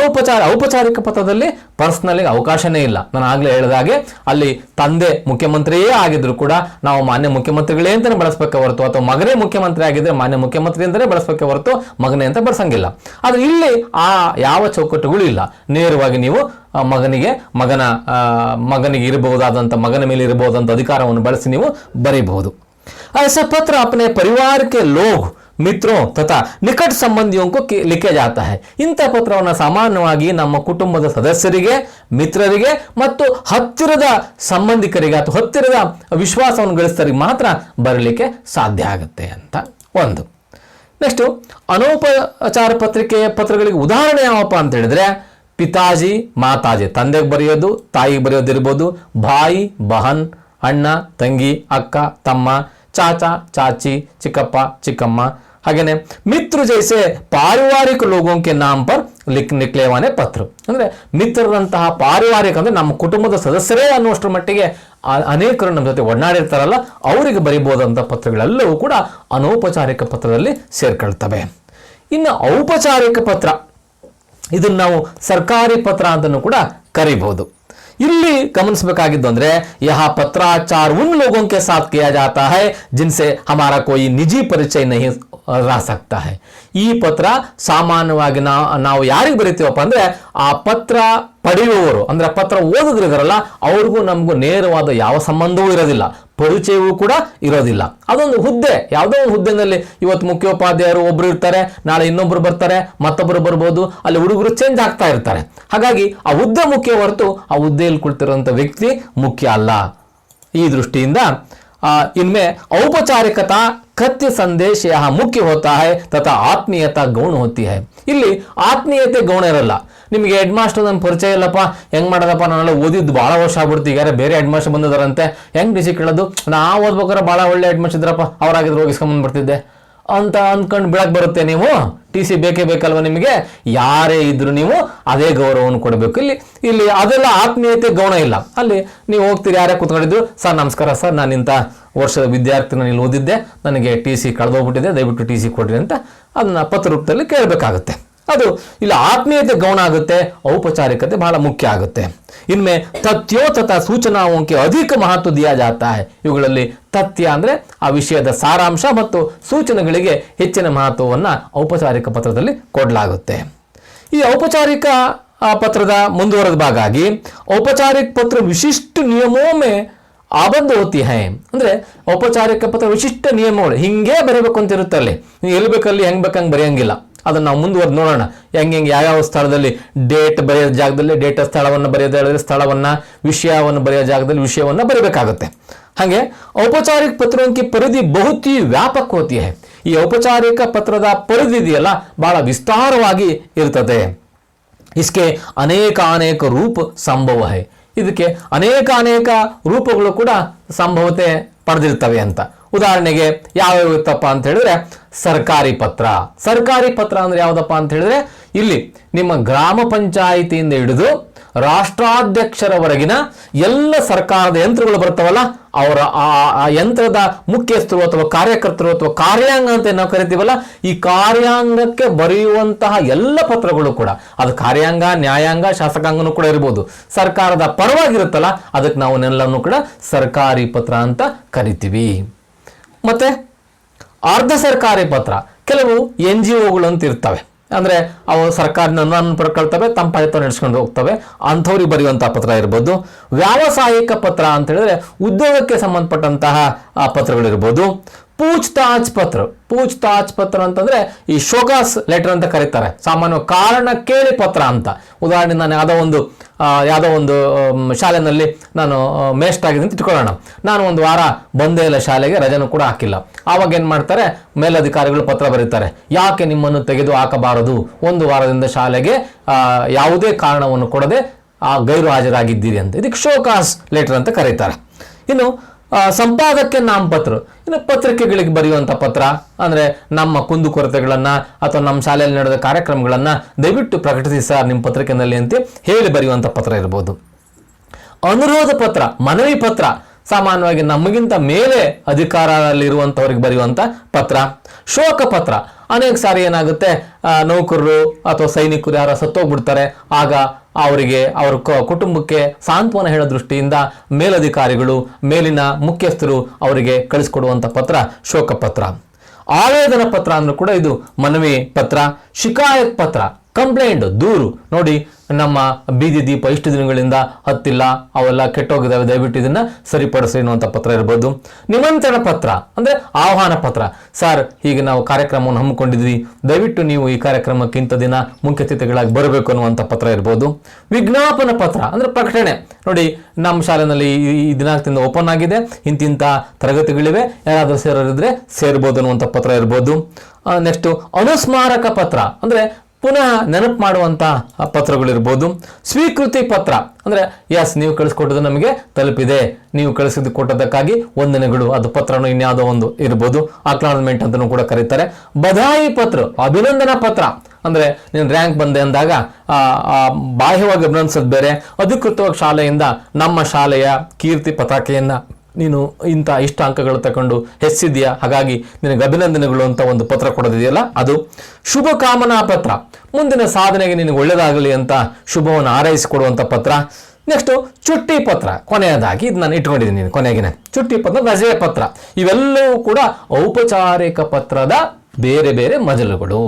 ಔಪಚಾರಿಕ ಪತ್ರದಲ್ಲಿ ಪರ್ಸ್ನಲ್ಗೆ ಅವಕಾಶನೇ ಇಲ್ಲ. ನಾನು ಆಗಲೇ ಹೇಳಿದ ಹಾಗೆ ಅಲ್ಲಿ ತಂದೆ ಮುಖ್ಯಮಂತ್ರಿಯೇ ಆಗಿದ್ರು ಕೂಡ ನಾವು ಮಾನ್ಯ ಮುಖ್ಯಮಂತ್ರಿಗಳೇ ಅಂತಲೇ ಬಳಸಬೇಕೆ ಹೊರತು, ಅಥವಾ ಮಗನೇ ಮುಖ್ಯಮಂತ್ರಿ ಆಗಿದ್ರೆ ಮಾನ್ಯ ಮುಖ್ಯಮಂತ್ರಿ ಅಂತಲೇ ಬಳಸಬೇಕೆ ಹೊರತು ಮಗನೇ ಅಂತ ಬಳಸಂಗಿಲ್ಲ. ಆದರೆ ಇಲ್ಲಿ ಆ ಯಾವ ಚೌಕಟ್ಟುಗಳು ಇಲ್ಲ. ನೇರವಾಗಿ ನೀವು ಮಗನಿಗೆ ಇರಬಹುದಾದಂಥ, ಮಗನ ಮೇಲೆ ಇರಬಹುದಂಥ ಅಧಿಕಾರವನ್ನು ಬಳಸಿ ನೀವು ಬರೀಬಹುದು. ऐसा पत्र अपने परिवार के लोग, ಮಿತ್ರೋ ತಥಾ ನಿಕಟ ಸಂಬಂಧಿಯೋಂಕು ಲಿಖೆ ಜಾತಾ ಹೈ. ಇಂಥ ಪತ್ರವನ್ನು ಸಾಮಾನ್ಯವಾಗಿ ನಮ್ಮ ಕುಟುಂಬದ ಸದಸ್ಯರಿಗೆ, ಮಿತ್ರರಿಗೆ ಮತ್ತು ಹತ್ತಿರದ ಸಂಬಂಧಿಕರಿಗೆ ಅಥವಾ ಹತ್ತಿರದ ವಿಶ್ವಾಸವನ್ನು ಗಳಿಸಿದವರಿಗೆ ಮಾತ್ರ ಬರಲಿಕ್ಕೆ ಸಾಧ್ಯ ಆಗುತ್ತೆ ಅಂತ ಒಂದು. ನೆಕ್ಸ್ಟು ಅನೌಪಚಾರ ಪತ್ರಗಳಿಗೆ ಉದಾಹರಣೆ ಯಾವಪ್ಪ ಅಂತ ಹೇಳಿದ್ರೆ, ಪಿತಾಜಿ ಮಾತಾಜಿ, ತಂದೆಗೆ ಬರೆಯೋದು, ತಾಯಿಗೆ ಬರೆಯೋದಿರ್ಬೋದು, ಭಾಯಿ ಬಹನ್, ಅಣ್ಣ ತಂಗಿ, ಅಕ್ಕ ತಮ್ಮ, ಚಾಚಾ ಚಾಚಿ, ಚಿಕ್ಕಪ್ಪ ಚಿಕ್ಕಮ್ಮ. ಹಾಗೇನೆ ಮಿತ್ರ ಜೈಸೆ ಪಾರಿವಾರಿಕ ಲೋಗೋಂಕೆ ನಾಮ್ ಪರ್ ನಿಕ್ಲೆ ವಾನೆ ಪತ್ರ. ಅಂದರೆ ಮಿತ್ರರಂತಹ ಪಾರಿವಾರಿಕ ಅಂದರೆ ನಮ್ಮ ಕುಟುಂಬದ ಸದಸ್ಯರೇ ಅನ್ನುವಷ್ಟರ ಮಟ್ಟಿಗೆ ಅನೇಕರು ನಮ್ಮ ಜೊತೆ ಒಡನಾಡಿರ್ತಾರಲ್ಲ, ಅವರಿಗೆ ಬರೀಬಹುದಂಥ ಪತ್ರಗಳೆಲ್ಲವೂ ಕೂಡ ಅನೌಪಚಾರಿಕ ಪತ್ರದಲ್ಲಿ ಸೇರ್ಕೊಳ್ತವೆ. ಇನ್ನು ಔಪಚಾರಿಕ ಪತ್ರ, ಇದನ್ನು ನಾವು ಸರ್ಕಾರಿ ಪತ್ರ ಅಂತಲೂ ಕೂಡ ಕರಿಬಹುದು. ಇಲ್ಲಿ ಗಮನಿಸಬೇಕಾಗಿದ್ದು ಅಂದ್ರೆ ಯಹ ಪತ್ರಾಚಾರ ಉನ್ ಲೋಗೋं के साथ किया जाता है जिनसे हमारा कोई निजी परिचय नहीं रह सकता है. ಈ ಪತ್ರ ಸಾಮಾನ್ಯವಾಗಿ ನಾವು ಯಾರಿಗೆ ಬರೀತೀವಪ್ಪ ಅಂದ್ರೆ ಆ ಪತ್ರ ಪಡೆಯುವವರು, ಅಂದ್ರೆ ಪತ್ರ ಓದಿದ್ರು ಇದಾರಲ್ಲ, ಅವ್ರಿಗೂ ನಮಗೂ ನೇರವಾದ ಯಾವ ಸಂಬಂಧವೂ ಇರೋದಿಲ್ಲ, ಪರಿಚಯವೂ ಕೂಡ ಇರೋದಿಲ್ಲ. ಅದೊಂದು ಹುದ್ದೆ, ಯಾವುದೋ ಒಂದು ಹುದ್ದೆನಲ್ಲಿ ಇವತ್ತು ಮುಖ್ಯೋಪಾಧ್ಯಾಯರು ಒಬ್ರು ಇರ್ತಾರೆ, ನಾಳೆ ಇನ್ನೊಬ್ರು ಬರ್ತಾರೆ, ಮತ್ತೊಬ್ಬರು ಬರ್ಬೋದು, ಅಲ್ಲಿ ಹುಡುಗರು ಚೇಂಜ್ ಆಗ್ತಾ ಇರ್ತಾರೆ. ಹಾಗಾಗಿ ಆ ಹುದ್ದೆ ಮುಖ್ಯ ಹೊರತು ಆ ಹುದ್ದೆಯಲ್ಲಿ ಕುಳಿತಿರುವಂಥ ವ್ಯಕ್ತಿ ಮುಖ್ಯ ಅಲ್ಲ. ಈ ದೃಷ್ಟಿಯಿಂದ इनमें औपचारिकता कथ्य संदेश यह मुख्य होता है तथा आत्मीयता गौण होती है. ಇಲ್ಲಿ ಆತ್ಮೀಯತೆ ಗೌಣ ಇರಲ್ಲ. ನಿಮಗೆ ಹೆಡ್ ಮಾಸ್ಟರ್ ನನ್ನ ಪರಿಚಯ ಇಲ್ಲಪ್ಪ, ಹೆಂಗೆ ಮಾಡೋದಪ್ಪ, ನಾನೆಲ್ಲ ಓದಿದ್ದು ಭಾಳ ವರ್ಷ ಆಗ್ಬಿಡ್ತು, ಈಗ ಬೇರೆ ಹೆಡ್ ಮಾಸ್ಟರ್ ಬಂದಿದ್ದಾರಂತೆ, ಹೆಂಗೆ ಟಿ ಸಿ ಕೇಳೋದು, ನಾವು ಓದ್ಬೇಕಾದ್ರೆ ಭಾಳ ಒಳ್ಳೆ ಹೆಡ್ ಮಾಸ್ಟರ್ ಇದ್ರಪ್ಪ, ಅವರಾಗಿದ್ರು ಹೋಗಿಸ್ಕೊಂಬಂದ್ಬಿಡ್ತಿದ್ದೆ ಅಂತ ಅಂದ್ಕೊಂಡು ಬಿಡಕ್ಕೆ ಬರುತ್ತೆ. ನೀವು ಟಿ ಸಿ ಬೇಕೇ ಬೇಕಲ್ವ ನಿಮಗೆ? ಯಾರೇ ಇದ್ರು ನೀವು ಅದೇ ಗೌರವವನ್ನು ಕೊಡಬೇಕು. ಇಲ್ಲಿ ಅದೆಲ್ಲ ಆತ್ಮೀಯತೆ ಗೌಣ ಇಲ್ಲ. ಅಲ್ಲಿ ನೀವು ಹೋಗ್ತೀರಿ, ಯಾರೇ ಕೂತ್ಕೊಂಡಿದ್ರು, ಸರ್ ನಮಸ್ಕಾರ ಸರ್, ನಾನು ಇಂಥ ವರ್ಷದ ವಿದ್ಯಾರ್ಥಿ, ನಾನು ಇಲ್ಲಿ ಓದಿದ್ದೆ, ನನಗೆ ಟಿ ಸಿ ಕಳೆದೋಗ್ಬಿಟ್ಟಿದೆ, ದಯವಿಟ್ಟು ಟಿ ಸಿ ಕೊಡ್ರಿ ಅಂತ ಅದನ್ನ ಪತ್ರ ರೂಪದಲ್ಲಿ ಕೇಳಬೇಕಾಗುತ್ತೆ. ಅದು ಇಲ್ಲಿ ಆತ್ಮೀಯತೆ ಗೌಣ ಆಗುತ್ತೆ, ಔಪಚಾರಿಕತೆ ಬಹಳ ಮುಖ್ಯ ಆಗುತ್ತೆ. ಇನ್ಮೆ ತಥ್ಯೋ ತಥಾ ಸೂಚನಾओं ಅಧಿಕ ಮಹತ್ವ ದಿಯಾ ಜಾತಾ ಹೈ. ಇವುಗಳಲ್ಲಿ ತಥ್ಯ ಅಂದ್ರೆ ಆ ವಿಷಯದ ಸಾರಾಂಶ ಮತ್ತು ಸೂಚನೆಗಳಿಗೆ ಹೆಚ್ಚಿನ ಮಹತ್ವವನ್ನು ಔಪಚಾರಿಕ ಪತ್ರದಲ್ಲಿ ಕೊಡಲಾಗುತ್ತೆ. ಈ ಔಪಚಾರಿಕ ಪತ್ರದ ಮುಂದುವರೆದ ಭಾಗ ಆಗಿ ಔಪಚಾರಿಕ ಪತ್ರ ವಿಶಿಷ್ಟ ನಿಯಮೋं में ಆಬಂಧ ಹೋತಿ ಹೈ. ಅಂದ್ರೆ ಔಪಚಾರಿಕ ಪತ್ರ ವಿಶಿಷ್ಟ ನಿಯಮಗಳು ಹಿಂಗೆ ಬರೀಬೇಕು ಅಂತ ಇರುತ್ತೆ. ಅಲ್ಲಿ ನೀವು ಎಲ್ಲಿ ಬೇಕಲ್ಲಿ ಹೆಂಗ್ ಬೇಕಂಗೆ ಬರೆಯಂಗಿಲ್ಲ. ಅದನ್ನು ನಾವು ಮುಂದುವರೆದು ನೋಡೋಣ. ಹೆಂಗೆ ಯಾವ್ಯಾವ ಸ್ಥಳದಲ್ಲಿ ಡೇಟ್ ಬರೆಯೋ ಜಾಗದಲ್ಲಿ ಡೇಟ್, ಸ್ಥಳವನ್ನು ಬರೆಯೋದು ಹೇಳಿದ್ರೆ ಸ್ಥಳವನ್ನು, ವಿಷಯವನ್ನು ಬರೆಯೋ ಜಾಗದಲ್ಲಿ ವಿಷಯವನ್ನು ಬರೀಬೇಕಾಗುತ್ತೆ. ಹಾಗೆ ಔಪಚಾರಿಕ ಪತ್ರೋಂಕಿ ಪರಿಧಿ ಬಹುತ್ ಹಿ ವ್ಯಾಪಕ ಹೋತಿ ಹೈ. ಈ ಔಪಚಾರಿಕ ಪತ್ರದ ಪರಿಧಿ ಇದೆಯಲ್ಲ ಬಹಳ ವಿಸ್ತಾರವಾಗಿ ಇರ್ತದೆ. ಇಸ್ಕೆ ಅನೇಕ ರೂಪ ಸಂಭವ ಹೈ. ಇದಕ್ಕೆ ಅನೇಕ ರೂಪಗಳು ಕೂಡ ಸಂಭವತೆ ಪಡೆದಿರ್ತವೆ ಅಂತ. ಉದಾಹರಣೆಗೆ ಯಾವ್ಯಾವ ಇರ್ತಪ್ಪ ಅಂತ ಹೇಳಿದ್ರೆ, ಸರ್ಕಾರಿ ಪತ್ರ. ಸರ್ಕಾರಿ ಪತ್ರ ಅಂದ್ರೆ ಯಾವ್ದಪ್ಪ ಅಂತ ಹೇಳಿದ್ರೆ, ಇಲ್ಲಿ ನಿಮ್ಮ ಗ್ರಾಮ ಪಂಚಾಯಿತಿಯಿಂದ ಹಿಡಿದು ರಾಷ್ಟ್ರಾಧ್ಯಕ್ಷರವರೆಗಿನ ಎಲ್ಲ ಸರ್ಕಾರದ ಯಂತ್ರಗಳು ಬರ್ತಾವಲ್ಲ, ಅವರ ಆ ಯಂತ್ರದ ಮುಖ್ಯಸ್ಥರು ಅಥವಾ ಕಾರ್ಯಕರ್ತರು ಅಥವಾ ಕಾರ್ಯಾಂಗ ಅಂತ ನಾವು ಕರಿತೀವಲ್ಲ, ಈ ಕಾರ್ಯಾಂಗಕ್ಕೆ ಬರೆಯುವಂತಹ ಎಲ್ಲ ಪತ್ರಗಳು ಕೂಡ, ಅದು ಕಾರ್ಯಾಂಗ, ನ್ಯಾಯಾಂಗ, ಶಾಸಕಾಂಗನೂ ಕೂಡ ಇರ್ಬೋದು, ಸರ್ಕಾರದ ಪರವಾಗಿರುತ್ತಲ್ಲ, ಅದಕ್ಕೆ ನಾವು ನೆಲ್ಲನ್ನು ಕೂಡ ಸರ್ಕಾರಿ ಪತ್ರ ಅಂತ ಕರಿತೀವಿ. ಮತ್ತೆ ಅರ್ಧ ಸರ್ಕಾರಿ ಪತ್ರ, ಕೆಲವು NGOಗಳು ಅಂತ ಇರ್ತವೆ, ಅಂದ್ರೆ ಅವು ಸರ್ಕಾರನ ಅನುದಾನ ಪಡ್ಕೊಳ್ತವೆ, ತಮ್ಮ ಪಾತ್ರ ನಡೆಸ್ಕೊಂಡು ಹೋಗ್ತವೆ, ಅಂಥವ್ರಿಗೆ ಬರೆಯುವಂತಹ ಪತ್ರ ಇರ್ಬೋದು. ವ್ಯಾವಸಾಯಿಕ ಪತ್ರ ಅಂತ ಹೇಳಿದ್ರೆ ಉದ್ಯೋಗಕ್ಕೆ ಸಂಬಂಧಪಟ್ಟಂತಹ ಪತ್ರಗಳಿರ್ಬೋದು. ಪೂಚ್ತಾಚ್ ಪತ್ರ ಅಂತಂದ್ರೆ ಈ ಶೋಕಾಸ್ ಲೆಟರ್ ಅಂತ ಕರೀತಾರೆ, ಸಾಮಾನ್ಯ ಕಾರಣ ಕೇಳಿ ಪತ್ರ ಅಂತ. ಉದಾಹರಣೆ, ನಾನು ಯಾವುದೋ ಒಂದು ಶಾಲೆನಲ್ಲಿ ನಾನು ಮೇಸ್ಟ್ ಆಗಿದೆ ಅಂತ ಇಟ್ಕೊಳ್ಳೋಣ. ನಾನು ಒಂದು ವಾರ ಬಂದೇ ಇಲ್ಲ ಶಾಲೆಗೆ, ರಜೆನೂ ಕೂಡ ಹಾಕಿಲ್ಲ. ಆವಾಗ ಏನು ಮಾಡ್ತಾರೆ, ಮೇಲಧಿಕಾರಿಗಳು ಪತ್ರ ಬರೀತಾರೆ, ಯಾಕೆ ನಿಮ್ಮನ್ನು ತೆಗೆದು ಹಾಕಬಾರದು, ಒಂದು ವಾರದಿಂದ ಶಾಲೆಗೆ ಯಾವುದೇ ಕಾರಣವನ್ನು ಕೊಡದೆ ಗೈರು ಹಾಜರಾಗಿದ್ದೀರಿ ಅಂತ. ಇದಕ್ಕೆ ಶೋಕಾಸ್ ಲೆಟರ್ ಅಂತ ಕರೀತಾರೆ. ಇನ್ನು ಸಂಪಾದಕ್ಕೆ ನಾಮಪತ್ರ, ಇನ್ನು ಪತ್ರಿಕೆಗಳಿಗೆ ಬರೆಯುವಂಥ ಪತ್ರ ಅಂದರೆ ನಮ್ಮ ಕುಂದುಕೊರತೆಗಳನ್ನು ಅಥವಾ ನಮ್ಮ ಶಾಲೆಯಲ್ಲಿ ನಡೆದ ಕಾರ್ಯಕ್ರಮಗಳನ್ನು ದಯವಿಟ್ಟು ಪ್ರಕಟಿಸಿ ಸರ್ ನಿಮ್ಮ ಪತ್ರಿಕೆಯಲ್ಲಿ ಅಂತ ಹೇಳಿ ಬರೆಯುವಂಥ ಪತ್ರ ಇರ್ಬೋದು. ಅನುರೋಧ ಪತ್ರ, ಮನವಿ ಪತ್ರ, ಸಾಮಾನ್ಯವಾಗಿ ನಮಗಿಂತ ಮೇಲೆ ಅಧಿಕಾರದಲ್ಲಿರುವಂಥವ್ರಿಗೆ ಬರೆಯುವಂಥ ಪತ್ರ. ಶೋಕ ಪತ್ರ, ಅನೇಕ ಸಾರಿ ಏನಾಗುತ್ತೆ, ನೌಕರರು ಅಥವಾ ಸೈನಿಕರು ಯಾರು ಸತ್ತೋಗ್ಬಿಡ್ತಾರೆ, ಆಗ ಅವರಿಗೆ ಅವ್ರ ಕುಟುಂಬಕ್ಕೆ ಸಾಂತ್ವನ ಹೇಳೋ ದೃಷ್ಟಿಯಿಂದ ಮೇಲಧಿಕಾರಿಗಳು, ಮೇಲಿನ ಮುಖ್ಯಸ್ಥರು ಅವರಿಗೆ ಕಳಿಸ್ಕೊಡುವಂಥ ಪತ್ರ ಶೋಕ ಪತ್ರ. ಆವೇದನ ಪತ್ರ ಅಂದ್ರೂ ಕೂಡ ಇದು ಮನವಿ ಪತ್ರ. ಶಿಕಾಯತ್ ಪತ್ರ, ಕಂಪ್ಲೇಂಟ್, ದೂರು. ನೋಡಿ, ನಮ್ಮ ಬೀದಿ ದೀಪ ಇಷ್ಟು ದಿನಗಳಿಂದ ಹತ್ತಿಲ್ಲ, ಅವೆಲ್ಲ ಕೆಟ್ಟೋಗಿದ್ದಾವೆ, ದಯವಿಟ್ಟು ಇದನ್ನ ಸರಿಪಡಿಸಿ ಅನ್ನುವಂಥ ಪತ್ರ ಇರ್ಬೋದು. ನಿಮಂತ್ರಣ ಪತ್ರ ಅಂದ್ರೆ ಆಹ್ವಾನ ಪತ್ರ, ಸರ್ ಹೀಗೆ ನಾವು ಕಾರ್ಯಕ್ರಮವನ್ನು ಹಮ್ಮಿಕೊಂಡಿದ್ವಿ, ದಯವಿಟ್ಟು ನೀವು ಈ ಕಾರ್ಯಕ್ರಮಕ್ಕೆ ಇಂಥ ದಿನ ಮುಖ್ಯ ಅತಿಥಿಗಳಾಗಿ ಬರಬೇಕು ಅನ್ನುವಂಥ ಪತ್ರ ಇರ್ಬೋದು. ವಿಜ್ಞಾಪನ ಪತ್ರ ಅಂದ್ರೆ ಪ್ರಕಟಣೆ, ನೋಡಿ ನಮ್ಮ ಶಾಲೆಯಲ್ಲಿ ಈ ದಿನಾಂಕದಿಂದ ಓಪನ್ ಆಗಿದೆ, ಇಂತಿಂಥ ತರಗತಿಗಳಿವೆ, ಯಾರಾದರೂ ಸೇರಿದ್ರೆ ಸೇರ್ಬೋದು ಅನ್ನುವಂಥ ಪತ್ರ ಇರ್ಬೋದು. ನೆಕ್ಸ್ಟ್ ಅನುಸ್ಮಾರಕ ಪತ್ರ ಅಂದ್ರೆ ಪುನಃ ನೆನಪು ಮಾಡುವಂಥ ಪತ್ರಗಳಿರ್ಬೋದು. ಸ್ವೀಕೃತಿ ಪತ್ರ ಅಂದರೆ ಎಸ್ ನೀವು ಕಳಿಸ್ಕೊಟ್ಟದ್ದು ನಮಗೆ ತಲುಪಿದೆ, ನೀವು ಕಳಿಸಿದ್ದು ಕೊಟ್ಟದಕ್ಕಾಗಿ ವಂದನೆಗಳು, ಅದು ಪತ್ರನೂ ಇನ್ಯಾವುದೋ ಒಂದು ಇರ್ಬೋದು, ಅಕ್ನಾಲಜ್ಮೆಂಟ್ ಅಂತಲೂ ಕೂಡ ಕರೀತಾರೆ. ಬಧಾಯಿ ಪತ್ರ, ಅಭಿನಂದನಾ ಪತ್ರ ಅಂದರೆ ನೀನು ರ್ಯಾಂಕ್ ಬಂದೆ ಅಂದಾಗ ಬಾಹ್ಯವಾಗಿ ಅಭಿನಂದಿಸೋದು ಬೇರೆ, ಅಧಿಕೃತವಾಗಿ ಶಾಲೆಯಿಂದ ನಮ್ಮ ಶಾಲೆಯ ಕೀರ್ತಿ ಪತಾಕೆಯನ್ನು ನೀನು ಇಷ್ಟು ಅಂಕಗಳು ತಗೊಂಡು ಹೆಚ್ಚಿದೆಯಾ, ಹಾಗಾಗಿ ನಿನಗೆ ಅಭಿನಂದನೆಗಳು ಅಂತ ಒಂದು ಪತ್ರ ಕೊಡೋದಿದೆಯಲ್ಲ ಅದು. ಶುಭ ಕಾಮನಾ ಪತ್ರ, ಮುಂದಿನ ಸಾಧನೆಗೆ ನಿನಗೆ ಒಳ್ಳೆಯದಾಗಲಿ ಅಂತ ಶುಭವನ್ನು ಹಾರೈಸಿಕೊಡುವಂಥ ಪತ್ರ. ನೆಕ್ಸ್ಟ್ ಚುಟ್ಟಿ ಪತ್ರ, ಕೊನೆಯದಾಗಿ ಇದು ನಾನು ಇಟ್ಕೊಂಡಿದ್ದೀನಿ ಕೊನೆಗಿನ ಚುಟ್ಟಿ ಪತ್ರ, ರಜೆ ಪತ್ರ. ಇವೆಲ್ಲವೂ ಕೂಡ ಔಪಚಾರಿಕ ಪತ್ರದ ಬೇರೆ ಬೇರೆ ಮಜಲುಗಳು.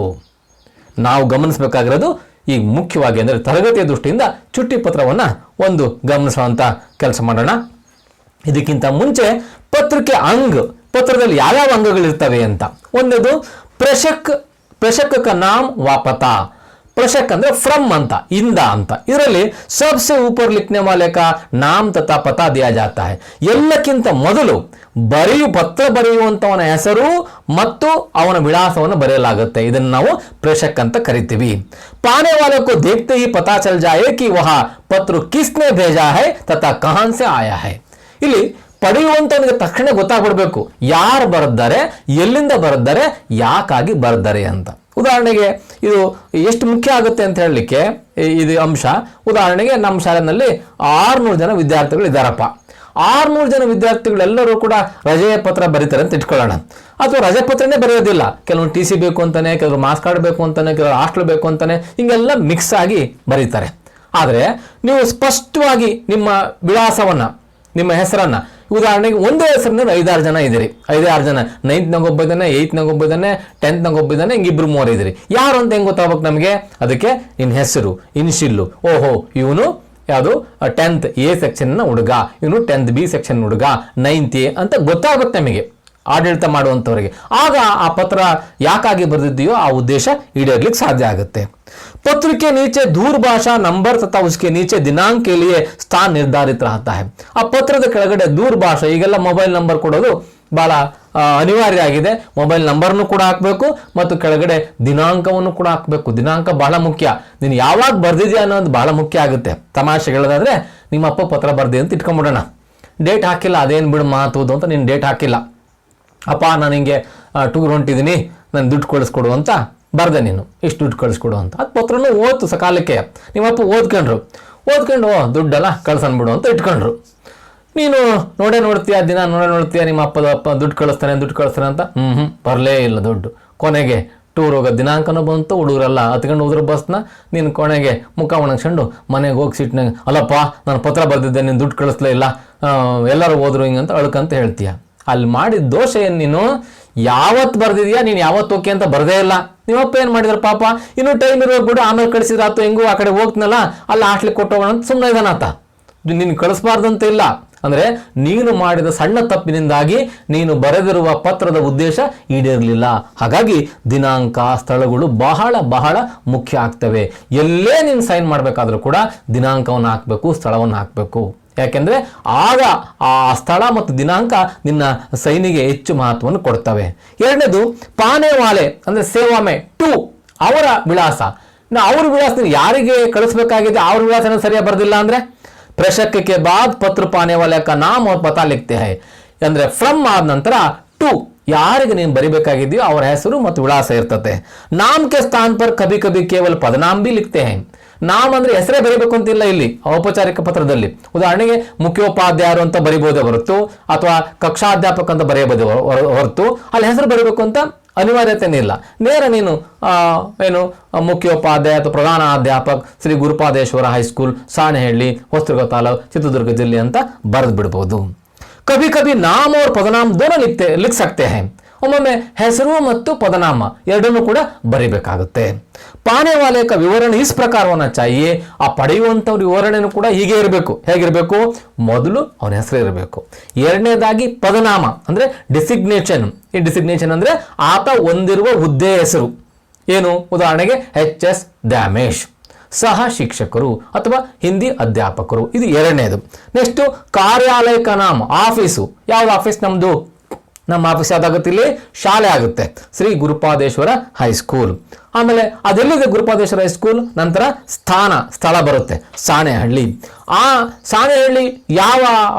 ನಾವು ಗಮನಿಸಬೇಕಾಗಿರೋದು ಈಗ ಮುಖ್ಯವಾಗಿ ಅಂದರೆ ತರಗತಿಯ ದೃಷ್ಟಿಯಿಂದ ಚುಟ್ಟಿ ಪತ್ರವನ್ನು ಒಂದು ಗಮನಿಸುವಂಥ ಕೆಲಸ ಮಾಡೋಣ. ಇದಕ್ಕಿಂತ ಮುಂಚೆ ಪತ್ರಕ್ಕೆ ಪತ್ರದಲ್ಲಿ ಯಾವ್ಯಾವ ಅಂಗಗಳಿರ್ತವೆ ಅಂತ. ಒಂದದು ಪ್ರೇಷಕ ಕಾ ನಾಮ್ ವಾ ಪತಾ. प्रशक ಅಂದ್ರೆ फ्रॉम ಅಂತ ಇಂದ ಅಂತ ಇದರಲ್ಲಿ सबसे ऊपर लिखने वाले का नाम तथा पता दिया जाता है ಎಲ್ಲಕ್ಕಿಂತ ಮೊದಲು ಪತ್ರ ಬರೆಯುವಂತವನ ಹೆಸರು ಮತ್ತು ಅವನ ವಿಳಾಸವನ್ನು ಬರೆಯಲಾಗುತ್ತೆ ಇದನ್ನು ನಾವು प्रेषक ಅಂತ ಕರೀತೀವಿ पाने वाले को देखते ही पता चल जाए कि वह पत्र किसने भेजा है तथा कहां से आया है ಇಲ್ಲಿ ಪಡೆಯುವಂತವನಿಗೆ ತಕ್ಷಣ ಗೊತ್ತಾಗ್ಬಿಡಬೇಕು ಯಾರು ಬರೆದಿದ್ದಾರೆ ಎಲ್ಲಿಂದ ಬರೆದಿದ್ದಾರೆ ಯಾಕಾಗಿ ಬರೆದಿದ್ದಾರೆ ಅಂತ ಉದಾಹರಣೆಗೆ ಇದು ಎಷ್ಟು ಮುಖ್ಯ ಆಗುತ್ತೆ ಅಂತ ಹೇಳಲಿಕ್ಕೆ ಇದು ಅಂಶ ಉದಾಹರಣೆಗೆ ನಮ್ಮ ಶಾಲೆಯಲ್ಲಿ 600 ಜನ ವಿದ್ಯಾರ್ಥಿಗಳು ಇದ್ದಾರಪ್ಪ 600 ಜನ ವಿದ್ಯಾರ್ಥಿಗಳೆಲ್ಲರೂ ಕೂಡ ರಜೆಯ ಪತ್ರ ಬರೀತಾರೆ ಅಂತ ಇಟ್ಕೊಳ್ಳೋಣ ಅಥವಾ ರಜೆ ಪತ್ರನೇ ಬರೆಯೋದಿಲ್ಲ ಕೆಲವು ಟಿ ಸಿ ಬೇಕು ಅಂತಾನೆ ಕೆಲವರು ಮಾರ್ಕ್ಸ್ ಕಾರ್ಡ್ ಬೇಕು ಅಂತಾನೆ ಕೆಲವರು ಹಾಸ್ಟೆಲ್ ಬೇಕು ಅಂತಾನೆ ಹಿಂಗೆಲ್ಲ ಮಿಕ್ಸ್ ಆಗಿ ಬರೀತಾರೆ ಆದರೆ ನೀವು ಸ್ಪಷ್ಟವಾಗಿ ನಿಮ್ಮ ವಿಳಾಸವನ್ನ ನಿಮ್ಮ ಹೆಸರನ್ನ ಉದಾಹರಣೆಗೆ ಒಂದೇ ಹೆಸರಿನಲ್ಲಿ 5-6 ಜನ ಇದ್ದೀರಿ 5-6 ಜನ 9th ಒಬ್ಬ ಇದ್ದಾನೆ 8th ಒಬ್ಬ ಇದ್ದಾನೆ 10th ಒಬ್ಬ ಇದ್ದಾನೆ ಹಿಂಗೆ 2-3 ಇದ್ದೀರಿ ಯಾರು ಅಂತ ಹೆಂಗೆ ಗೊತ್ತಾಗಬೇಕು ನಮಗೆ ಅದಕ್ಕೆ ನಿನ್ನ ಹೆಸರು ಇನಿಷಿಯಲ್ಲು ಓಹೋ ಇವನು ಯಾವುದು 10th A ಸೆಕ್ಷನ್ ನ ಹುಡುಗ ಇವನು 10th B ಸೆಕ್ಷನ್ ಹುಡುಗ 9th A ಅಂತ ಗೊತ್ತಾಗುತ್ತೆ ನಮಗೆ ಆಡಳಿತ ಮಾಡುವಂತವರಿಗೆ ಆಗ ಆ ಪತ್ರ ಯಾಕಾಗಿ ಬರೆದಿದೆಯೋ ಆ ಉದ್ದೇಶ ಈಡೇರಲಿಕ್ಕೆ ಸಾಧ್ಯ ಆಗುತ್ತೆ पत्र के नीचे दूरभाषा नंबर तथा उसके नीचे दिनांक के लिए स्थान निर्धारित रहता है ಆ ಪತ್ರದ ಕೆಳಗಡೆ ದೂರಭಾಷಾ ಈಗೆಲ್ಲ ಮೊಬೈಲ್ ನಂಬರ್ ಕೊಡೋದು ಬಹಳ ಅನಿವಾರ್ಯ ಆಗಿದೆ ಮೊಬೈಲ್ ನಂಬರ್ನು ಕೂಡ ಹಾಕಬೇಕು ಮತ್ತು ಕೆಳಗಡೆ ದಿನಾಂಕವನ್ನು ಕೂಡ ಹಾಕಬೇಕು ದಿನಾಂಕ ಬಹಳ ಮುಖ್ಯ ನೀನು ಯಾವಾಗ ಬರ್ದಿದ್ಯಾ ಅನ್ನೋದು ಬಹಳ ಮುಖ್ಯ ಆಗುತ್ತೆ ತಮಾಷೆ ಹೇಳೋದಾದ್ರೆ ನಿಮ್ಮ ಅಪ್ಪ ಪತ್ರ ಬರ್ದಿ ಅಂತ ಇಟ್ಕೊಂಡ್ಬಿಡೋಣ ಡೇಟ್ ಹಾಕಿಲ್ಲ ಅದೇನು ಬಿಡು ಮಾತುವುದು ಅಂತ ನೀನು ಡೇಟ್ ಹಾಕಿಲ್ಲ ಅಪ್ಪ ನಾನು ಹಿಂಗೆ ಟೂರ್ ಹೊಂಟಿದ್ದೀನಿ ನಾನು ದುಡ್ಡು ಕಳಿಸ್ಕೊಡು ಅಂತ ಬರ್ದೆ ನೀನು ಇಷ್ಟು ದುಡ್ಡು ಕಳಿಸ್ಕೊಡು ಅಂತ ಅದು ಪತ್ರನೂ ಓದ್ತು ಸಕಾಲಕ್ಕೆ ನಿಮ್ಮಪ್ಪ ಓದ್ಕೊಂಡು ದುಡ್ಡಲ್ಲ ಕಳ್ಸನ್ಬಿಡು ಅಂತ ಇಟ್ಕೊಂಡ್ರು ನೀನು ನೋಡ್ತೀಯ ದಿನ ನೋಡ್ತೀಯ ನಿಮ್ಮ ಅಪ್ಪ ದುಡ್ಡು ಕಳಿಸ್ತಾನೆ ಅಂತ ಬರಲೇ ಇಲ್ಲ ದುಡ್ಡು ಕೊನೆಗೆ ಟೂರ್ ಹೋಗೋ ದಿನಾಂಕನೂ ಬಂತು ಹುಡುಗರೆಲ್ಲ ಹತ್ಕೊಂಡು ಹೋದ್ರು ಬಸ್ನ ನೀನು ಕೊನೆಗೆ ಮುಖ ಒಣಗಿಸ್ಕೊಂಡು ಮನೆಗೆ ಹೋಗಿ ಸಿಟ್ನಾಗ ಅಲ್ಲಪ್ಪ ನಾನು ಪತ್ರ ಬರೆದಿದ್ದೆ ನೀನು ದುಡ್ಡು ಕಳಿಸ್ಲೇ ಇಲ್ಲ ಎಲ್ಲರೂ ಹೋದ್ರು ಹಿಂಗಂತ ಅಳ್ಕಂತ ಹೇಳ್ತೀಯ ಅಲ್ಲಿ ಮಾಡಿದ ದೋಷ ಏನು ನೀನು ಯಾವತ್ತು ಬರ್ದಿದ್ಯಾ ನೀನು ಯಾವತ್ತು ಓಕೆ ಅಂತ ಬರದೇ ಇಲ್ಲ ನಿಮ್ಮಪ್ಪ ಏನು ಮಾಡಿದ್ರು ಪಾಪ ಇನ್ನೂ ಟೈಮ್ ಇರೋರು ಬಿಡು ಆಮೇಲೆ ಕಳಿಸಿದ್ರೆ ಆತು ಹೆಂಗೂ ಆ ಕಡೆ ಹೋಗ್ತನಲ್ಲ ಅಲ್ಲಿ ಹಾಸ್ಟ್ಲಿಗೆ ಕೊಟ್ಟೋಗೋಣ ಅಂತ ಸುಮ್ಮನೆ ಇದಾನಾತ ನೀನು ಕಳಿಸ್ಬಾರ್ದಂತ ಇಲ್ಲ ಅಂದರೆ ನೀನು ಮಾಡಿದ ಸಣ್ಣ ತಪ್ಪಿನಿಂದಾಗಿ ನೀನು ಬರೆದಿರುವ ಪತ್ರದ ಉದ್ದೇಶ ಈಡೇರಲಿಲ್ಲ ಹಾಗಾಗಿ ದಿನಾಂಕ ಸ್ಥಳಗಳು ಬಹಳ ಬಹಳ ಮುಖ್ಯ ಆಗ್ತವೆ ಎಲ್ಲೇ ನೀನು ಸೈನ್ ಮಾಡಬೇಕಾದ್ರೂ ಕೂಡ ದಿನಾಂಕವನ್ನು ಹಾಕಬೇಕು ಸ್ಥಳವನ್ನು ಹಾಕಬೇಕು ಯಾಕೆಂದ್ರೆ ಆಗ ಆ ಸ್ಥಳ ಮತ್ತು ದಿನಾಂಕ ನಿನ್ನ ಸೈನಿಗೆ ಹೆಚ್ಚು ಮಹತ್ವವನ್ನು ಕೊಡ್ತವೆ ಎರಡನೇದು ಪಾನೆವಾಲೆ ಅಂದ್ರೆ ಸೇವಾಮೆ ಟು ಅವರ ವಿಳಾಸ ಅವ್ರ ವಿಳಾಸ ಯಾರಿಗೆ ಕಳಿಸ್ಬೇಕಾಗಿದೆ ಅವ್ರ ವಿಳಾಸ ಸರಿಯಾಗಿ ಬರ್ದಿಲ್ಲ ಅಂದ್ರೆ प्रेषक के बाद पत्र पाने वाले का नाम और पता लिखते हैं ಅಂದ್ರೆ ಫ್ರಮ್ ಆದ ನಂತರ ಟು ಯಾರಿಗೆ ನೀನು ಬರಿಬೇಕಾಗಿದೆಯೋ ಅವರ ಹೆಸರು ಮತ್ತು ವಿಳಾಸ ಇರ್ತದೆ ನಾಮ್ ಕೆ ಸ್ಥಾನ पर कभी कभी केवल पदनाम भी लिखते हैं ನಾಮ್ ಅಂದ್ರೆ ಹೆಸರೇ ಬರೀಬೇಕು ಅಂತಿಲ್ಲ ಇಲ್ಲಿ ಔಪಚಾರಿಕ ಪತ್ರದಲ್ಲಿ ಉದಾಹರಣೆಗೆ ಮುಖ್ಯೋಪಾಧ್ಯಾಯರು ಅಂತ ಬರಿಬಹುದೇ ಹೊರತು ಅಥವಾ ಕಕ್ಷಾಧ್ಯಾಪಕ ಅಂತ ಬರೆಯಬಹುದು ಹೊರತು ಅಲ್ಲಿ ಹೆಸರು ಬರೀಬೇಕು ಅಂತ ಅನಿವಾರ್ಯತೆನೇ ಇಲ್ಲ ನೇರ ನೀನು ಏನು ಮುಖ್ಯೋಪಾಧ್ಯಾಯ ಅಥವಾ ಪ್ರಧಾನ ಅಧ್ಯಾಪಕ ಶ್ರೀ ಗುರುಪಾದೇಶ್ವರ ಹೈಸ್ಕೂಲ್ ಸಾಣೆಹಳ್ಳಿ ಹೊಸದುರ್ಗ ತಾಲೂಕು ಚಿತ್ರದುರ್ಗ ಜಿಲ್ಲೆ ಅಂತ ಬರೆದು ಬಿಡಬಹುದು कभी कभी नाम और पदनाम दोनों लिख सकते हैं ಒಮ್ಮೊಮ್ಮೆ ಹೆಸರು ಮತ್ತು ಪದನಾಮ ಎರಡನ್ನೂ ಕೂಡ ಬರಿಬೇಕಾಗುತ್ತೆ ಪಾನೆ ವಾಲೆ ಕ ವಿವರಣೆ ಇಸ್ ಪ್ರಕಾರವನ್ನ ಚಾಹಿಯೆ ಆ ಪಡೆಯುವಂತವ್ರ ವಿವರಣೆನೂ ಕೂಡ ಹೀಗೆ ಇರಬೇಕು ಹೇಗಿರಬೇಕು ಮೊದಲು ಅವನ ಹೆಸರು ಇರಬೇಕು ಎರಡನೇದಾಗಿ ಪದನಾಮ ಅಂದ್ರೆ ಡಿಸಿಗ್ನೇಷನ್ ಈ ಡಿಸಿಗ್ನೇಷನ್ ಅಂದ್ರೆ ಆತ ಹೊಂದಿರುವ ಹುದ್ದೆ ಹೆಸರು ಏನು ಉದಾಹರಣೆಗೆ HS ದ್ಯಾಮೇಶ್ ಸಹ ಶಿಕ್ಷಕರು ಅಥವಾ ಹಿಂದಿ ಅಧ್ಯಾಪಕರು ಇದು ಎರಡನೇದು ನೆಕ್ಸ್ಟ್ ಕಾರ್ಯಾಲಯ ಕ ನಾಮ ಆಫೀಸು ಯಾವ್ದು ಆಫೀಸ್ ನಮ್ದು ನಮ್ಮ ಆಫೀಸ್ ಯಾವ್ದಾಗುತ್ತೆ ಇಲ್ಲಿ ಶಾಲೆ ಆಗುತ್ತೆ ಶ್ರೀ ಗುರುಪಾದೇಶ್ವರ ಹೈಸ್ಕೂಲ್ ಆಮೇಲೆ ಅದೆಲ್ಲಿದೆ ಗುರುಪಾದೇಶ್ವರ ಹೈಸ್ಕೂಲ್ ನಂತರ ಸ್ಥಳ ಬರುತ್ತೆ ಸಾಣೆಹಳ್ಳಿ ಆ ಸಾಣೆಹಳ್ಳಿ ಯಾವ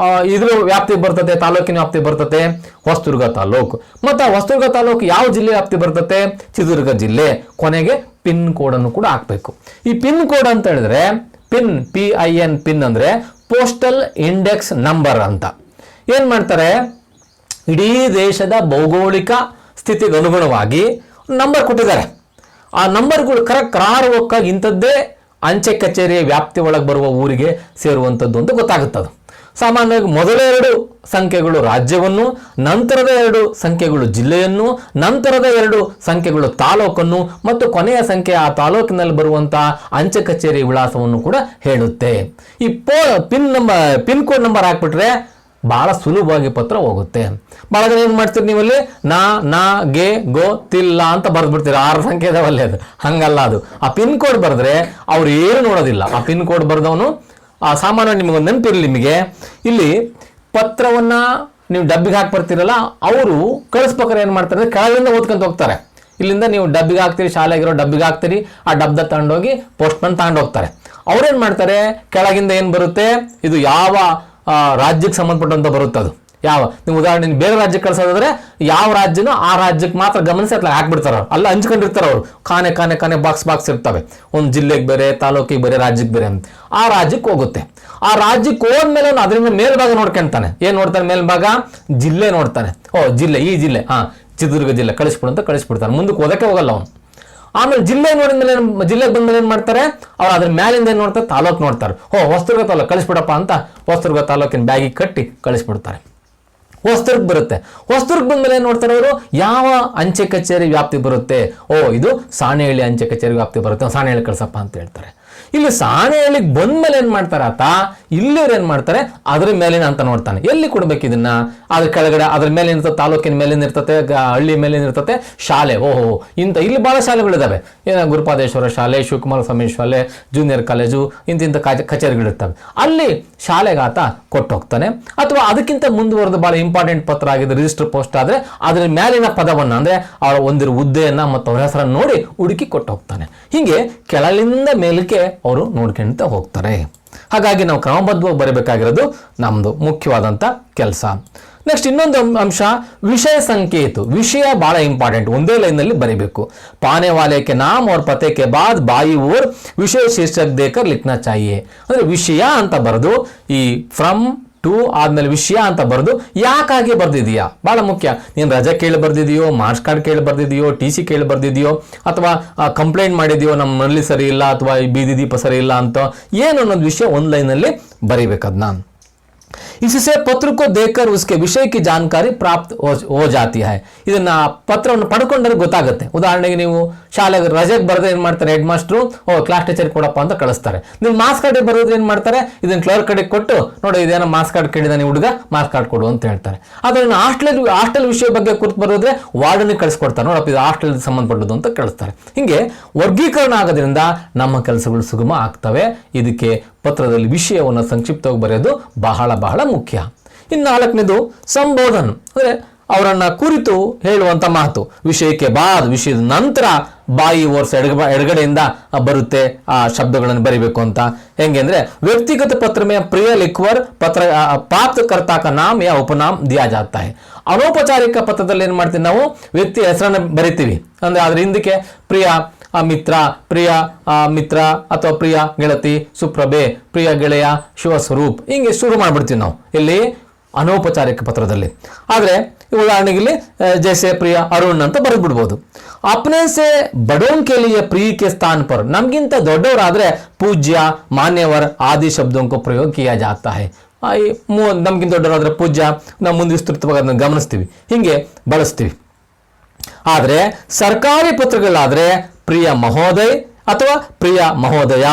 ಇದ್ರ ವ್ಯಾಪ್ತಿ ಬರ್ತದೆ ತಾಲೂಕಿನ ವ್ಯಾಪ್ತಿ ಬರ್ತದೆ ಹೊಸದುರ್ಗ ತಾಲೂಕು ಮತ್ತೆ ಹೊಸದುರ್ಗ ತಾಲೂಕು ಯಾವ ಜಿಲ್ಲೆ ವ್ಯಾಪ್ತಿ ಬರ್ತದೆ ಚಿತ್ರದುರ್ಗ ಜಿಲ್ಲೆ ಕೊನೆಗೆ ಪಿನ್ ಕೋಡ್ ಅನ್ನು ಕೂಡ ಹಾಕಬೇಕು ಈ ಪಿನ್ ಕೋಡ್ ಅಂತ ಹೇಳಿದ್ರೆ PIN ಪಿನ್ ಅಂದ್ರೆ ಪೋಸ್ಟಲ್ ಇಂಡೆಕ್ಸ್ ನಂಬರ್ ಅಂತ ಏನ್ ಮಾಡ್ತಾರೆ ಇಡೀ ದೇಶದ ಭೌಗೋಳಿಕ ಸ್ಥಿತಿಗೆ ಅನುಗುಣವಾಗಿ ನಂಬರ್ ಕೊಟ್ಟಿದ್ದಾರೆ ಆ ನಂಬರ್ಗಳು ಕರಾರುವಕ್ಕಾಗಿ ಇಂಥದ್ದೇ ಅಂಚೆ ಕಚೇರಿಯ ವ್ಯಾಪ್ತಿ ಒಳಗೆ ಬರುವ ಊರಿಗೆ ಸೇರುವಂಥದ್ದು ಅಂತ ಗೊತ್ತಾಗುತ್ತದೆ ಸಾಮಾನ್ಯವಾಗಿ ಮೊದಲ 2 ಸಂಖ್ಯೆಗಳು ರಾಜ್ಯವನ್ನು ನಂತರದ 2 ಸಂಖ್ಯೆಗಳು ಜಿಲ್ಲೆಯನ್ನು ನಂತರದ 2 ಸಂಖ್ಯೆಗಳು ತಾಲೂಕನ್ನು ಮತ್ತು ಕೊನೆಯ ಸಂಖ್ಯೆ ಆ ತಾಲೂಕಿನಲ್ಲಿ ಬರುವಂತಹ ಅಂಚೆ ಕಚೇರಿ ವಿಳಾಸವನ್ನು ಕೂಡ ಹೇಳುತ್ತೆ ಈ ಪಿನ್ ಕೋಡ್ ನಂಬರ್ ಹಾಕ್ಬಿಟ್ರೆ ಬಹಳ ಸುಲಭವಾಗಿ ಪತ್ರ ಹೋಗುತ್ತೆ. ಭಾಳ ಜನ ಏನು ಮಾಡ್ತೀರಿ ನೀವಲ್ಲಿ ನಾ ಗೆ ಗೋ ತಿಲ್ಲ ಅಂತ ಬರೆದ್ಬಿಡ್ತೀರಿ. 6 ಸಂಖ್ಯೆ ಇದಾವಲ್ಲಿ, ಅದು ಹಂಗಲ್ಲ. ಅದು ಆ ಪಿನ್ ಕೋಡ್ ಬರೆದ್ರೆ ಅವ್ರು ಏನು ನೋಡೋದಿಲ್ಲ. ಆ ಪಿನ್ ಕೋಡ್ ಬರೆದವನು ಸಾಮಾನ್ಯ ನಿಮಗೊಂದು ನೆನಪಿರಲಿ, ನಿಮಗೆ ಇಲ್ಲಿ ಪತ್ರವನ್ನ ನೀವು ಡಬ್ಬಿಗೆ ಹಾಕಿ ಬರ್ತೀರಲ್ಲ, ಅವರು ಕಳಿಸ್ಬೇಕಾದ್ರೆ ಏನು ಮಾಡ್ತಾರೆ, ಕೆಳಗಿಂದ ಓದ್ಕೊಂತ ಹೋಗ್ತಾರೆ. ಇಲ್ಲಿಂದ ನೀವು ಡಬ್ಬಿಗೆ ಹಾಕ್ತೀರಿ, ಶಾಲೆಗಿರೋ ಡಬ್ಬಿಗೆ ಹಾಕ್ತೀರಿ, ಆ ಡಬ್ಬದ ತಗೊಂಡೋಗಿ ಪೋಸ್ಟ್ಮನ್ ತಗೊಂಡು ಹೋಗ್ತಾರೆ. ಅವ್ರೇನು ಮಾಡ್ತಾರೆ, ಕೆಳಗಿಂದ ಏನು ಬರುತ್ತೆ, ಇದು ಯಾವ ರಾಜ್ಯಕ್ಕೆ ಸಂಬಂಧಪಟ್ಟಂತ ಬರುತ್ತೆ, ಅದು ಯಾವ, ನೀವು ಉದಾಹರಣೆ ಬೇರೆ ರಾಜ್ಯಕ್ಕೆ ಕಳ್ಸೋದಾದ್ರೆ ಯಾವ ರಾಜ್ಯನೋ ಆ ರಾಜ್ಯಕ್ಕೆ ಮಾತ್ರ ಗಮನಿಸಿ ಅತ್ಲಾಗ ಹಾಕ್ಬಿಡ್ತಾರೆ. ಅಲ್ಲ ಹಂಚ್ಕೊಂಡಿರ್ತಾರೆ ಅವರು, ಕಾನೆ ಬಾಕ್ಸ್ ಇರ್ತವೆ. ಒಂದು ಜಿಲ್ಲೆಗೆ ಬೇರೆ, ತಾಲೂಕಿಗೆ ಬೇರೆ, ರಾಜ್ಯಕ್ಕೆ ಬೇರೆ ಅಂತ. ಆ ರಾಜ್ಯಕ್ಕೆ ಹೋಗುತ್ತೆ. ಆ ರಾಜ್ಯಕ್ಕೆ ಹೋದ್ಮೇಲೆ ಅದರಿಂದ ಮೇಲ್ಭಾಗ ನೋಡ್ಕೊಂತಾನೆ. ಏನ್ ನೋಡ್ತಾನೆ, ಮೇಲ್ಭಾಗ ಜಿಲ್ಲೆ ನೋಡ್ತಾನೆ. ಜಿಲ್ಲೆ, ಈ ಜಿಲ್ಲೆ, ಚಿತ್ರದುರ್ಗ ಜಿಲ್ಲೆ ಕಳಿಸ್ಬಿಡು ಅಂತ ಕಳಿಸ್ಬಿಡ್ತಾನೆ. ಮುಂದಕ್ಕೆ ಓದಕ್ಕೆ ಹೋಗಲ್ಲ ಅವನು. ಆಮೇಲೆ ಜಿಲ್ಲೆ ನೋಡಿದ್ಮೇಲೆ, ಜಿಲ್ಲೆಗೆ ಬಂದ್ಮೇಲೆ ಏನ್ ಮಾಡ್ತಾರೆ, ಅವ್ರು ಅದ್ರ ಮ್ಯಾಲಿಂದ ಏನ್ ನೋಡ್ತಾರೆ, ತಾಲೂಕು ನೋಡ್ತಾರೆ. ಹೊಸದುರ್ಗ ತಾಲೂಕು ಕಳಿಸ್ಬಿಡಪ್ಪ ಅಂತ ಹೊಸದುರ್ಗ ತಾಲೂಕಿನ ಬ್ಯಾಗಿಗೆ ಕಟ್ಟಿ ಕಳಿಸ್ಬಿಡ್ತಾರೆ. ಹೊಸದುರ್ಗ ಬರುತ್ತೆ. ಹೊಸದುರ್ಗ ಬಂದ್ಮೇಲೆ ಏನ್ ನೋಡ್ತಾರೆ ಅವರು, ಯಾವ ಅಂಚೆ ಕಚೇರಿ ವ್ಯಾಪ್ತಿ ಬರುತ್ತೆ, ಇದು ಸಾಣೇಹಳ್ಳಿ ಅಂಚೆ ಕಚೇರಿ ವ್ಯಾಪ್ತಿ ಬರುತ್ತೆ, ಸಾಣೇಹಳ್ಳಿ ಕಳ್ಸಪ್ಪ ಅಂತ ಹೇಳ್ತಾರೆ. ಇಲ್ಲಿ ಸಾಣೇಹಳ್ಳಿಗೆ ಬಂದ್ಮೇಲೆ ಏನ್ ಮಾಡ್ತಾರೆ ಆತ, ಇಲ್ಲಿ ಅವ್ರು ಏನ್ ಮಾಡ್ತಾರೆ, ಅದ್ರ ಮೇಲಿನ ಅಂತ ನೋಡ್ತಾನೆ. ಎಲ್ಲಿ ಕೊಡ್ಬೇಕು ಇದನ್ನ, ಅದ್ರ ಕೆಳಗಡೆ ಅದ್ರ ಮೇಲೆ ಇರ್ತದೆ, ತಾಲೂಕಿನ ಮೇಲಿನ ಇರ್ತತೆ, ಹಳ್ಳಿ ಮೇಲಿನ ಇರ್ತತೆ ಶಾಲೆ. ಇಂಥ ಇಲ್ಲಿ ಬಹಳ ಶಾಲೆಗಳಿದ್ದಾವೆ. ಗುರುಪಾದೇಶ್ವರ ಶಾಲೆ, ಶಿವಕುಮಾರ ಸ್ವಾಮಿ ಶಾಲೆ, ಜೂನಿಯರ್ ಕಾಲೇಜು, ಇಂತಿಂಥ ಕಚೇರಿಗಳಿರ್ತವೆ. ಅಲ್ಲಿ ಶಾಲೆಗೆ ಆತ ಕೊಟ್ಟು ಹೋಗ್ತಾನೆ. ಅಥವಾ ಅದಕ್ಕಿಂತ ಮುಂದುವರೆದು ಬಹಳ ಇಂಪಾರ್ಟೆಂಟ್ ಪತ್ರ ಆಗಿದೆ, ರಿಜಿಸ್ಟರ್ ಪೋಸ್ಟ್ ಆದ್ರೆ ಅದ್ರ ಮೇಲಿನ ಪದವನ್ನ, ಅಂದ್ರೆ ಅವರ ಒಂದಿರೋ ಹುದ್ದೆಯನ್ನ ಮತ್ತು ಅವರ ಹೆಸರನ್ನು ನೋಡಿ ಹುಡುಕಿ ಕೊಟ್ಟು ಹೋಗ್ತಾನೆ. ಹೀಗೆ ಕೆಳಗಿಂದ ಮೇಲಕ್ಕೆ ಅವರು ನೋಡ್ಕೊಂತ ಹೋಗ್ತಾರೆ. ಹಾಗಾಗಿ ನಾವು ಕ್ರಮಬದ್ಧವಾಗಿ ಬರಬೇಕಾಗಿರೋದು ನಮ್ದು ಮುಖ್ಯವಾದಂತ ಕೆಲಸ. ನೆಕ್ಸ್ಟ್ ಇನ್ನೊಂದು ಅಂಶ, ವಿಷಯ ಸಂಕೇತ. ವಿಷಯ ಬಹಳ ಇಂಪಾರ್ಟೆಂಟ್, ಒಂದೇ ಲೈನ್ ನಲ್ಲಿ ಬರೀಬೇಕು. ಪಾನೆ ವಾಲೆ ಕೆ ನಾಮ್ और पते के बाद बाई ओर विषय शीर्षक देकर लिखना चाहिए. ಅಂದ್ರೆ ವಿಷಯ ಅಂತ ಬರೆದು, ಈ ಫ್ರಮ್ ಟು ಆದ್ಮೇಲೆ ವಿಷಯ ಅಂತ ಬರೆದು ಯಾಕಾಗಿ ಬರ್ದಿದೀಯಾ, ಬಹಳ ಮುಖ್ಯ. ನೀನು ರಜೆ ಕೇಳಿ ಬರ್ದಿದೆಯೋ, ಮಾರ್ಕ್ಸ್ ಕಾರ್ಡ್ ಕೇಳಿ ಬರ್ದಿದೆಯೋ, TC ಕೇಳಿ ಬರ್ದಿದೆಯೋ, ಅಥವಾ ಕಂಪ್ಲೇಂಟ್ ಮಾಡಿದೆಯೋ ನಮ್ಮ ನಲ್ಲಿ ಸರಿ ಇಲ್ಲ, ಅಥವಾ ಈ ಬೀದಿ ದೀಪ ಸರಿ ಇಲ್ಲ ಅಂತ ಏನು ಅನ್ನೋದು ವಿಷಯ ಒಂದು ಲೈನಲ್ಲಿ ಬರೀಬೇಕದ್ನ. इससे पत्र को देखकर उसके विषय की जानकारी प्राप्त हो जाती है. ಇದನ್ನ ಪತ್ರವನ್ನು ಪಡ್ಕೊಂಡ್ರೆ ಗೊತ್ತಾಗುತ್ತೆ. ಉದಾಹರಣೆಗೆ ನೀವು ಶಾಲೆಗೆ ರಜೆಗೆ ಬರೆದ್ರೆ ಏನ್ ಮಾಡ್ತಾರೆ, ಹೆಡ್ ಮಾಸ್ಟ್ರು ಕ್ಲಾಸ್ ಟೀಚರ್ ಕೊಡಪ್ಪ ಅಂತ ಕಳಿಸ್ತಾರೆ. ನೀವು ಮಾರ್ಕ್ಸ್ ಕಾರ್ಡ್ ಬರೆದ್ರೆ ಏನ್ ಮಾಡ್ತಾರೆ, ಇದನ್ನ ಕ್ಲರ್ಕ್ ಕಡೆಗೆ ಕೊಟ್ಟು, ನೋಡಿ ಇದೇನೋ ಮಾರ್ಕ್ಸ್ ಕಾರ್ಡ್ ಕೇಳಿದಾನೆ ಹುಡುಗ, ಮಾರ್ಕ್ಸ್ ಕಾರ್ಡ್ ಕೊಡು ಅಂತ ಹೇಳ್ತಾರೆ. ಆದ್ರೆ ಹಾಸ್ಟೆಲ್ ವಿಷಯ ಬಗ್ಗೆ ಕುರಿತು ಬರೋದ್ರೆ ವಾರ್ಡನಿಗೆ ಕಳಿಸ್ಕೊಡ್ತಾರೆ, ನೋಡಪ್ಪ ಇದು ಹಾಸ್ಟೆಲ್ ಸಂಬಂಧಪಟ್ಟದ್ದು ಅಂತ ಕಳಿಸ್ತಾರೆ. ಹಿಂಗೆ ವರ್ಗೀಕರಣ ಆಗೋದ್ರಿಂದ ನಮ್ಮ ಕೆಲಸಗಳು ಸುಗಮ ಆಗ್ತವೆ. ಇದಕ್ಕೆ ಪತ್ರದಲ್ಲಿ ವಿಷಯವನ್ನು ಸಂಕ್ಷಿಪ್ತವಾಗಿ ಬರೆಯೋದು ಬಹಳ ಬಹಳ ಮುಖ್ಯ. ಇನ್ನು 4ನೇದು ಸಂಬೋಧನ, ಅಂದ್ರೆ ಅವರನ್ನ ಕುರಿತು ಹೇಳುವಂತ ಮಾತು. ವಿಷಯಕ್ಕೆ ಬಾದ್, ವಿಷಯದ ನಂತರ ಬಾಯಿ ಓರ್ಸ್ ಎಡಗಡೆಯಿಂದ ಬರುತ್ತೆ ಆ ಶಬ್ದಗಳನ್ನು ಬರಿಬೇಕು ಅಂತ. ಹೆಂಗೆ ಅಂದ್ರೆ, ವ್ಯಕ್ತಿಗತ ಪತ್ರ ಮೇ ಪ್ರಿಯ ಲಿಖುವರ್ ಪತ್ರ ಪ್ರಾಪ್ತಕರ್ತಾ ಕಾ ನಾಮ್ ಯಾ ಉಪನಾಮ್ ದಿಯಾ ಜಾತಾ ಹೈ. ಅನೌಪಚಾರಿಕ ಪತ್ರದಲ್ಲಿ ಏನ್ ಮಾಡ್ತೀವಿ ನಾವು, ವ್ಯಕ್ತಿ ಹೆಸರನ್ನ ಬರಿತೀವಿ. ಅಂದ್ರೆ ಅದ್ರ ಹಿಂದಕ್ಕೆ ಪ್ರಿಯ ಮಿತ್ರ, ಪ್ರಿಯ ಮಿತ್ರ ಅಥವಾ ಪ್ರಿಯ ಗೆಳತಿ, ಸುಪ್ರಭೆ, ಪ್ರಿಯ ಗೆಳೆಯ, ಶಿವ ಸ್ವರೂಪ್, ಹಿಂಗೆ ಶುರು ಮಾಡ್ಬಿಡ್ತೀವಿ ನಾವು ಇಲ್ಲಿ ಅನೌಪಚಾರಿಕ ಪತ್ರದಲ್ಲಿ. ಆದ್ರೆ ಉದಾಹರಣೆಗೆ ಇಲ್ಲಿ ಜೈಸೆ ಪ್ರಿಯ ಅರುಣ್ ಅಂತ ಬರೆದ್ಬಿಡ್ಬೋದು. ಅಪ್ನೆ ಸೆ ಬಡೋನ್ ಕೆ ಲಿಯೆ ಪ್ರಿಯ ಕೆ ಸ್ಥಾನ ಪರ್, ನಮ್ಗಿಂತ ದೊಡ್ಡವರಾದ್ರೆ ಪೂಜ್ಯ, ಮಾನ್ಯವರ್ ಆದಿ ಶಬ್ದೋಂಕೋ ಪ್ರಯೋಗ ಕಿಯಾ ಜಾತಾ ಹೈ. ನಮ್ಗಿಂತ ದೊಡ್ಡವರಾದ್ರೆ ಪೂಜ್ಯ, ನಾವು ಮುಂದೆ ವಿಸ್ತೃತವಾಗಿ ಅದನ್ನು ಗಮನಿಸ್ತೀವಿ, ಹಿಂಗೆ ಬಳಸ್ತೀವಿ. ಆದ್ರೆ ಸರ್ಕಾರಿ ಪತ್ರಗಳಾದ್ರೆ ಪ್ರಿಯ ಮಹೋದಯ್ ಅಥವಾ ಪ್ರಿಯ ಮಹೋದಯ.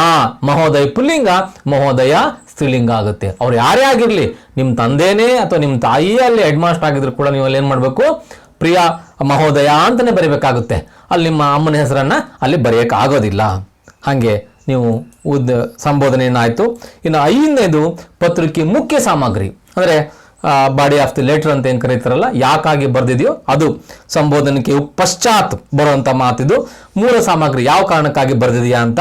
ಮಹೋದಯ ಪುಲ್ಲಿಂಗ, ಮಹೋದಯ ಸ್ತ್ರೀಲಿಂಗ ಆಗುತ್ತೆ. ಅವ್ರು ಯಾರೇ ಆಗಿರ್ಲಿ, ನಿಮ್ಮ ತಂದೆನೇ ಅಥವಾ ನಿಮ್ಮ ತಾಯಿಯೇ ಅಲ್ಲಿ ಹೆಡ್ ಮಾಸ್ಟರ್ ಆಗಿದ್ರು ಕೂಡ ನೀವು ಅಲ್ಲಿ ಏನ್ ಮಾಡ್ಬೇಕು, ಪ್ರಿಯ ಮಹೋದಯ ಅಂತಾನೆ ಬರೀಬೇಕಾಗುತ್ತೆ. ಅಲ್ಲಿ ನಿಮ್ಮ ಅಮ್ಮನ ಹೆಸರನ್ನ ಅಲ್ಲಿ ಬರೆಯಕ್ಕೆ ಆಗೋದಿಲ್ಲ. ಹಾಗೆ ನೀವು ಸಂಬೋಧನೆಯನ್ನಾಯ್ತು. ಇನ್ನು 5ನೇದು ಪತ್ರಿಕೆ ಮುಖ್ಯ ಸಾಮಗ್ರಿ, ಅಂದ್ರೆ ಬಾಡಿ ಆಫ್ ದಿ ಲೆಟರ್ ಅಂತ ಏನ್ ಕರೀತಾರಲ್ಲ, ಯಾಕಾಗಿ ಬರ್ದಿದೆಯೋ ಅದು ಸಂಬೋಧನೆಗೆ ಪಶ್ಚಾತ್ ಬರುವಂತ ಮಾತಿದು. ಮೂಲ ಸಾಮಗ್ರಿ, ಯಾವ ಕಾರಣಕ್ಕಾಗಿ ಬರ್ದಿದೆಯಾ ಅಂತ,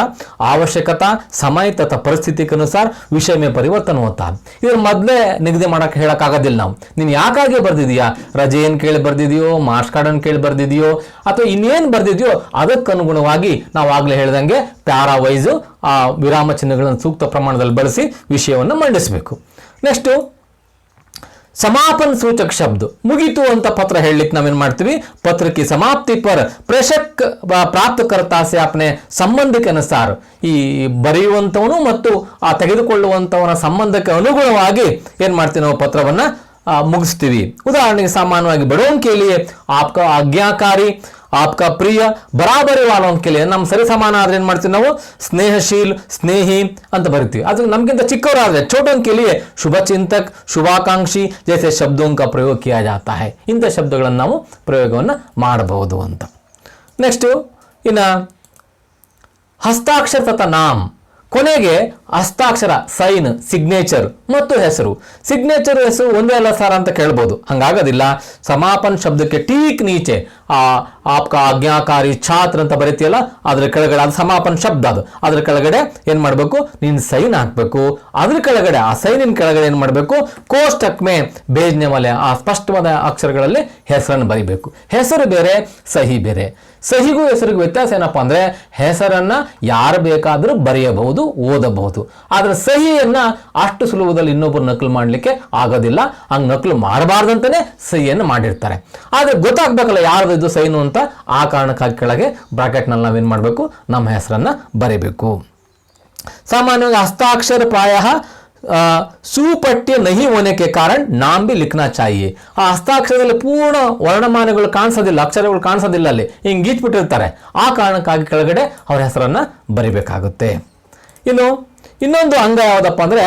ಅವಶ್ಯಕತಾ, ಸಮಯ ತथा ಪರಿಸ್ಥಿತಿ ಅನುಸಾರ ವಿಷಯ ಮೇ ಪರಿವರ್ತನ ಹೋತಾ. ಇದ್ರ ಮೊದಲೇ ನಿಗದಿ ಮಾಡಕ್ ಹೇಳಕ್ ಆಗೋದಿಲ್ಲ ನಾವು. ನೀನ್ ಯಾಕಾಗಿ ಬರ್ದಿದೀಯಾ, ರಜೆ ಏನ್ ಕೇಳಿ ಬರ್ದಿದೆಯೋ, ಮಾರ್ಕ್ಸ್ ಕಾರ್ಡ್ ಅನ್ನು ಕೇಳಿ ಬರ್ದಿದೆಯೋ, ಅಥವಾ ಇನ್ನೇನ್ ಬರ್ದಿದೆಯೋ ಅದಕ್ಕನುಗುಣವಾಗಿ ನಾವು ಆಗ್ಲೇ ಹೇಳ್ದಂಗೆ ಪ್ಯಾರಾ ವೈಸು ಆ ವಿರಾಮ ಚಿಹ್ನೆಗಳನ್ನು ಸೂಕ್ತ ಪ್ರಮಾಣದಲ್ಲಿ ಬಳಸಿ ವಿಷಯವನ್ನು ಮಂಡಿಸಬೇಕು. ನೆಕ್ಸ್ಟ್ समापन सूचक शब्द, मुगीतु ಅಂತ ಪತ್ರ ಹೇಳಲಿಕ್ಕೆ ನಾವೇನ್ ಮಾಡ್ತೀವಿ, पत्र की समाप्ति पर प्रेषक प्राप्तकर्ता से अपने ಸಂಬಂಧಕ್ಕೆ ಅನುಸಾರ, ಈ ಬರೆಯುವಂತವನು ಮತ್ತು ಆ ತೆಗೆದುಕೊಳ್ಳುವಂತವನ ಸಂಬಂಧಕ್ಕೆ ಅನುಗುಣವಾಗಿ ಏನ್ ಮಾಡ್ತೀವಿ ನಾವು ಪತ್ರವನ್ನ ಮುಗಿಸ್ತೀವಿ. ಉದಾಹರಣೆಗೆ ಸಾಮಾನ್ಯವಾಗಿ ಬಡೋನ್ ಕೇಳಿಯೇ ಆಪ್ಕ ಆಜ್ಞಾಕಾರಿ आपका प्रिय ಬರಾಬರಿ ವಾಲೋನ್ ಕೆಲೆ ನಮ್ಮ ಸರಿ ಸಮಾನ ಆದ್ರೆ ಏನ್ ಮಾಡ್ತೀವಿ ನಾವು ಸ್ನೇಹಶೀಲ್ ಸ್ನೇಹಿ ಅಂತ ಬರಿತೀವಿ. ಅದು ನಮಗಿಂತ ಚಿಕ್ಕವರಾದ್ರೆ छोटों के लिए शुभ चिंतक शुभाकांक्षी जैसे शब्दों का प्रयोग किया जाता है. ಇಂಥ ಶಬ್ದಗಳನ್ನು ನಾವು ಪ್ರಯೋಗವನ್ನು ಮಾಡಬಹುದು ಅಂತ. ನೆಕ್ಸ್ಟ್ ಇನ್ನು ಹಸ್ತಾಕ್ಷರ ತथा ನಾಮ್, ಕೊನೆಗೆ ಹಸ್ತಾಕ್ಷರ ಸೈನ್ ಸಿಗ್ನೇಚರ್ ಮತ್ತು ಹೆಸರು. ಸಿಗ್ನೇಚರ್ ಹೆಸರು ಒಂದೇ ಅಲ್ಲ ಸರ್ ಅಂತ ಕೇಳ್ಬೋದು, ಹಂಗಾಗೋದಿಲ್ಲ. ಸಮಾಪನ್ ಶಬ್ದಕ್ಕೆ ಟೀಕ್ ನೀಚೆ ಆಪ್ಕ ಆಜ್ಞಾಕಾರಿ ಛಾತ್ರ ಅಂತ ಬರೀತಿಯಲ್ಲ, ಅದ್ರ ಕೆಳಗಡೆ ಅದು ಸಮಾಪನ್ ಶಬ್ದ, ಅದು ಅದ್ರ ಕೆಳಗಡೆ ಏನ್ ಮಾಡಬೇಕು, ನೀನ್ ಸೈನ್ ಹಾಕ್ಬೇಕು. ಅದ್ರ ಕೆಳಗಡೆ ಆ ಸೈನಿನ ಕೆಳಗಡೆ ಏನ್ ಮಾಡಬೇಕು, ಕೋಷ್ಟಕ್ ಮೇ ಬೇಜ್ನೆ ವಾಲೆ ಆ ಸ್ಪಷ್ಟವಾದ ಅಕ್ಷರಗಳಲ್ಲಿ ಹೆಸರನ್ನು ಬರಿಬೇಕು. ಹೆಸರು ಬೇರೆ ಸಹಿ ಬೇರೆ. ಸಹಿಗೂ ಹೆಸರಿಗೂ ವ್ಯತ್ಯಾಸ ಏನಪ್ಪಾ ಅಂದ್ರೆ, ಹೆಸರನ್ನ ಯಾರು ಬೇಕಾದರೂ ಬರೆಯಬಹುದು, ಓದಬಹುದು. ಆದ್ರೆ ಸಹಿಯನ್ನ ಅಷ್ಟು ಸುಲಭದಲ್ಲಿ ಇನ್ನೊಬ್ಬರು ನಕಲು ಮಾಡ್ಲಿಕ್ಕೆ ಆಗೋದಿಲ್ಲ. ಹಂಗ್ ನಕಲು ಮಾಡಬಾರ್ದಂತಾನೆ ಸಹಿಯನ್ನು ಮಾಡಿರ್ತಾರೆ. ಆದ್ರೆ ಗೊತ್ತಾಗ್ಬೇಕಲ್ಲ ಯಾರ್ದು ಇದು ಸೈನು ಅಂತ, ಆ ಕಾರಣಕ್ಕಾಗಿ ಕೆಳಗೆ ಬ್ರಾಕೆಟ್ ನಲ್ಲಿ ನಾವೇನ್ ಮಾಡಬೇಕು, ನಮ್ಮ ಹೆಸರನ್ನ ಬರೀಬೇಕು. ಸಾಮಾನ್ಯವಾಗಿ ಹಸ್ತಾಕ್ಷರ ಪ್ರಾಯ ಸುಪಠ್ಯ ನಹಿ ಹೋನೆ ಕೆ ಕಾರಣ ನಾಮ್ ಬಿ ಲಿಖನಾ ಚಾಹಿಯೆ. ಆ ಹಸ್ತಾಕ್ಷರದಲ್ಲಿ ಪೂರ್ಣ ವರ್ಣಮಾನಗಳು ಕಾಣಿಸೋದಿಲ್ಲ, ಅಕ್ಷರಗಳು ಕಾಣಿಸೋದಿಲ್ಲ, ಅಲ್ಲಿ ಹಿಂಗೆ ಗೀಚ್ಬಿಟ್ಟಿರ್ತಾರೆ. ಆ ಕಾರಣಕ್ಕಾಗಿ ಕೆಳಗಡೆ ಅವ್ರ ಹೆಸರನ್ನ ಬರಿಬೇಕಾಗುತ್ತೆ. ಇನ್ನು ಇನ್ನೊಂದು ಅಂಗ ಯಾವುದಪ್ಪ ಅಂದ್ರೆ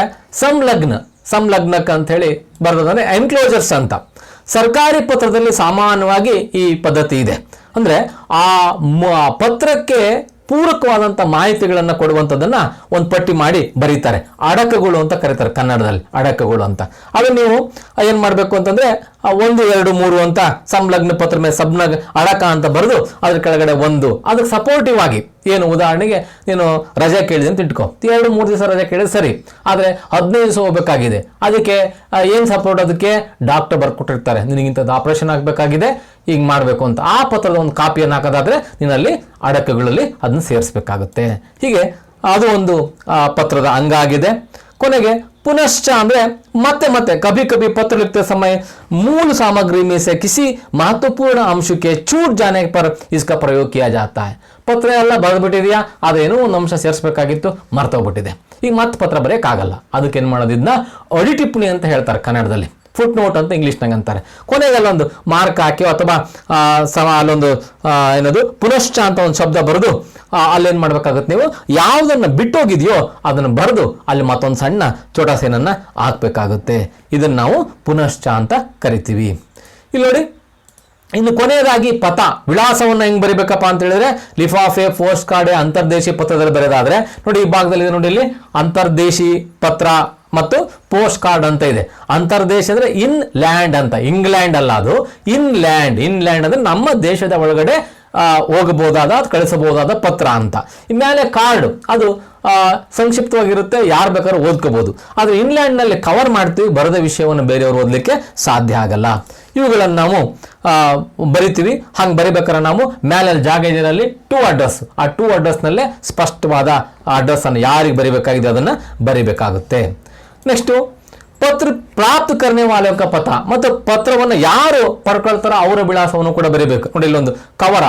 ಸಂಲಗ್ನಕ್ ಅಂತ ಹೇಳಿ ಬರೋದಂದ್ರೆ ಎನ್ಕ್ಲೋಜರ್ಸ್ ಅಂತ. ಸರ್ಕಾರಿ ಪತ್ರದಲ್ಲಿ ಸಾಮಾನ್ಯವಾಗಿ ಈ ಪದ್ಧತಿ ಇದೆ. ಅಂದ್ರೆ ಆ ಪತ್ರಕ್ಕೆ ಪೂರಕವಾದಂಥ ಮಾಹಿತಿಗಳನ್ನು ಕೊಡುವಂಥದ್ದನ್ನ ಒಂದು ಪಟ್ಟಿ ಮಾಡಿ ಬರೀತಾರೆ. ಅಡಕಗಳು ಅಂತ ಕರೀತಾರೆ ಕನ್ನಡದಲ್ಲಿ, ಅಡಕಗಳು ಅಂತ. ಅದು ನೀವು ಏನು ಮಾಡಬೇಕು ಅಂತಂದ್ರೆ 1, 2, 3 ಅಂತ ಸಂಲಗ್ನ ಪತ್ರ ಮೇಲೆ ಸಬ್ನಗ್ ಅಡಕ ಅಂತ ಬರೆದು ಅದ್ರ ಕೆಳಗಡೆ 1 ಅದಕ್ಕೆ ಸಪೋರ್ಟಿವ್ ಆಗಿ, ಏನು ಉದಾಹರಣೆಗೆ ನೀನು ರಜೆ ಕೇಳಿದೆ ಅಂತ ಇಟ್ಕೋ, 2-3 ದಿವಸ ರಜೆ ಕೇಳಿದ್ರೆ ಸರಿ, ಆದರೆ 15 ದಿವಸ ಹೋಗ್ಬೇಕಾಗಿದೆ. ಅದಕ್ಕೆ ಏನು ಸಪೋರ್ಟ್, ಅದಕ್ಕೆ ಡಾಕ್ಟರ್ ಬರ್ಕೊಟ್ಟಿರ್ತಾರೆ, ನಿನಗಿಂಥದ್ದು ಆಪರೇಷನ್ ಆಗಬೇಕಾಗಿದೆ, ಈಗ ಮಾಡಬೇಕು ಅಂತ. ಆ ಪತ್ರದ ಒಂದು ಕಾಪಿಯನ್ನು ಹಾಕೋದಾದ್ರೆ ನೀನಲ್ಲಿ ಅಡಕಗಳಲ್ಲಿ ಅದನ್ನು ಸೇರಿಸಬೇಕಾಗುತ್ತೆ. ಹೀಗೆ ಅದು ಒಂದು ಪತ್ರದ ಅಂಗ ಆಗಿದೆ. ಕೊನೆಗೆ पुनश्च ಅಂದ್ರೆ ಮತ್ತೆ कभी कभी पत्र लिखते समय मूल सामग्री में से किसी महत्वपूर्ण अंश के छूट जाने पर इसका प्रयोग किया जाता है. ಪತ್ರ ಎಲ್ಲ ಬರೆದ್ಬಿಟ್ಟಿದೆಯಾ, ಅದೇನೋ ಒಂದು ಅಂಶ ಸೇರಿಸಬೇಕಾಗಿತ್ತು, ಮರ್ತೋಗ್ಬಿಟ್ಟಿದೆ, ಈಗ ಮತ್ತೆ ಪತ್ರ ಬರೆಯೋಕ್ಕಾಗಲ್ಲ. ಅದಕ್ಕೆ ಏನು ಮಾಡೋದಿದ್ನ ಅಡಿ ಟಿಪ್ಪಣಿ ಅಂತ ಹೇಳ್ತಾರೆ ಕನ್ನಡದಲ್ಲಿ, ಫುಟ್ ನೋಟ್ ಅಂತ ಇಂಗ್ಲೀಷ್ನಾಗ ಅಂತಾರೆ. ಕೊನೆಗೆ ಅಲ್ಲೊಂದು ಮಾರ್ಕ್ ಹಾಕಿ ಅಥವಾ ಅಲ್ಲೊಂದು ಏನದು ಪುನಶ್ಚ ಅಂತ ಒಂದು ಶಬ್ದ ಬರೆದು ಅಲ್ಲೇನು ಮಾಡ್ಬೇಕಾಗುತ್ತೆ, ನೀವು ಯಾವುದನ್ನು ಬಿಟ್ಟೋಗಿದೆಯೋ ಅದನ್ನು ಬರೆದು ಅಲ್ಲಿ ಮತ್ತೊಂದು ಸಣ್ಣ ಚೋಟಾಸೇನನ್ನ ಹಾಕ್ಬೇಕಾಗುತ್ತೆ. ಇದನ್ನು ನಾವು ಪುನಶ್ಚ ಅಂತ ಕರಿತೀವಿ. ಇಲ್ಲಿ ನೋಡಿ, ಇನ್ನು ಕೊನೆಯದಾಗಿ ಪಥ ವಿಳಾಸವನ್ನು ಹೆಂಗ್ ಬರಿಬೇಕಪ್ಪ ಅಂತ ಹೇಳಿದ್ರೆ, ಲಿಫಾಫೆ, ಪೋಸ್ಟ್ ಕಾರ್ಡ್, ಅಂತರ್ದೇಶಿ ಪತ್ರದಲ್ಲಿ ಬರೆದಾದ್ರೆ ನೋಡಿ, ಈ ಭಾಗದಲ್ಲಿ ಇದೆ ನೋಡಿ, ಇಲ್ಲಿ ಅಂತರ್ದೇಶಿ ಪತ್ರ ಮತ್ತು ಪೋಸ್ಟ್ ಕಾರ್ಡ್ ಅಂತ ಇದೆ. ಅಂತರ್ದೇಶ ಅಂದ್ರೆ ಇನ್ ಲ್ಯಾಂಡ್ ಅಂತ, ಇಂಗ್ಲೆಂಡ್ ಅಲ್ಲ ಅದು, ಇನ್ ಲ್ಯಾಂಡ್ ಅಂದ್ರೆ ನಮ್ಮ ದೇಶದ ಒಳಗಡೆ ಹೋಗಬಹುದಾದ ಕಳಿಸಬಹುದಾದ ಪತ್ರ ಅಂತ. ಇನ್ಮೇಲೆ ಕಾರ್ಡ್ ಅದು ಸಂಕ್ಷಿಪ್ತವಾಗಿರುತ್ತೆ, ಯಾರು ಬೇಕಾದ್ರೂ ಓದ್ಕೋಬಹುದು. ಆದರೆ ಇನ್ಲ್ಯಾಂಡ್ ನಲ್ಲಿ ಕವರ್ ಮಾಡ್ತೀವಿ, ಬರದ ವಿಷಯವನ್ನು ಬೇರೆಯವರು ಓದಲಿಕ್ಕೆ ಸಾಧ್ಯ ಆಗಲ್ಲ. ಇವುಗಳನ್ನು ನಾವು ಬರಿತೀವಿ. ಹಂಗೆ ಬರಿಬೇಕಾದ್ರೆ ನಾವು ಮೇಲೆ ಜಾಗ ಇದರಲ್ಲಿ ಟು ಅಡ್ರೆಸ್, ಆ ಟು ಅಡ್ರೆಸ್ ನಲ್ಲೇ ಸ್ಪಷ್ಟವಾದ ಅಡ್ರೆಸ್ ಅನ್ನು ಯಾರಿಗೆ ಬರಿಬೇಕಾಗಿದೆ ಅದನ್ನ ಬರಿಬೇಕಾಗುತ್ತೆ. ನೆಕ್ಸ್ಟ್ ಪತ್ರ ಪ್ರಾಪ್ತ ಕರ್ನೆ ವಾಲೆ ಕ ಪಥ, ಮತ್ತು ಪತ್ರವನ್ನು ಯಾರು ಪಡ್ಕೊಳ್ತಾರೋ ಅವರ ವಿಳಾಸವನ್ನು ಕೂಡ ಬರೀಬೇಕು. ನೋಡಿ, ಇಲ್ಲೊಂದು ಕವರ್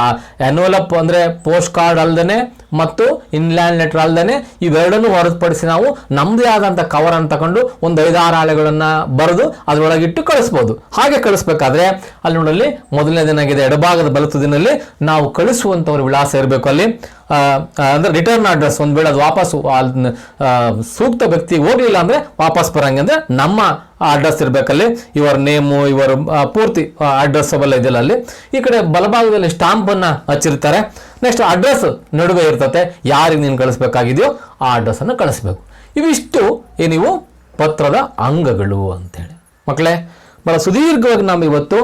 ಎನ್ವಲಪ್ ಅಂದ್ರೆ ಪೋಸ್ಟ್ ಕಾರ್ಡ್ ಅಲ್ದೇನೆ ಮತ್ತು ಇನ್ಲ್ಯಾಂಡ್ ಲೆಟರ್ ಅಲ್ದೇನೆ ಇವೆರಡನ್ನು ಹೊರತುಪಡಿಸಿ ನಾವು ನಮ್ಮದೇ ಆದಂಥ ಕವರ್ ಅನ್ನು ತಗೊಂಡು ಒಂದು 5-6 ಹಾಳೆಗಳನ್ನ ಬರೆದು ಅದರೊಳಗಿಟ್ಟು ಕಳಿಸ್ಬೋದು. ಹಾಗೆ ಕಳಿಸ್ಬೇಕಾದ್ರೆ ಅಲ್ಲಿ ನೋಡಲ್ಲಿ ಮೊದಲನೇ ದಿನ ಆಗಿದೆ, ಎಡಭಾಗದ ಬಲತುದಿನಲ್ಲಿ ನಾವು ಕಳಿಸುವಂಥವ್ರ ವಿಳಾಸ ಇರಬೇಕು. ಅಲ್ಲಿ ಅಂದ್ರೆ ರಿಟರ್ನ್ ಅಡ್ರೆಸ್, ಒಂದು ವೇಳೆ ಅದು ವಾಪಸ್ ಸೂಕ್ತ ವ್ಯಕ್ತಿ ಹೋಗ್ಲಿಲ್ಲ ಅಂದ್ರೆ ವಾಪಸ್ ಬರಂಗೆ ಅಂದ್ರೆ ನಮ್ಮ ಅಡ್ರೆಸ್ ಇರಬೇಕಲ್ಲಿ, ಇವರ ನೇಮು, ಇವರ ಪೂರ್ತಿ ಅಡ್ರೆಸ್ ಎಲ್ಲ ಇದೆಯಲ್ಲ ಅಲ್ಲಿ. ಈ ಕಡೆ ಬಲಭಾಗದಲ್ಲಿ ಸ್ಟಾಂಪ್ ಅನ್ನ ಹಚ್ಚಿರ್ತಾರೆ. ನೆಕ್ಸ್ಟ್ ಅಡ್ರೆಸ್ ನಡುವೆ ಇರ್ತತೆ, ಯಾರಿಗೆ ನೀನು ಕಳಿಸ್ಬೇಕಾಗಿದೆಯೋ ಆ ಅಡ್ರೆಸ್ ಅನ್ನು ಕಳಿಸ್ಬೇಕು. ಇವಿಷ್ಟು ಏನಿವು ಪತ್ರದ ಅಂಗಗಳು ಅಂತೇಳಿ. ಮಕ್ಕಳೇ, ಬಹಳ ಸುದೀರ್ಘವಾಗಿ ನಾವು ಇವತ್ತು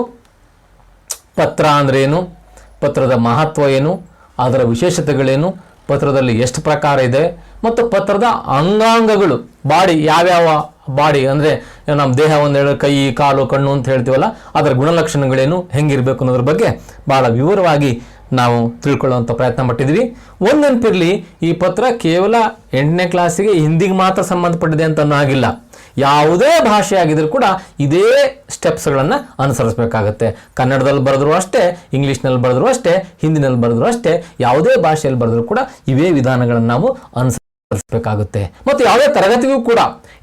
ಪತ್ರ ಅಂದ್ರೆ ಏನು, ಪತ್ರದ ಮಹತ್ವ ಏನು, ಅದರ ವಿಶೇಷತೆಗಳೇನು, ಪತ್ರದಲ್ಲಿ ಎಷ್ಟು ಪ್ರಕಾರ ಇದೆ, ಮತ್ತು ಪತ್ರದ ಅಂಗಾಂಗಗಳು, ಬಾಡಿ ಯಾವ್ಯಾವ ಬಾಡಿ ಅಂದರೆ ನಮ್ಮ ದೇಹ ಒಂದು ಕೈ, ಕಾಲು, ಕಣ್ಣು ಅಂತ ಹೇಳ್ತೀವಲ್ಲ, ಅದರ ಗುಣಲಕ್ಷಣಗಳೇನು, ಹೆಂಗಿರ್ಬೇಕು ಅನ್ನೋದ್ರ ಬಗ್ಗೆ ಬಹಳ ವಿವರವಾಗಿ ನಾವು ತಿಳ್ಕೊಳ್ಳುವಂಥ ಪ್ರಯತ್ನ ಪಟ್ಟಿದ್ವಿ. ಒಂದು ನೆನಪಿರಲಿ, ಈ ಪತ್ರ ಕೇವಲ 8ನೇ ಕ್ಲಾಸಿಗೆ ಹಿಂದಿಗೆ ಮಾತ್ರ ಸಂಬಂಧಪಟ್ಟಿದೆ ಅಂತ ಅನ್ನೋ ಆಗಿಲ್ಲ. ಯಾವುದೇ ಭಾಷೆ ಆಗಿದ್ರೂ ಕೂಡ ಇದೇ ಸ್ಟೆಪ್ಸ್ಗಳನ್ನು ಅನುಸರಿಸಬೇಕಾಗತ್ತೆ. ಕನ್ನಡದಲ್ಲಿ ಬರೆದ್ರು ಅಷ್ಟೇ, ಇಂಗ್ಲೀಷ್ನಲ್ಲಿ ಬರೆದ್ರು ಅಷ್ಟೇ, ಹಿಂದಿನಲ್ಲಿ ಬರೆದ್ರು ಅಷ್ಟೇ, ಯಾವುದೇ ಭಾಷೆಯಲ್ಲಿ ಬರೆದ್ರು ಕೂಡ ಇವೇ ವಿಧಾನಗಳನ್ನು ನಾವು ಬೇಕಾಗುತ್ತೆ. ಮತ್ತು ಯಾವುದೇ ತರಗತಿಗೂ ಕೂಡ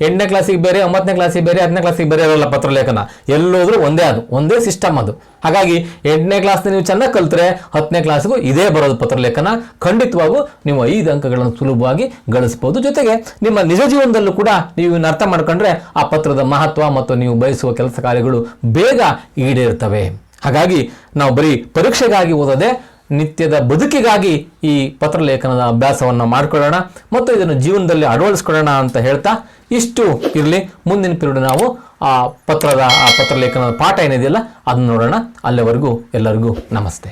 8ನೇ ಕ್ಲಾಸಿಗೆ ಬೇರೆ, 9ನೇ ಕ್ಲಾಸಿಗೆ ಬೇರೆ, 10ನೇ ಕ್ಲಾಸಿಗೆ ಬೇರೆ ಇರೋಲ್ಲ ಪತ್ರಲೇಖನ. ಎಲ್ಲೋದ್ರೂ ಒಂದೇ ಸಿಸ್ಟಮ್ ಅದು. ಹಾಗಾಗಿ 8ನೇ ಕ್ಲಾಸ್ನ ನೀವು ಚೆನ್ನಾಗಿ ಕಲ್ತ್ರೆ 10ನೇ ಕ್ಲಾಸ್ಗೂ ಇದೇ ಬರೋದು ಪತ್ರಲೇಖನ. ಖಂಡಿತವಾಗೂ ನೀವು 5 ಅಂಕಗಳನ್ನು ಸುಲಭವಾಗಿ ಗಳಿಸ್ಬೋದು. ಜೊತೆಗೆ ನಿಮ್ಮ ನಿಜ ಜೀವನದಲ್ಲೂ ಕೂಡ ನೀವು ಇದನ್ನ ಅರ್ಥ ಮಾಡ್ಕೊಂಡ್ರೆ ಆ ಪತ್ರದ ಮಹತ್ವ ಮತ್ತು ನೀವು ಬಯಸುವ ಕೆಲಸ ಕಾರ್ಯಗಳು ಬೇಗ ಈಡೇರ್ತವೆ. ಹಾಗಾಗಿ ನಾವು ಬರೀ ಪರೀಕ್ಷೆಗಾಗಿ ಓದದೆ ನಿತ್ಯದ ಬದುಕಿಗಾಗಿ ಈ ಪತ್ರಲೇಖನದ ಅಭ್ಯಾಸವನ್ನು ಮಾಡ್ಕೊಳ್ಳೋಣ ಮತ್ತು ಇದನ್ನು ಜೀವನದಲ್ಲಿ ಅಳವಡಿಸ್ಕೊಳ್ಳೋಣ ಅಂತ ಹೇಳ್ತಾ ಇಷ್ಟು ಇರಲಿ. ಮುಂದಿನ ಪೀರಿಯಡ್ ನಾವು ಆ ಪತ್ರಲೇಖನದ ಪಾಠ ಏನಿದೆಯಲ್ಲ ಅದನ್ನ ನೋಡೋಣ. ಅಲ್ಲಿವರೆಗೂ ಎಲ್ಲರಿಗೂ ನಮಸ್ತೆ.